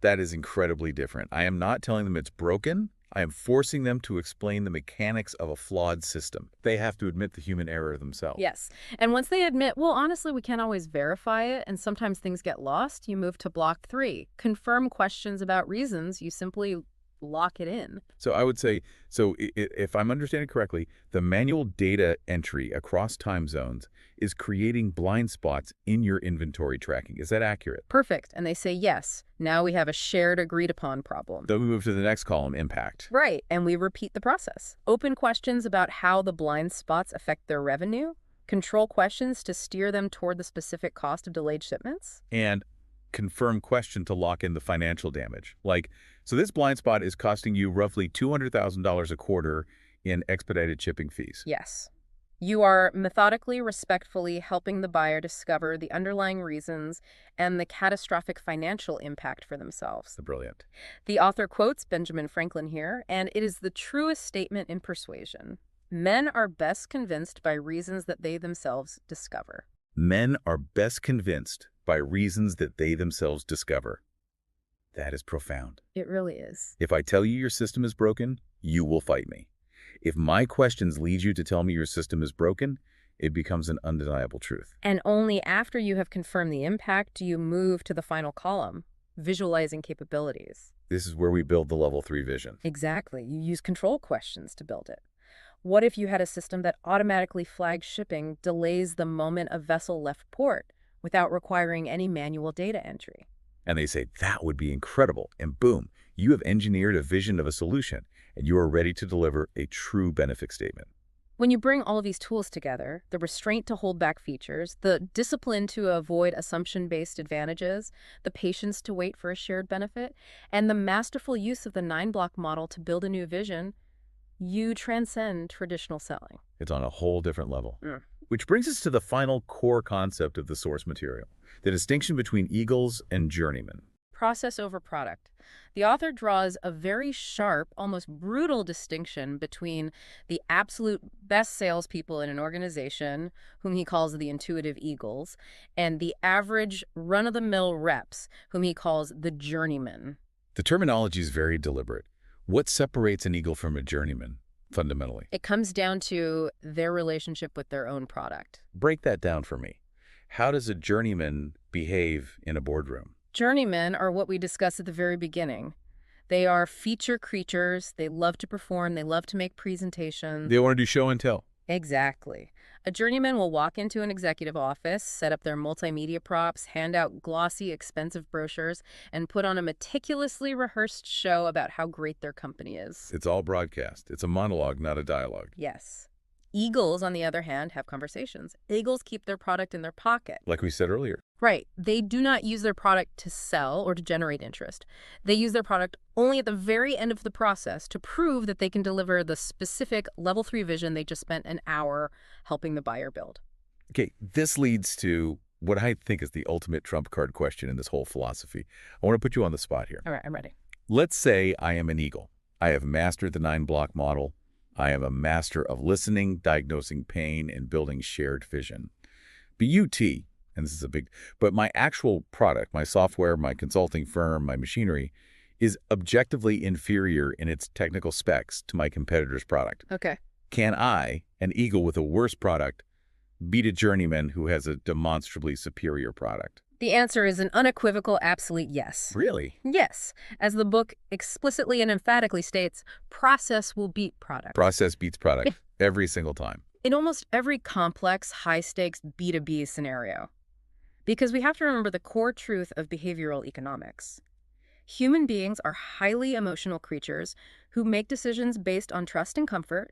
That is incredibly different. I am not telling them it's broken. I am forcing them to explain the mechanics of a flawed system. They have to admit the human error themselves. Yes. And once they admit, well, honestly, we can't always verify it, and sometimes things get lost, you move to block 3. Confirm questions about reasons. You simply lock it in. So I would say, if I'm understanding correctly, the manual data entry across time zones is creating blind spots in your inventory tracking. Is that accurate? Perfect. And they say yes. Now we have a shared agreed upon problem. Then we move to the next column, impact. Right. And we repeat the process. Open questions about how the blind spots affect their revenue. Control questions to steer them toward the specific cost of delayed shipments. And confirm question to lock in the financial damage. Like, so this blind spot is costing you roughly $200,000 a quarter in expedited shipping fees. Yes. You are methodically, respectfully helping the buyer discover the underlying reasons and the catastrophic financial impact for themselves. Brilliant. The author quotes Benjamin Franklin here, and it is the truest statement in persuasion. Men are best convinced by reasons that they themselves discover. Men are best convinced by reasons that they themselves discover. That is profound. It really is. If I tell you your system is broken, you will fight me. If my questions lead you to tell me your system is broken, it becomes an undeniable truth. And only after you have confirmed the impact do you move to the final column, visualizing capabilities. This is where we build the level 3 vision. Exactly. You use control questions to build it. What if you had a system that automatically flags shipping delays the moment a vessel left port without requiring any manual data entry? And they say, that would be incredible. And boom, you have engineered a vision of a solution, and you are ready to deliver a true benefit statement. When you bring all of these tools together, the restraint to hold back features, the discipline to avoid assumption-based advantages, the patience to wait for a shared benefit, and the masterful use of the 9-block model to build a new vision, you transcend traditional selling. It's on a whole different level. Which brings us to the final core concept of the source material, the distinction between eagles and journeymen. Process over product. The author draws a very sharp, almost brutal distinction between the absolute best salespeople in an organization, whom he calls the intuitive eagles, and the average run-of-the-mill reps, whom he calls the journeymen. The terminology is very deliberate. What separates an eagle from a journeyman, fundamentally? It comes down to their relationship with their own product. Break that down for me. How does a journeyman behave in a boardroom? Journeymen are what we discussed at the very beginning. They are feature creatures. They love to perform. They love to make presentations. They want to do show and tell. Exactly. A journeyman will walk into an executive office, set up their multimedia props, hand out glossy, expensive brochures, and put on a meticulously rehearsed show about how great their company is. It's all broadcast. It's a monologue, not a dialogue. Yes. Eagles, on the other hand, have conversations. Eagles keep their product in their pocket. Like we said earlier. Right. They do not use their product to sell or to generate interest. They use their product only at the very end of the process to prove that they can deliver the specific level 3 vision they just spent an hour helping the buyer build. Okay, this leads to what I think is the ultimate trump card question in this whole philosophy. I want to put you on the spot here. All right, I'm ready. Let's say I am an eagle. I have mastered the 9-block model. I am a master of listening, diagnosing pain, and building shared vision. BUT, and this is a big, but my actual product, my software, my consulting firm, my machinery, is objectively inferior in its technical specs to my competitor's product. Okay. Can I, an eagle with a worse product, beat a journeyman who has a demonstrably superior product? The answer is an unequivocal, absolute yes. Really? Yes. As the book explicitly and emphatically states, process will beat product. Process beats product every single time. In almost every complex, high-stakes B2B scenario. Because we have to remember the core truth of behavioral economics. Human beings are highly emotional creatures who make decisions based on trust and comfort,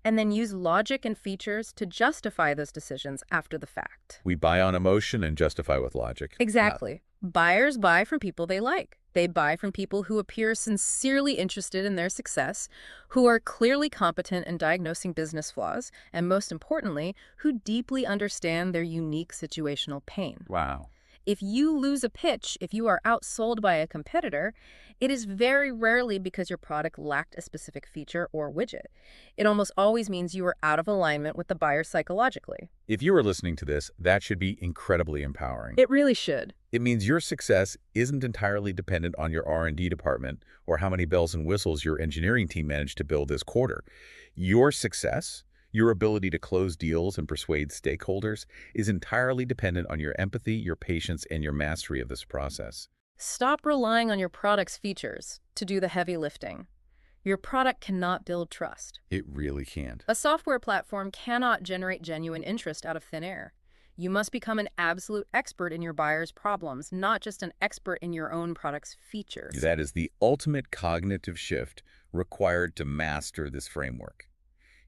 and then use logic and features to justify those decisions after the fact. We buy on emotion and justify with logic. Exactly. Buyers buy from people they like. They buy from people who appear sincerely interested in their success, who are clearly competent in diagnosing business flaws, and most importantly, who deeply understand their unique situational pain. Wow. If you lose a pitch, if you are outsold by a competitor, it is very rarely because your product lacked a specific feature or widget. It almost always means you are out of alignment with the buyer psychologically. If you are listening to this, that should be incredibly empowering. It really should. It means your success isn't entirely dependent on your R&D department or how many bells and whistles your engineering team managed to build this quarter. Your success, your ability to close deals and persuade stakeholders, is entirely dependent on your empathy, your patience, and your mastery of this process. Stop relying on your product's features to do the heavy lifting. Your product cannot build trust. It really can't. A software platform cannot generate genuine interest out of thin air. You must become an absolute expert in your buyer's problems, not just an expert in your own product's features. That is the ultimate cognitive shift required to master this framework.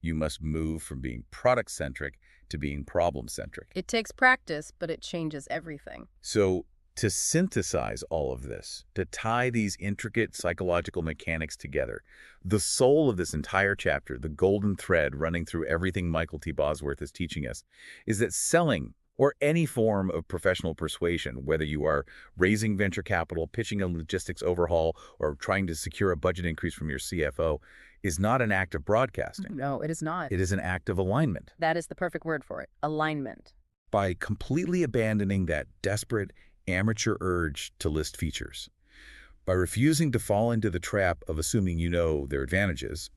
You must move from being product-centric to being problem-centric. It takes practice, but it changes everything. So, to synthesize all of this, to tie these intricate psychological mechanics together, the soul of this entire chapter, the golden thread running through everything Michael T. Bosworth is teaching us, is that selling, or any form of professional persuasion, whether you are raising venture capital, pitching a logistics overhaul, or trying to secure a budget increase from your CFO, is not an act of broadcasting. No, it is not. It is an act of alignment. That is the perfect word for it. Alignment. By completely abandoning that desperate, amateur urge to list features, by refusing to fall into the trap of assuming you know their advantages,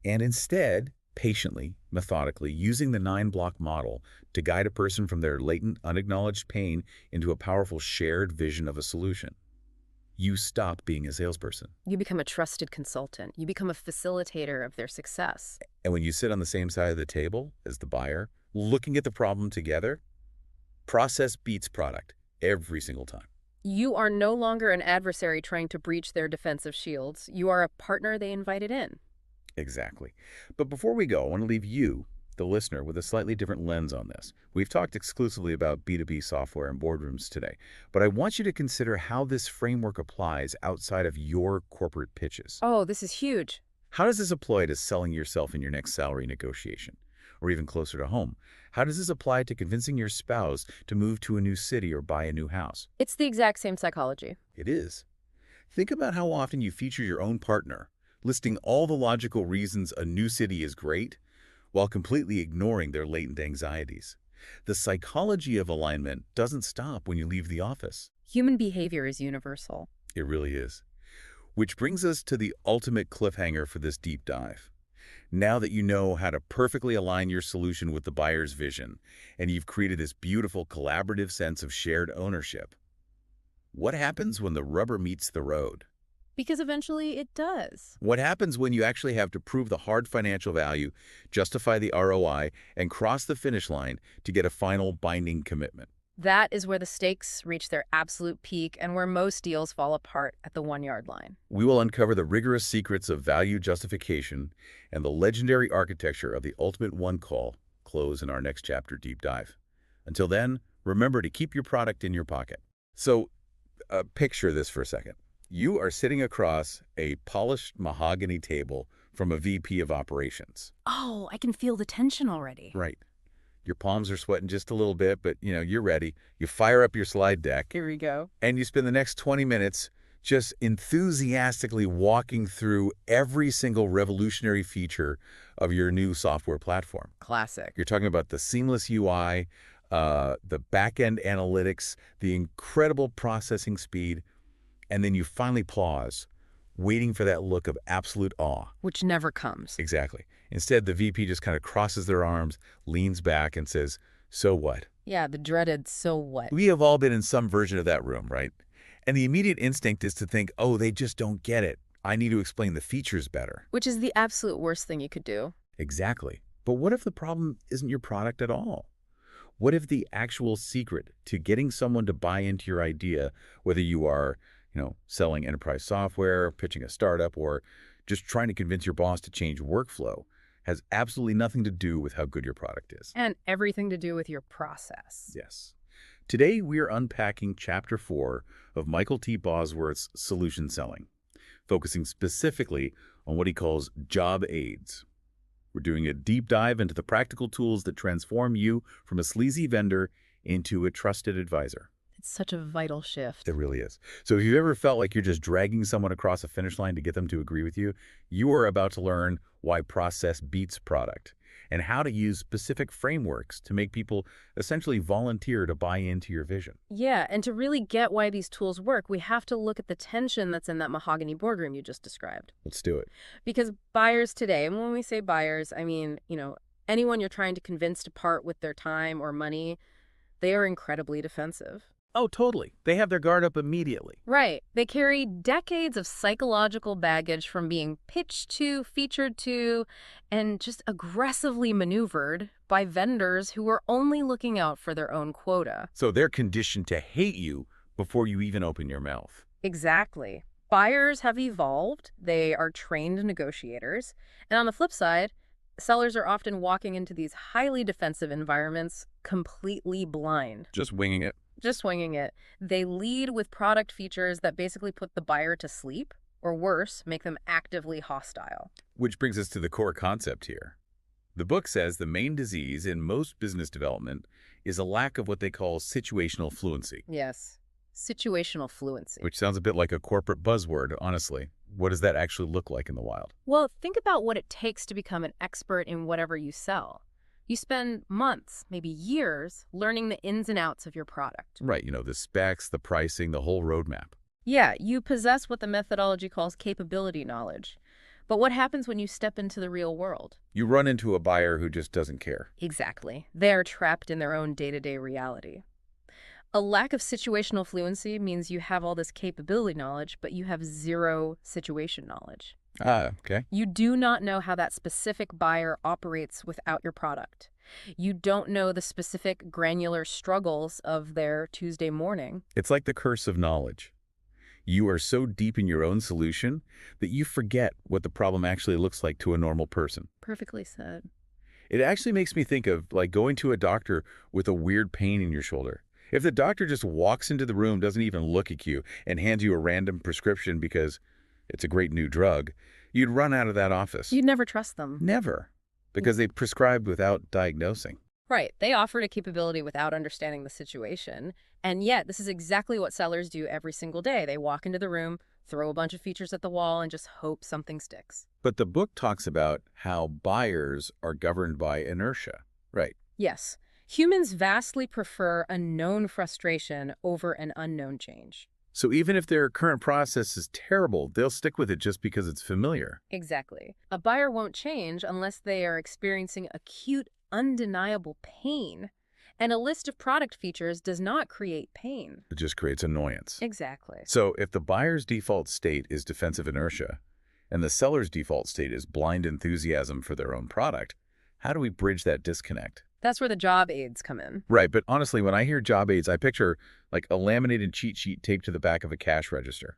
and instead, patiently, methodically, using the 9-block model to guide a person from their latent, unacknowledged pain into a powerful shared vision of a solution. You stop being a salesperson. You become a trusted consultant. You become a facilitator of their success. And when you sit on the same side of the table as the buyer, looking at the problem together, process beats product every single time. You are no longer an adversary trying to breach their defensive shields. You are a partner they invited in. Exactly. But before we go, I want to leave you, the listener, with a slightly different lens on this. We've talked exclusively about B2B software and boardrooms today, but I want you to consider how this framework applies outside of your corporate pitches. Oh, this is huge. How does this apply to selling yourself in your next salary negotiation? Or even closer to home, how does this apply to convincing your spouse to move to a new city or buy a new house? It's the exact same psychology. It is. Think about how often you feature your own partner, listing all the logical reasons a new city is great, while completely ignoring their latent anxieties. The psychology of alignment doesn't stop when you leave the office. Human behavior is universal. It really is. Which brings us to the ultimate cliffhanger for this deep dive. Now that you know how to perfectly align your solution with the buyer's vision, and you've created this beautiful collaborative sense of shared ownership, what happens when the rubber meets the road? Because eventually it does. What happens when you actually have to prove the hard financial value, justify the ROI, and cross the finish line to get a final binding commitment? That is where the stakes reach their absolute peak and where most deals fall apart at the 1-yard line. We will uncover the rigorous secrets of value justification and the legendary architecture of the ultimate one-call close in our next chapter deep dive. Until then, remember to keep your product in your pocket. So, picture this for a second. You are sitting across a polished mahogany table from a VP of operations. Oh, I can feel the tension already. Right. Your palms are sweating just a little bit, but you're ready. You fire up your slide deck. Here we go. And you spend the next 20 minutes just enthusiastically walking through every single revolutionary feature of your new software platform. Classic. You're talking about the seamless UI, the back-end analytics, the incredible processing speed, and then you finally pause, waiting for that look of absolute awe. Which never comes. Exactly. Instead, the VP just kind of crosses their arms, leans back, and says, "So what?" Yeah, the dreaded "so what?" We have all been in some version of that room, right? And the immediate instinct is to think, oh, they just don't get it. I need to explain the features better. Which is the absolute worst thing you could do. Exactly. But what if the problem isn't your product at all? What if the actual secret to getting someone to buy into your idea, whether you are, selling enterprise software, pitching a startup, or just trying to convince your boss to change workflow, has absolutely nothing to do with how good your product is. And everything to do with your process. Yes. Today, we are unpacking Chapter 4 of Michael T. Bosworth's Solution Selling, focusing specifically on what he calls job aids. We're doing a deep dive into the practical tools that transform you from a sleazy vendor into a trusted advisor. It's such a vital shift. It really is. So if you've ever felt like you're just dragging someone across a finish line to get them to agree with you, you are about to learn why process beats product and how to use specific frameworks to make people essentially volunteer to buy into your vision. Yeah, and to really get why these tools work, we have to look at the tension that's in that mahogany boardroom you just described. Let's do it. Because buyers today, and when we say buyers, I mean, anyone you're trying to convince to part with their time or money, they are incredibly defensive. Oh, totally. They have their guard up immediately. Right. They carry decades of psychological baggage from being pitched to, featured to, and just aggressively maneuvered by vendors who are only looking out for their own quota. So they're conditioned to hate you before you even open your mouth. Exactly. Buyers have evolved. They are trained negotiators. And on the flip side, sellers are often walking into these highly defensive environments completely blind. Just winging it. Just winging it. They lead with product features that basically put the buyer to sleep, or worse, make them actively hostile. Which brings us to the core concept here. The book says the main disease in most business development is a lack of what they call situational fluency. Yes. Situational fluency. Which sounds a bit like a corporate buzzword, honestly. What does that actually look like in the wild? Well, think about what it takes to become an expert in whatever you sell. You spend months, maybe years, learning the ins and outs of your product. Right, the specs, the pricing, the whole roadmap. Yeah, you possess what the methodology calls capability knowledge. But what happens when you step into the real world? You run into a buyer who just doesn't care. Exactly. They are trapped in their own day-to-day reality. A lack of situational fluency means you have all this capability knowledge, but you have zero situation knowledge. Ah, okay. You do not know how that specific buyer operates without your product. You don't know the specific granular struggles of their Tuesday morning. It's like the curse of knowledge. You are so deep in your own solution that you forget what the problem actually looks like to a normal person. Perfectly said. It actually makes me think of like going to a doctor with a weird pain in your shoulder. If the doctor just walks into the room, doesn't even look at you, and hands you a random prescription because it's a great new drug, you'd run out of that office. You'd never trust them. Never. Because they prescribed without diagnosing. Right. They offered a capability without understanding the situation. And yet, this is exactly what sellers do every single day. They walk into the room, throw a bunch of features at the wall, and just hope something sticks. But the book talks about how buyers are governed by inertia. Right. Yes. Humans vastly prefer a known frustration over an unknown change. So even if their current process is terrible, they'll stick with it just because it's familiar. Exactly. A buyer won't change unless they are experiencing acute, undeniable pain. And a list of product features does not create pain. It just creates annoyance. Exactly. So if the buyer's default state is defensive inertia, and the seller's default state is blind enthusiasm for their own product, how do we bridge that disconnect? That's where the job aids come in. Right, but honestly, when I hear job aids, I picture like a laminated cheat sheet taped to the back of a cash register.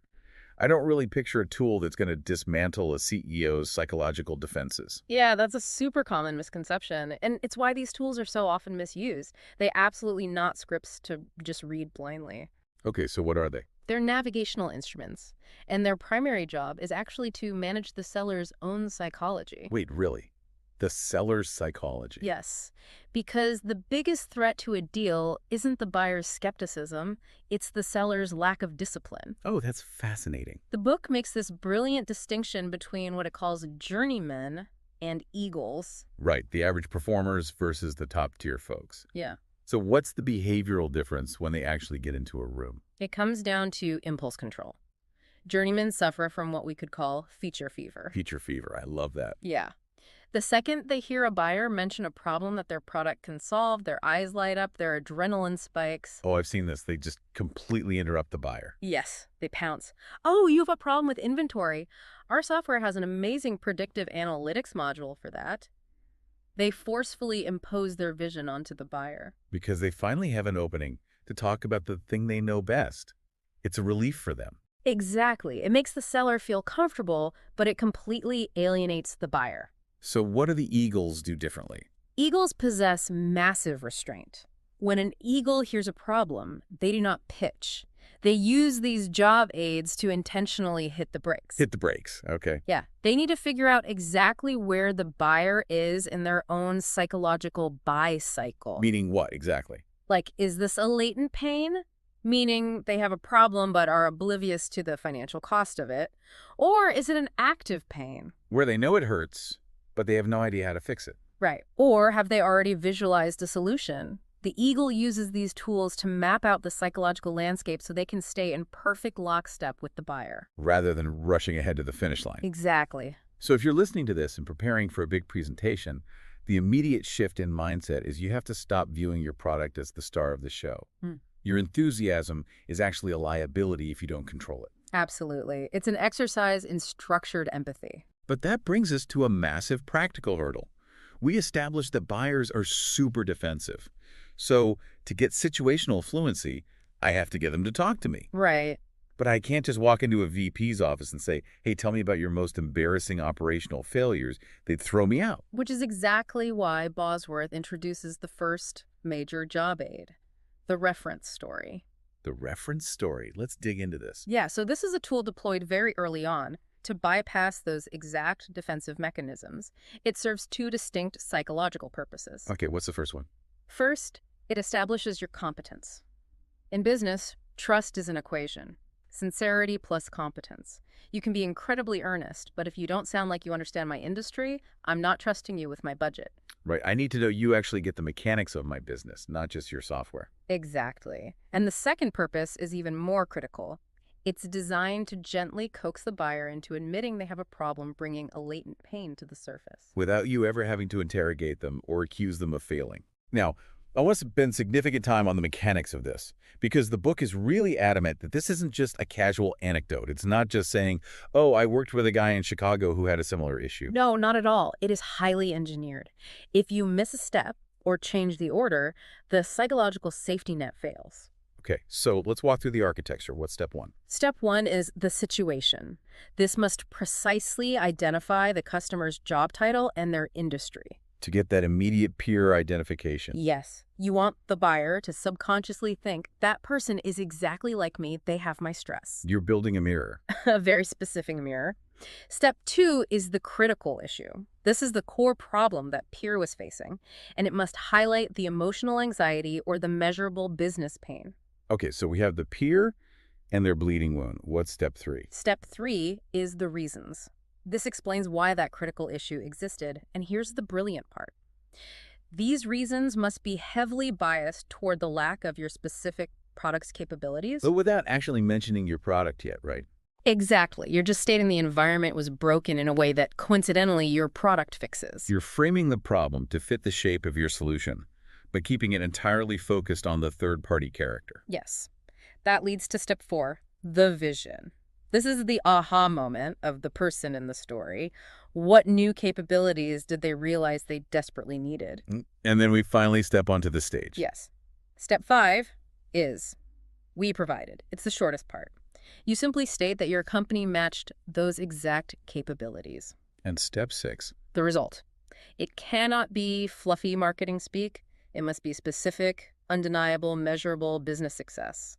I don't really picture a tool that's going to dismantle a CEO's psychological defenses. Yeah, that's a super common misconception, and it's why these tools are so often misused. They absolutely not scripts to just read blindly. Okay, so what are they? They're navigational instruments, and their primary job is actually to manage the seller's own psychology. Wait, really? The seller's psychology? Yes, because the biggest threat to a deal isn't the buyer's skepticism, it's the seller's lack of discipline. Oh, that's fascinating. The book makes this brilliant distinction between what it calls journeymen and eagles. Right, the average performers versus the top-tier folks. Yeah. So what's the behavioral difference when they actually get into a room? It comes down to impulse control. Journeymen suffer from what we could call feature fever. Feature fever, I love that. Yeah. The second they hear a buyer mention a problem that their product can solve, their eyes light up, their adrenaline spikes. Oh, I've seen this. They just completely interrupt the buyer. Yes, they pounce. Oh, you have a problem with inventory. Our software has an amazing predictive analytics module for that. They forcefully impose their vision onto the buyer. Because they finally have an opening to talk about the thing they know best. It's a relief for them. Exactly. It makes the seller feel comfortable, but it completely alienates the buyer. So what do the eagles do differently? Eagles possess massive restraint. When an eagle hears a problem, they do not pitch. They use these job aids to intentionally hit the brakes. Hit the brakes, okay. Yeah. They need to figure out exactly where the buyer is in their own psychological buy cycle. Meaning what, exactly? Like, is this a latent pain? Meaning they have a problem but are oblivious to the financial cost of it. Or is it an active pain? Where they know it hurts, but they have no idea how to fix it. Right. Or have they already visualized a solution? The eagle uses these tools to map out the psychological landscape so they can stay in perfect lockstep with the buyer. Rather than rushing ahead to the finish line. Exactly. So if you're listening to this and preparing for a big presentation, the immediate shift in mindset is you have to stop viewing your product as the star of the show. Your enthusiasm is actually a liability if you don't control it. Absolutely. It's an exercise in structured empathy. But that brings us to a massive practical hurdle. We established that buyers are super defensive. So to get situational fluency, I have to get them to talk to me. Right. But I can't just walk into a VP's office and say, hey, tell me about your most embarrassing operational failures. They'd throw me out. Which is exactly why Bosworth introduces the first major job aid, the reference story. The reference story. Let's dig into this. Yeah, so this is a tool deployed very early on to bypass those exact defensive mechanisms. It serves two distinct psychological purposes. Okay, what's the first one? First, it establishes your competence. In business, trust is an equation. Sincerity plus competence. You can be incredibly earnest, but if you don't sound like you understand my industry, I'm not trusting you with my budget. Right, I need to know you actually get the mechanics of my business, not just your software. Exactly. And the second purpose is even more critical. It's designed to gently coax the buyer into admitting they have a problem, bringing a latent pain to the surface. Without you ever having to interrogate them or accuse them of failing. Now, I want to spend significant time on the mechanics of this, because the book is really adamant that this isn't just a casual anecdote. It's not just saying, oh, I worked with a guy in Chicago who had a similar issue. No, not at all. It is highly engineered. If you miss a step or change the order, the psychological safety net fails. Okay, so let's walk through the architecture. What's step one? Step one is the situation. This must precisely identify the customer's job title and their industry. To get that immediate peer identification. Yes. You want the buyer to subconsciously think, that person is exactly like me, they have my stress. You're building a mirror. A very specific mirror. Step two is the critical issue. This is the core problem that peer was facing, and it must highlight the emotional anxiety or the measurable business pain. Okay, so we have the peer and their bleeding wound. What's step three? Step three is the reasons. This explains why that critical issue existed, and here's the brilliant part. These reasons must be heavily biased toward the lack of your specific product's capabilities. But without actually mentioning your product yet, right? Exactly. You're just stating the environment was broken in a way that, coincidentally, your product fixes. You're framing the problem to fit the shape of your solution, but keeping it entirely focused on the third-party character. Yes. That leads to step 4, the vision. This is the aha moment of the person in the story. What new capabilities did they realize they desperately needed? And then we finally step onto the stage. Yes. Step 5 is we provided. It's the shortest part. You simply state that your company matched those exact capabilities. And step 6. The result. It cannot be fluffy marketing speak. It must be specific, undeniable, measurable business success.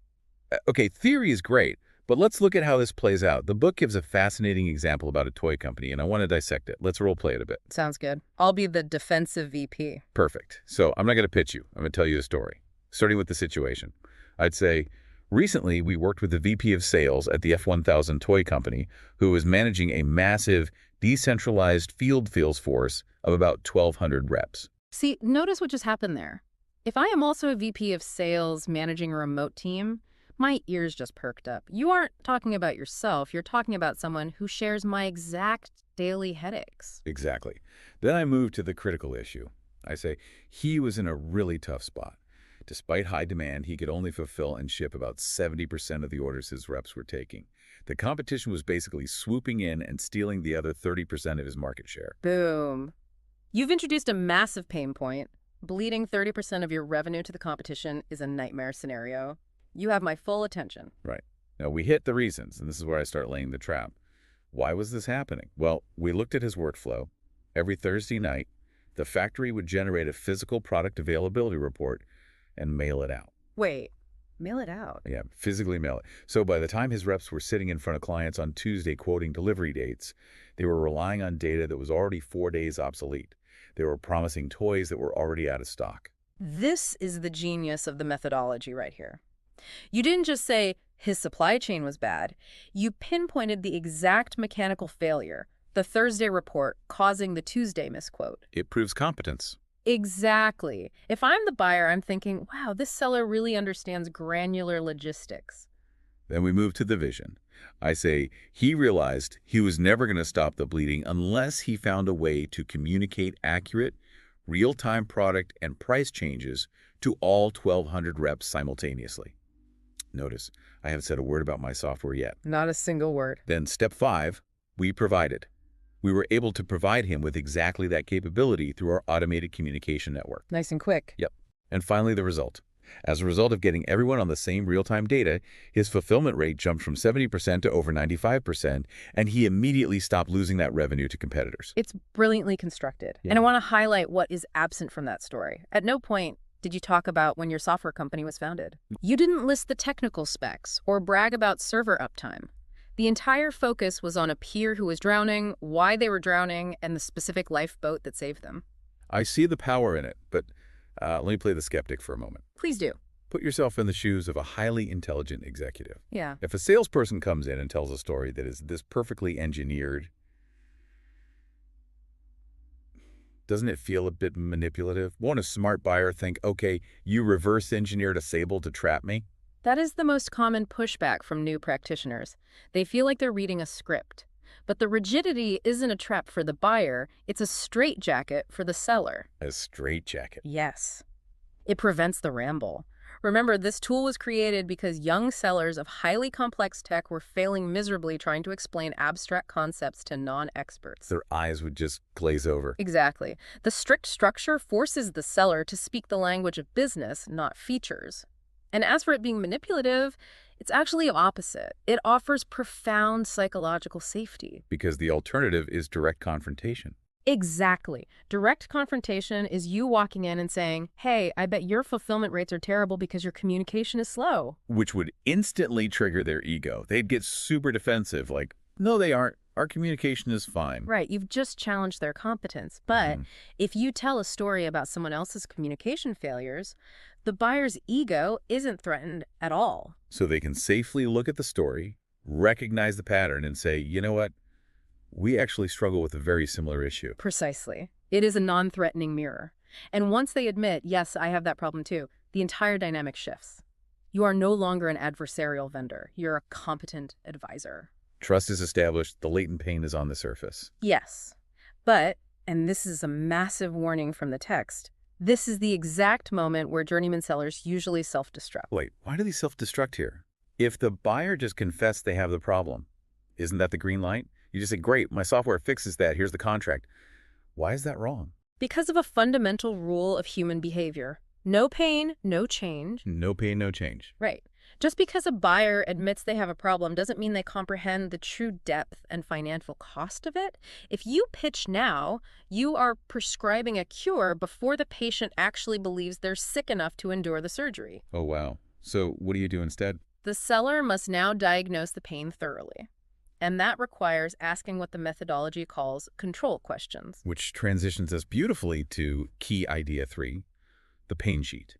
Okay, theory is great, but let's look at how this plays out. The book gives a fascinating example about a toy company, and I want to dissect it. Let's role play it a bit. Sounds good. I'll be the defensive VP. Perfect. So I'm not going to pitch you. I'm going to tell you a story. Starting with the situation. I'd say, recently we worked with the VP of sales at the F1000 toy company who was managing a massive, decentralized field sales force of about 1,200 reps. See, notice what just happened there. If I am also a VP of sales managing a remote team, my ears just perked up. You aren't talking about yourself. You're talking about someone who shares my exact daily headaches. Exactly. Then I move to the critical issue. I say, he was in a really tough spot. Despite high demand, he could only fulfill and ship about 70% of the orders his reps were taking. The competition was basically swooping in and stealing the other 30% of his market share. Boom. You've introduced a massive pain point. Bleeding 30% of your revenue to the competition is a nightmare scenario. You have my full attention. Right. Now, we hit the reasons, and this is where I start laying the trap. Why was this happening? Well, we looked at his workflow. Every Thursday night, the factory would generate a physical product availability report and mail it out. Wait, mail it out? Yeah, physically mail it. So by the time his reps were sitting in front of clients on Tuesday quoting delivery dates, they were relying on data that was already 4 days obsolete. They were promising toys that were already out of stock. This is the genius of the methodology right here. You didn't just say his supply chain was bad. You pinpointed the exact mechanical failure, the Thursday report causing the Tuesday misquote. It proves competence. Exactly. If I'm the buyer, I'm thinking, wow, this seller really understands granular logistics. Then we move to the vision. I say he realized he was never going to stop the bleeding unless he found a way to communicate accurate, real-time product and price changes to all 1,200 reps simultaneously. Notice, I haven't said a word about my software yet. Not a single word. Then step 5, we provided. We were able to provide him with exactly that capability through our automated communication network. Nice and quick. Yep. And finally, the result. As a result of getting everyone on the same real-time data, his fulfillment rate jumped from 70% to over 95%, and he immediately stopped losing that revenue to competitors. It's brilliantly constructed. Yeah. And I want to highlight what is absent from that story. At no point did you talk about when your software company was founded. You didn't list the technical specs or brag about server uptime. The entire focus was on a peer who was drowning, why they were drowning, and the specific lifeboat that saved them. I see the power in it, but let me play the skeptic for a moment. Please do. Put yourself in the shoes of a highly intelligent executive. Yeah. If a salesperson comes in and tells a story that is this perfectly engineered, doesn't it feel a bit manipulative? Won't a smart buyer think, okay, you reverse engineered a Sable to trap me? That is the most common pushback from new practitioners. They feel like they're reading a script. But the rigidity isn't a trap for the buyer, it's a straitjacket for the seller. A straitjacket. Yes. It prevents the ramble. Remember, this tool was created because young sellers of highly complex tech were failing miserably trying to explain abstract concepts to non-experts. Their eyes would just glaze over. Exactly. The strict structure forces the seller to speak the language of business, not features. And as for it being manipulative, it's actually opposite. It offers profound psychological safety. Because the alternative is direct confrontation. Exactly. Direct confrontation is you walking in and saying, hey, I bet your fulfillment rates are terrible because your communication is slow. Which would instantly trigger their ego. They'd get super defensive, like, no, they aren't. Our communication is fine. Right. You've just challenged their competence. But if you tell a story about someone else's communication failures, the buyer's ego isn't threatened at all. So they can safely look at the story, recognize the pattern, and say, you know what? We actually struggle with a very similar issue. Precisely. It is a non-threatening mirror. And once they admit, yes, I have that problem too, the entire dynamic shifts. You are no longer an adversarial vendor. You're a competent advisor. Trust is established. The latent pain is on the surface. Yes. But, and this is a massive warning from the text, This is the exact moment where journeyman sellers usually self-destruct. Wait, why do they self-destruct here? If the buyer just confessed they have the problem, isn't that the green light? You just say, great, my software fixes that, here's the contract. Why is that wrong? Because of a fundamental rule of human behavior. No pain, no change. No pain, no change. Right. Just because a buyer admits they have a problem doesn't mean they comprehend the true depth and financial cost of it. If you pitch now, you are prescribing a cure before the patient actually believes they're sick enough to endure the surgery. Oh, wow. So what do you do instead? The seller must now diagnose the pain thoroughly. And that requires asking what the methodology calls control questions. Which transitions us beautifully to key idea 3, the pain sheet.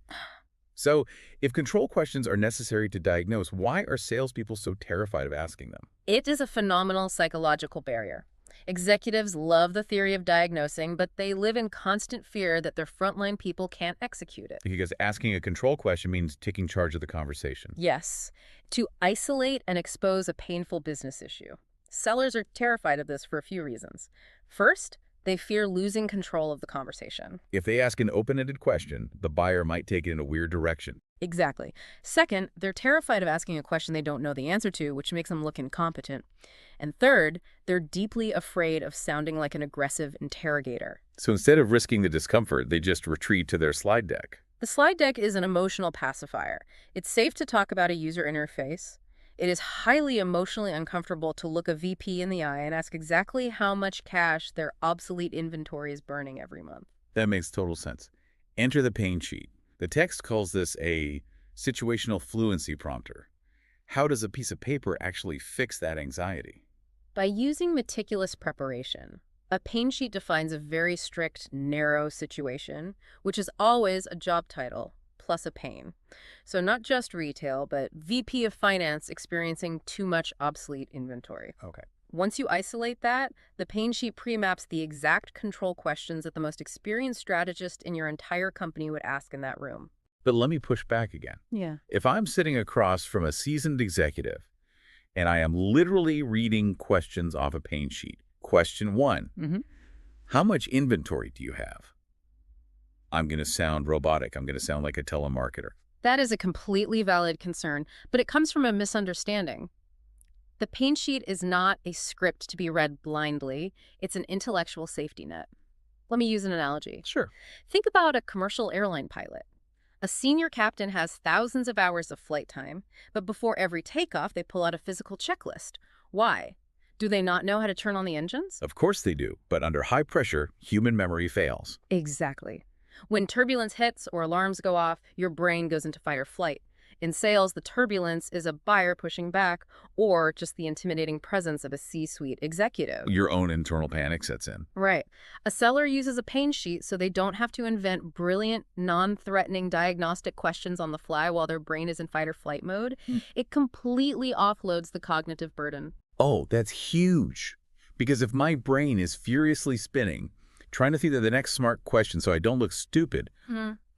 So, if control questions are necessary to diagnose, why are salespeople so terrified of asking them? It is a phenomenal psychological barrier. Executives love the theory of diagnosing, but they live in constant fear that their frontline people can't execute it. Because asking a control question means taking charge of the conversation. Yes, to isolate and expose a painful business issue. Sellers are terrified of this for a few reasons. First, they fear losing control of the conversation. If they ask an open-ended question, the buyer might take it in a weird direction. Exactly. Second, they're terrified of asking a question they don't know the answer to, which makes them look incompetent. And third, they're deeply afraid of sounding like an aggressive interrogator. So instead of risking the discomfort, they just retreat to their slide deck. The slide deck is an emotional pacifier. It's safe to talk about a user interface. It is highly emotionally uncomfortable to look a VP in the eye and ask exactly how much cash their obsolete inventory is burning every month. That makes total sense. Enter the pain sheet. The text calls this a situational fluency prompter. How does a piece of paper actually fix that anxiety? By using meticulous preparation, a pain sheet defines a very strict, narrow situation, which is always a job title plus a pain. So not just retail, but VP of Finance experiencing too much obsolete inventory. Okay. Once you isolate that, the pain sheet pre-maps the exact control questions that the most experienced strategist in your entire company would ask in that room. But let me push back again. Yeah. If I'm sitting across from a seasoned executive and I am literally reading questions off a pain sheet, question 1, how much inventory do you have? I'm going to sound robotic. I'm going to sound like a telemarketer. That is a completely valid concern, but it comes from a misunderstanding. The pain sheet is not a script to be read blindly. It's an intellectual safety net. Let me use an analogy. Sure. Think about a commercial airline pilot. A senior captain has thousands of hours of flight time, but before every takeoff, they pull out a physical checklist. Why? Do they not know how to turn on the engines? Of course they do, but under high pressure, human memory fails. Exactly. When turbulence hits or alarms go off, your brain goes into fight or flight. In sales, the turbulence is a buyer pushing back or just the intimidating presence of a C-suite executive. Your own internal panic sets in. Right. A seller uses a pain sheet so they don't have to invent brilliant, non-threatening diagnostic questions on the fly while their brain is in fight or flight mode. It completely offloads the cognitive burden. Oh, that's huge. Because if my brain is furiously spinning, trying to think of the next smart question so I don't look stupid,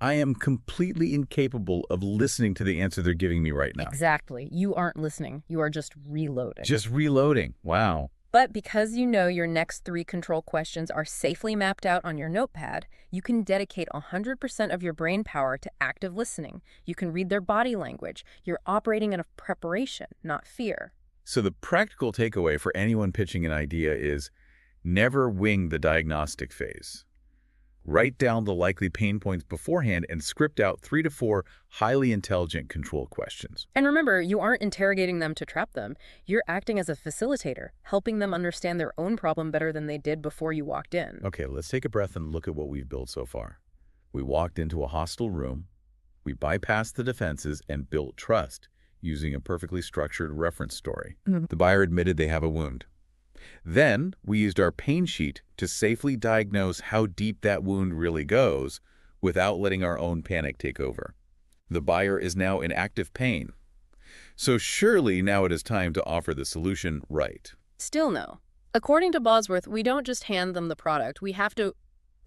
I am completely incapable of listening to the answer they're giving me right now. Exactly. You aren't listening. You are just reloading. Just reloading. Wow. But because you know your next 3 control questions are safely mapped out on your notepad, you can dedicate 100% of your brain power to active listening. You can read their body language. You're operating out of preparation, not fear. So the practical takeaway for anyone pitching an idea is never wing the diagnostic phase. Write down the likely pain points beforehand and script out 3 to 4 highly intelligent control questions. And remember, you aren't interrogating them to trap them. You're acting as a facilitator, helping them understand their own problem better than they did before you walked in. Okay, let's take a breath and look at what we've built so far. We walked into a hostile room, we bypassed the defenses and built trust using a perfectly structured reference story. The buyer admitted they have a wound. Then, we used our pain sheet to safely diagnose how deep that wound really goes without letting our own panic take over. The buyer is now in active pain. So surely now it is time to offer the solution right. Still no. According to Bosworth, we don't just hand them the product. We have to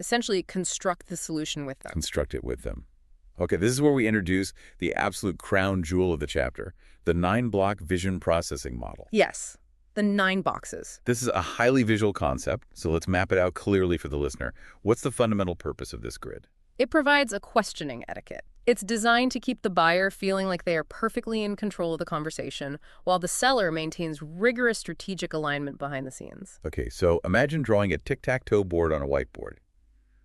essentially construct the solution with them. Construct it with them. Okay, this is where we introduce the absolute crown jewel of the chapter, the 9-block vision processing model. Yes. The 9 boxes. This is a highly visual concept, so let's map it out clearly for the listener. What's the fundamental purpose of this grid? It provides a questioning etiquette. It's designed to keep the buyer feeling like they are perfectly in control of the conversation, while the seller maintains rigorous strategic alignment behind the scenes. Okay, so imagine drawing a tic-tac-toe board on a whiteboard.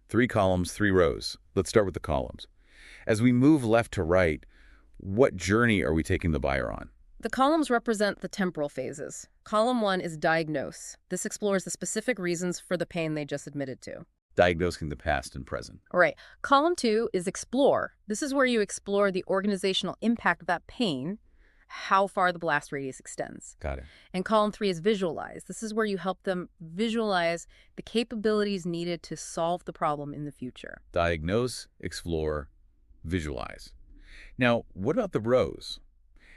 3 columns, 3 rows. Let's start with the columns. As we move left to right, what journey are we taking the buyer on? The columns represent the temporal phases. Column 1 is diagnose. This explores the specific reasons for the pain they just admitted to. Diagnosing the past and present. All right. Column 2 is explore. This is where you explore the organizational impact of that pain, how far the blast radius extends. Got it. And column 3 is visualize. This is where you help them visualize the capabilities needed to solve the problem in the future. Diagnose, explore, visualize. Now, what about the rows?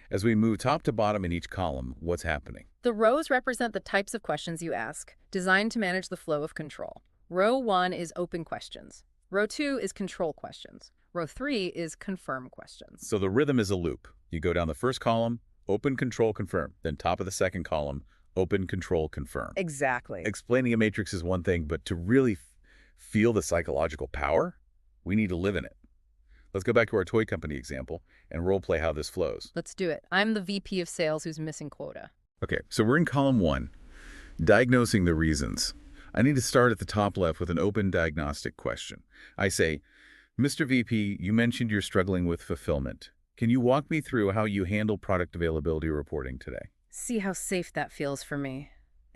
As we move top to bottom in each column, what's happening? The rows represent the types of questions you ask, designed to manage the flow of control. Row 1 is open questions. Row 2 is control questions. Row 3 is confirm questions. So the rhythm is a loop. You go down the first column, open, control, confirm. Then top of the second column, open, control, confirm. Exactly. Explaining a matrix is one thing, but to really feel the psychological power, we need to live in it. Let's go back to our toy company example and role play how this flows. Let's do it. I'm the VP of sales who's missing quota. Okay, so we're in column 1, diagnosing the reasons. I need to start at the top left with an open diagnostic question. I say, Mr. VP, you mentioned you're struggling with fulfillment. Can you walk me through how you handle product availability reporting today? See how safe that feels for me.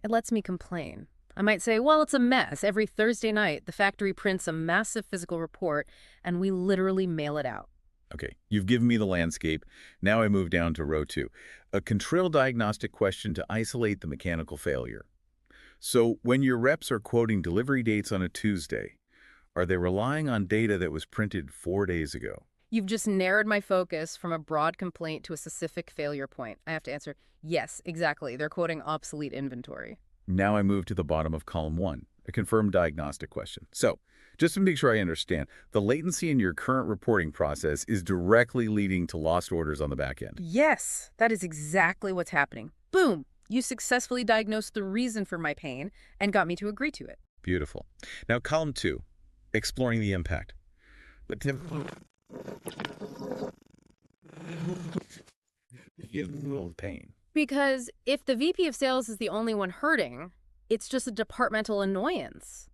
It lets me complain. I might say, well, it's a mess. Every Thursday night, the factory prints a massive physical report, and we literally mail it out. Okay, you've given me the landscape. Now I move down to row 2, a control diagnostic question to isolate the mechanical failure. So when your reps are quoting delivery dates on a Tuesday, are they relying on data that was printed 4 days ago? You've just narrowed my focus from a broad complaint to a specific failure point. I have to answer, yes, exactly. They're quoting obsolete inventory. Now I move to the bottom of column 1, a confirmed diagnostic question. So, just to make sure I understand, the latency in your current reporting process is directly leading to lost orders on the back end. Yes, that is exactly what's happening. Boom! You successfully diagnosed the reason for my pain and got me to agree to it. Beautiful. Now, column 2, exploring the impact. But pain. Because if the VP of sales is the only one hurting, it's just a departmental annoyance.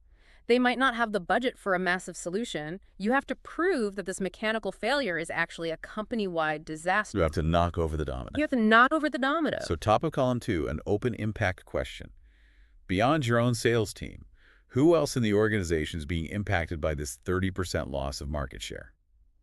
They might not have the budget for a massive solution. You have to prove that this mechanical failure is actually a company-wide disaster. You have to knock over the domino. You have to knock over the domino. So top of column 2, an open impact question. Beyond your own sales team, who else in the organization is being impacted by this 30% loss of market share?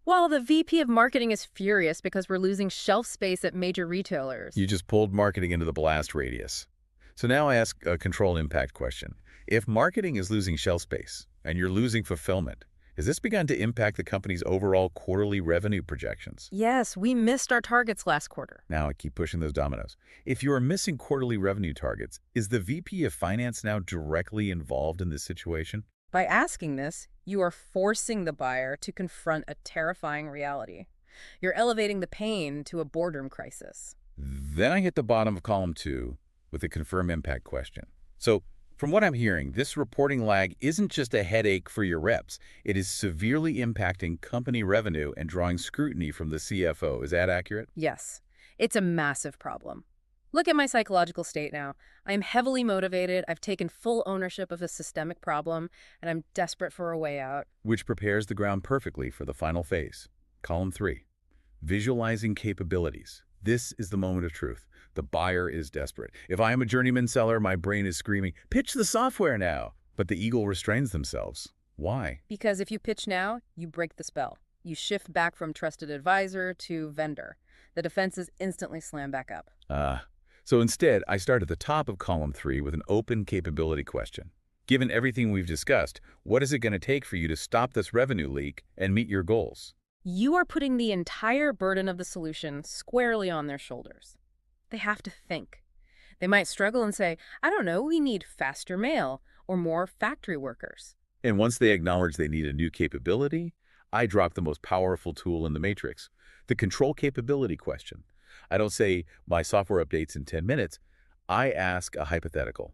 Well, the VP of marketing is furious because we're losing shelf space at major retailers. You just pulled marketing into the blast radius. So now I ask a control impact question. If marketing is losing shelf space and you're losing fulfillment, has this begun to impact the company's overall quarterly revenue projections? Yes, we missed our targets last quarter. Now I keep pushing those dominoes. If you are missing quarterly revenue targets, is the VP of Finance now directly involved in this situation? By asking this, you are forcing the buyer to confront a terrifying reality. You're elevating the pain to a boardroom crisis. Then I hit the bottom of column 2 with a confirm impact question. So, from what I'm hearing, this reporting lag isn't just a headache for your reps. It is severely impacting company revenue and drawing scrutiny from the CFO. Is that accurate? Yes, it's a massive problem. Look at my psychological state now. I am heavily motivated, I've taken full ownership of a systemic problem, and I'm desperate for a way out. Which prepares the ground perfectly for the final phase. Column 3, visualizing capabilities. This is the moment of truth. The buyer is desperate. If I am a journeyman seller, my brain is screaming, pitch the software now. But the eagle restrains themselves. Why? Because if you pitch now, you break the spell. You shift back from trusted advisor to vendor. The defenses instantly slam back up. So instead, I start at the top of column 3 with an open capability question. Given everything we've discussed, what is it going to take for you to stop this revenue leak and meet your goals? You are putting the entire burden of the solution squarely on their shoulders. They have to think. They might struggle and say, I don't know, we need faster mail or more factory workers. And once they acknowledge they need a new capability, I drop the most powerful tool in the matrix, the control capability question. I don't say, my software updates in 10 minutes. I ask a hypothetical.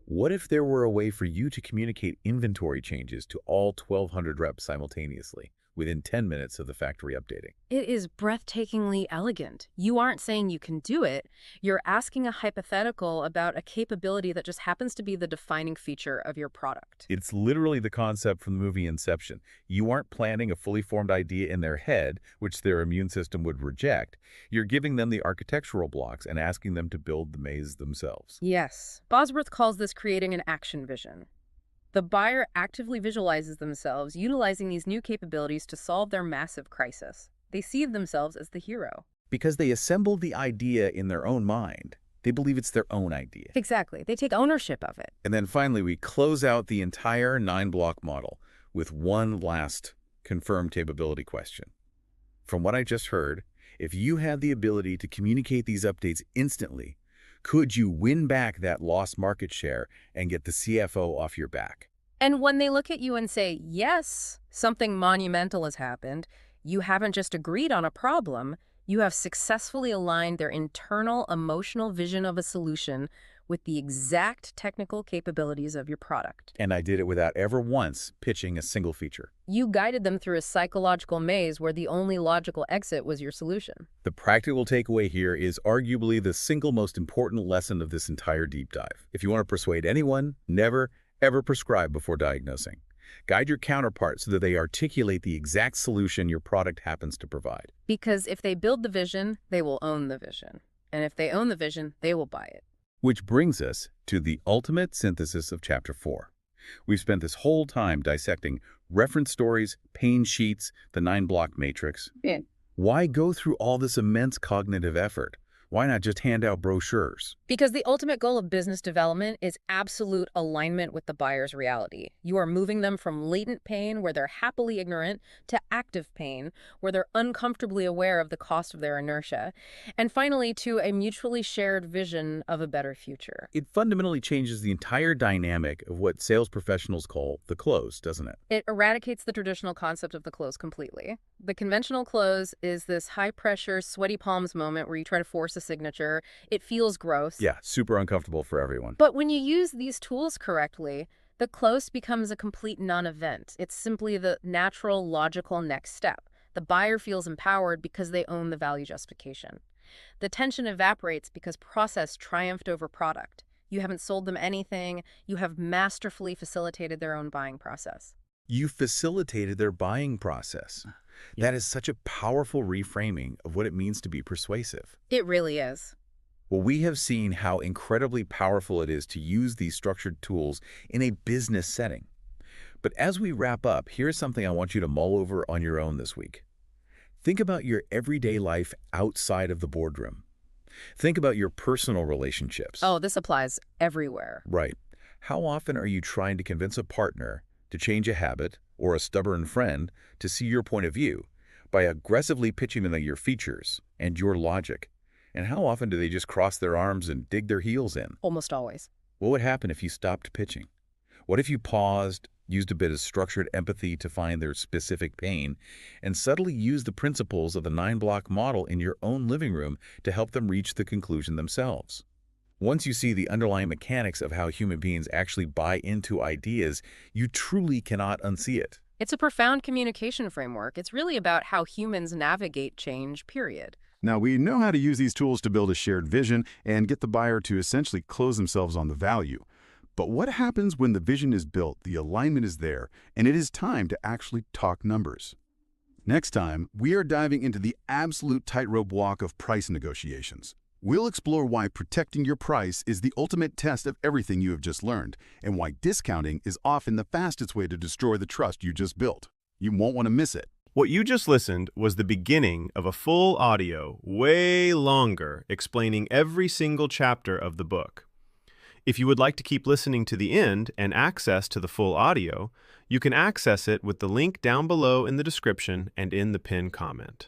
What if there were a way for you to communicate inventory changes to all 1,200 reps simultaneously within 10 minutes of the factory updating? It is breathtakingly elegant. You aren't saying you can do it. You're asking a hypothetical about a capability that just happens to be the defining feature of your product. It's literally the concept from the movie Inception. You aren't planting a fully formed idea in their head, which their immune system would reject. You're giving them the architectural blocks and asking them to build the maze themselves. Yes. Bosworth calls this creating an action vision. The buyer actively visualizes themselves utilizing these new capabilities to solve their massive crisis. They see themselves as the hero. Because they assembled the idea in their own mind. They believe it's their own idea. Exactly. They take ownership of it. And then finally, we close out the entire 9-block model with one last confirmed capability question. From what I just heard, if you had the ability to communicate these updates instantly, could you win back that lost market share and get the CFO off your back? And when they look at you and say, yes, something monumental has happened, you haven't just agreed on a problem, you have successfully aligned their internal emotional vision of a solution with the exact technical capabilities of your product. And I did it without ever once pitching a single feature. You guided them through a psychological maze where the only logical exit was your solution. The practical takeaway here is arguably the single most important lesson of this entire deep dive. If you want to persuade anyone, never, ever prescribe before diagnosing. Guide your counterpart so that they articulate the exact solution your product happens to provide. Because if they build the vision, they will own the vision. And if they own the vision, they will buy it. Which brings us to the ultimate synthesis of Chapter 4. We've spent this whole time dissecting reference stories, pain sheets, the 9-block matrix. Yeah. Why go through all this immense cognitive effort? Why not just hand out brochures? Because the ultimate goal of business development is absolute alignment with the buyer's reality. You are moving them from latent pain, where they're happily ignorant, to active pain, where they're uncomfortably aware of the cost of their inertia, and finally to a mutually shared vision of a better future. It fundamentally changes the entire dynamic of what sales professionals call the close, doesn't it? It eradicates the traditional concept of the close completely. The conventional close is this high-pressure, sweaty palms moment where you try to force a signature. It feels gross. Yeah, super uncomfortable for everyone. But when you use these tools correctly, the close becomes a complete non-event. It's simply the natural, logical next step. The buyer feels empowered because they own the value justification. The tension evaporates because process triumphed over product. You haven't sold them anything. You have masterfully facilitated their own buying process. You facilitated their buying process. Yeah. That is such a powerful reframing of what it means to be persuasive. It really is. Well, we have seen how incredibly powerful it is to use these structured tools in a business setting. But as we wrap up, here's something I want you to mull over on your own this week. Think about your everyday life outside of the boardroom. Think about your personal relationships. Oh, this applies everywhere. Right. How often are you trying to convince a partner to change a habit or a stubborn friend to see your point of view by aggressively pitching them your features and your logic? And how often do they just cross their arms and dig their heels in? Almost always. What would happen if you stopped pitching? What if you paused, used a bit of structured empathy to find their specific pain, and subtly used the principles of the 9-block model in your own living room to help them reach the conclusion themselves? Once you see the underlying mechanics of how human beings actually buy into ideas, you truly cannot unsee it. It's a profound communication framework. It's really about how humans navigate change, period. Now, we know how to use these tools to build a shared vision and get the buyer to essentially close themselves on the value. But what happens when the vision is built, the alignment is there, and it is time to actually talk numbers? Next time, we are diving into the absolute tightrope walk of price negotiations. We'll explore why protecting your price is the ultimate test of everything you have just learned, and why discounting is often the fastest way to destroy the trust you just built. You won't want to miss it. What you just listened was the beginning of a full audio, way longer, explaining every single chapter of the book. If you would like to keep listening to the end and access to the full audio, you can access it with the link down below in the description and in the pinned comment.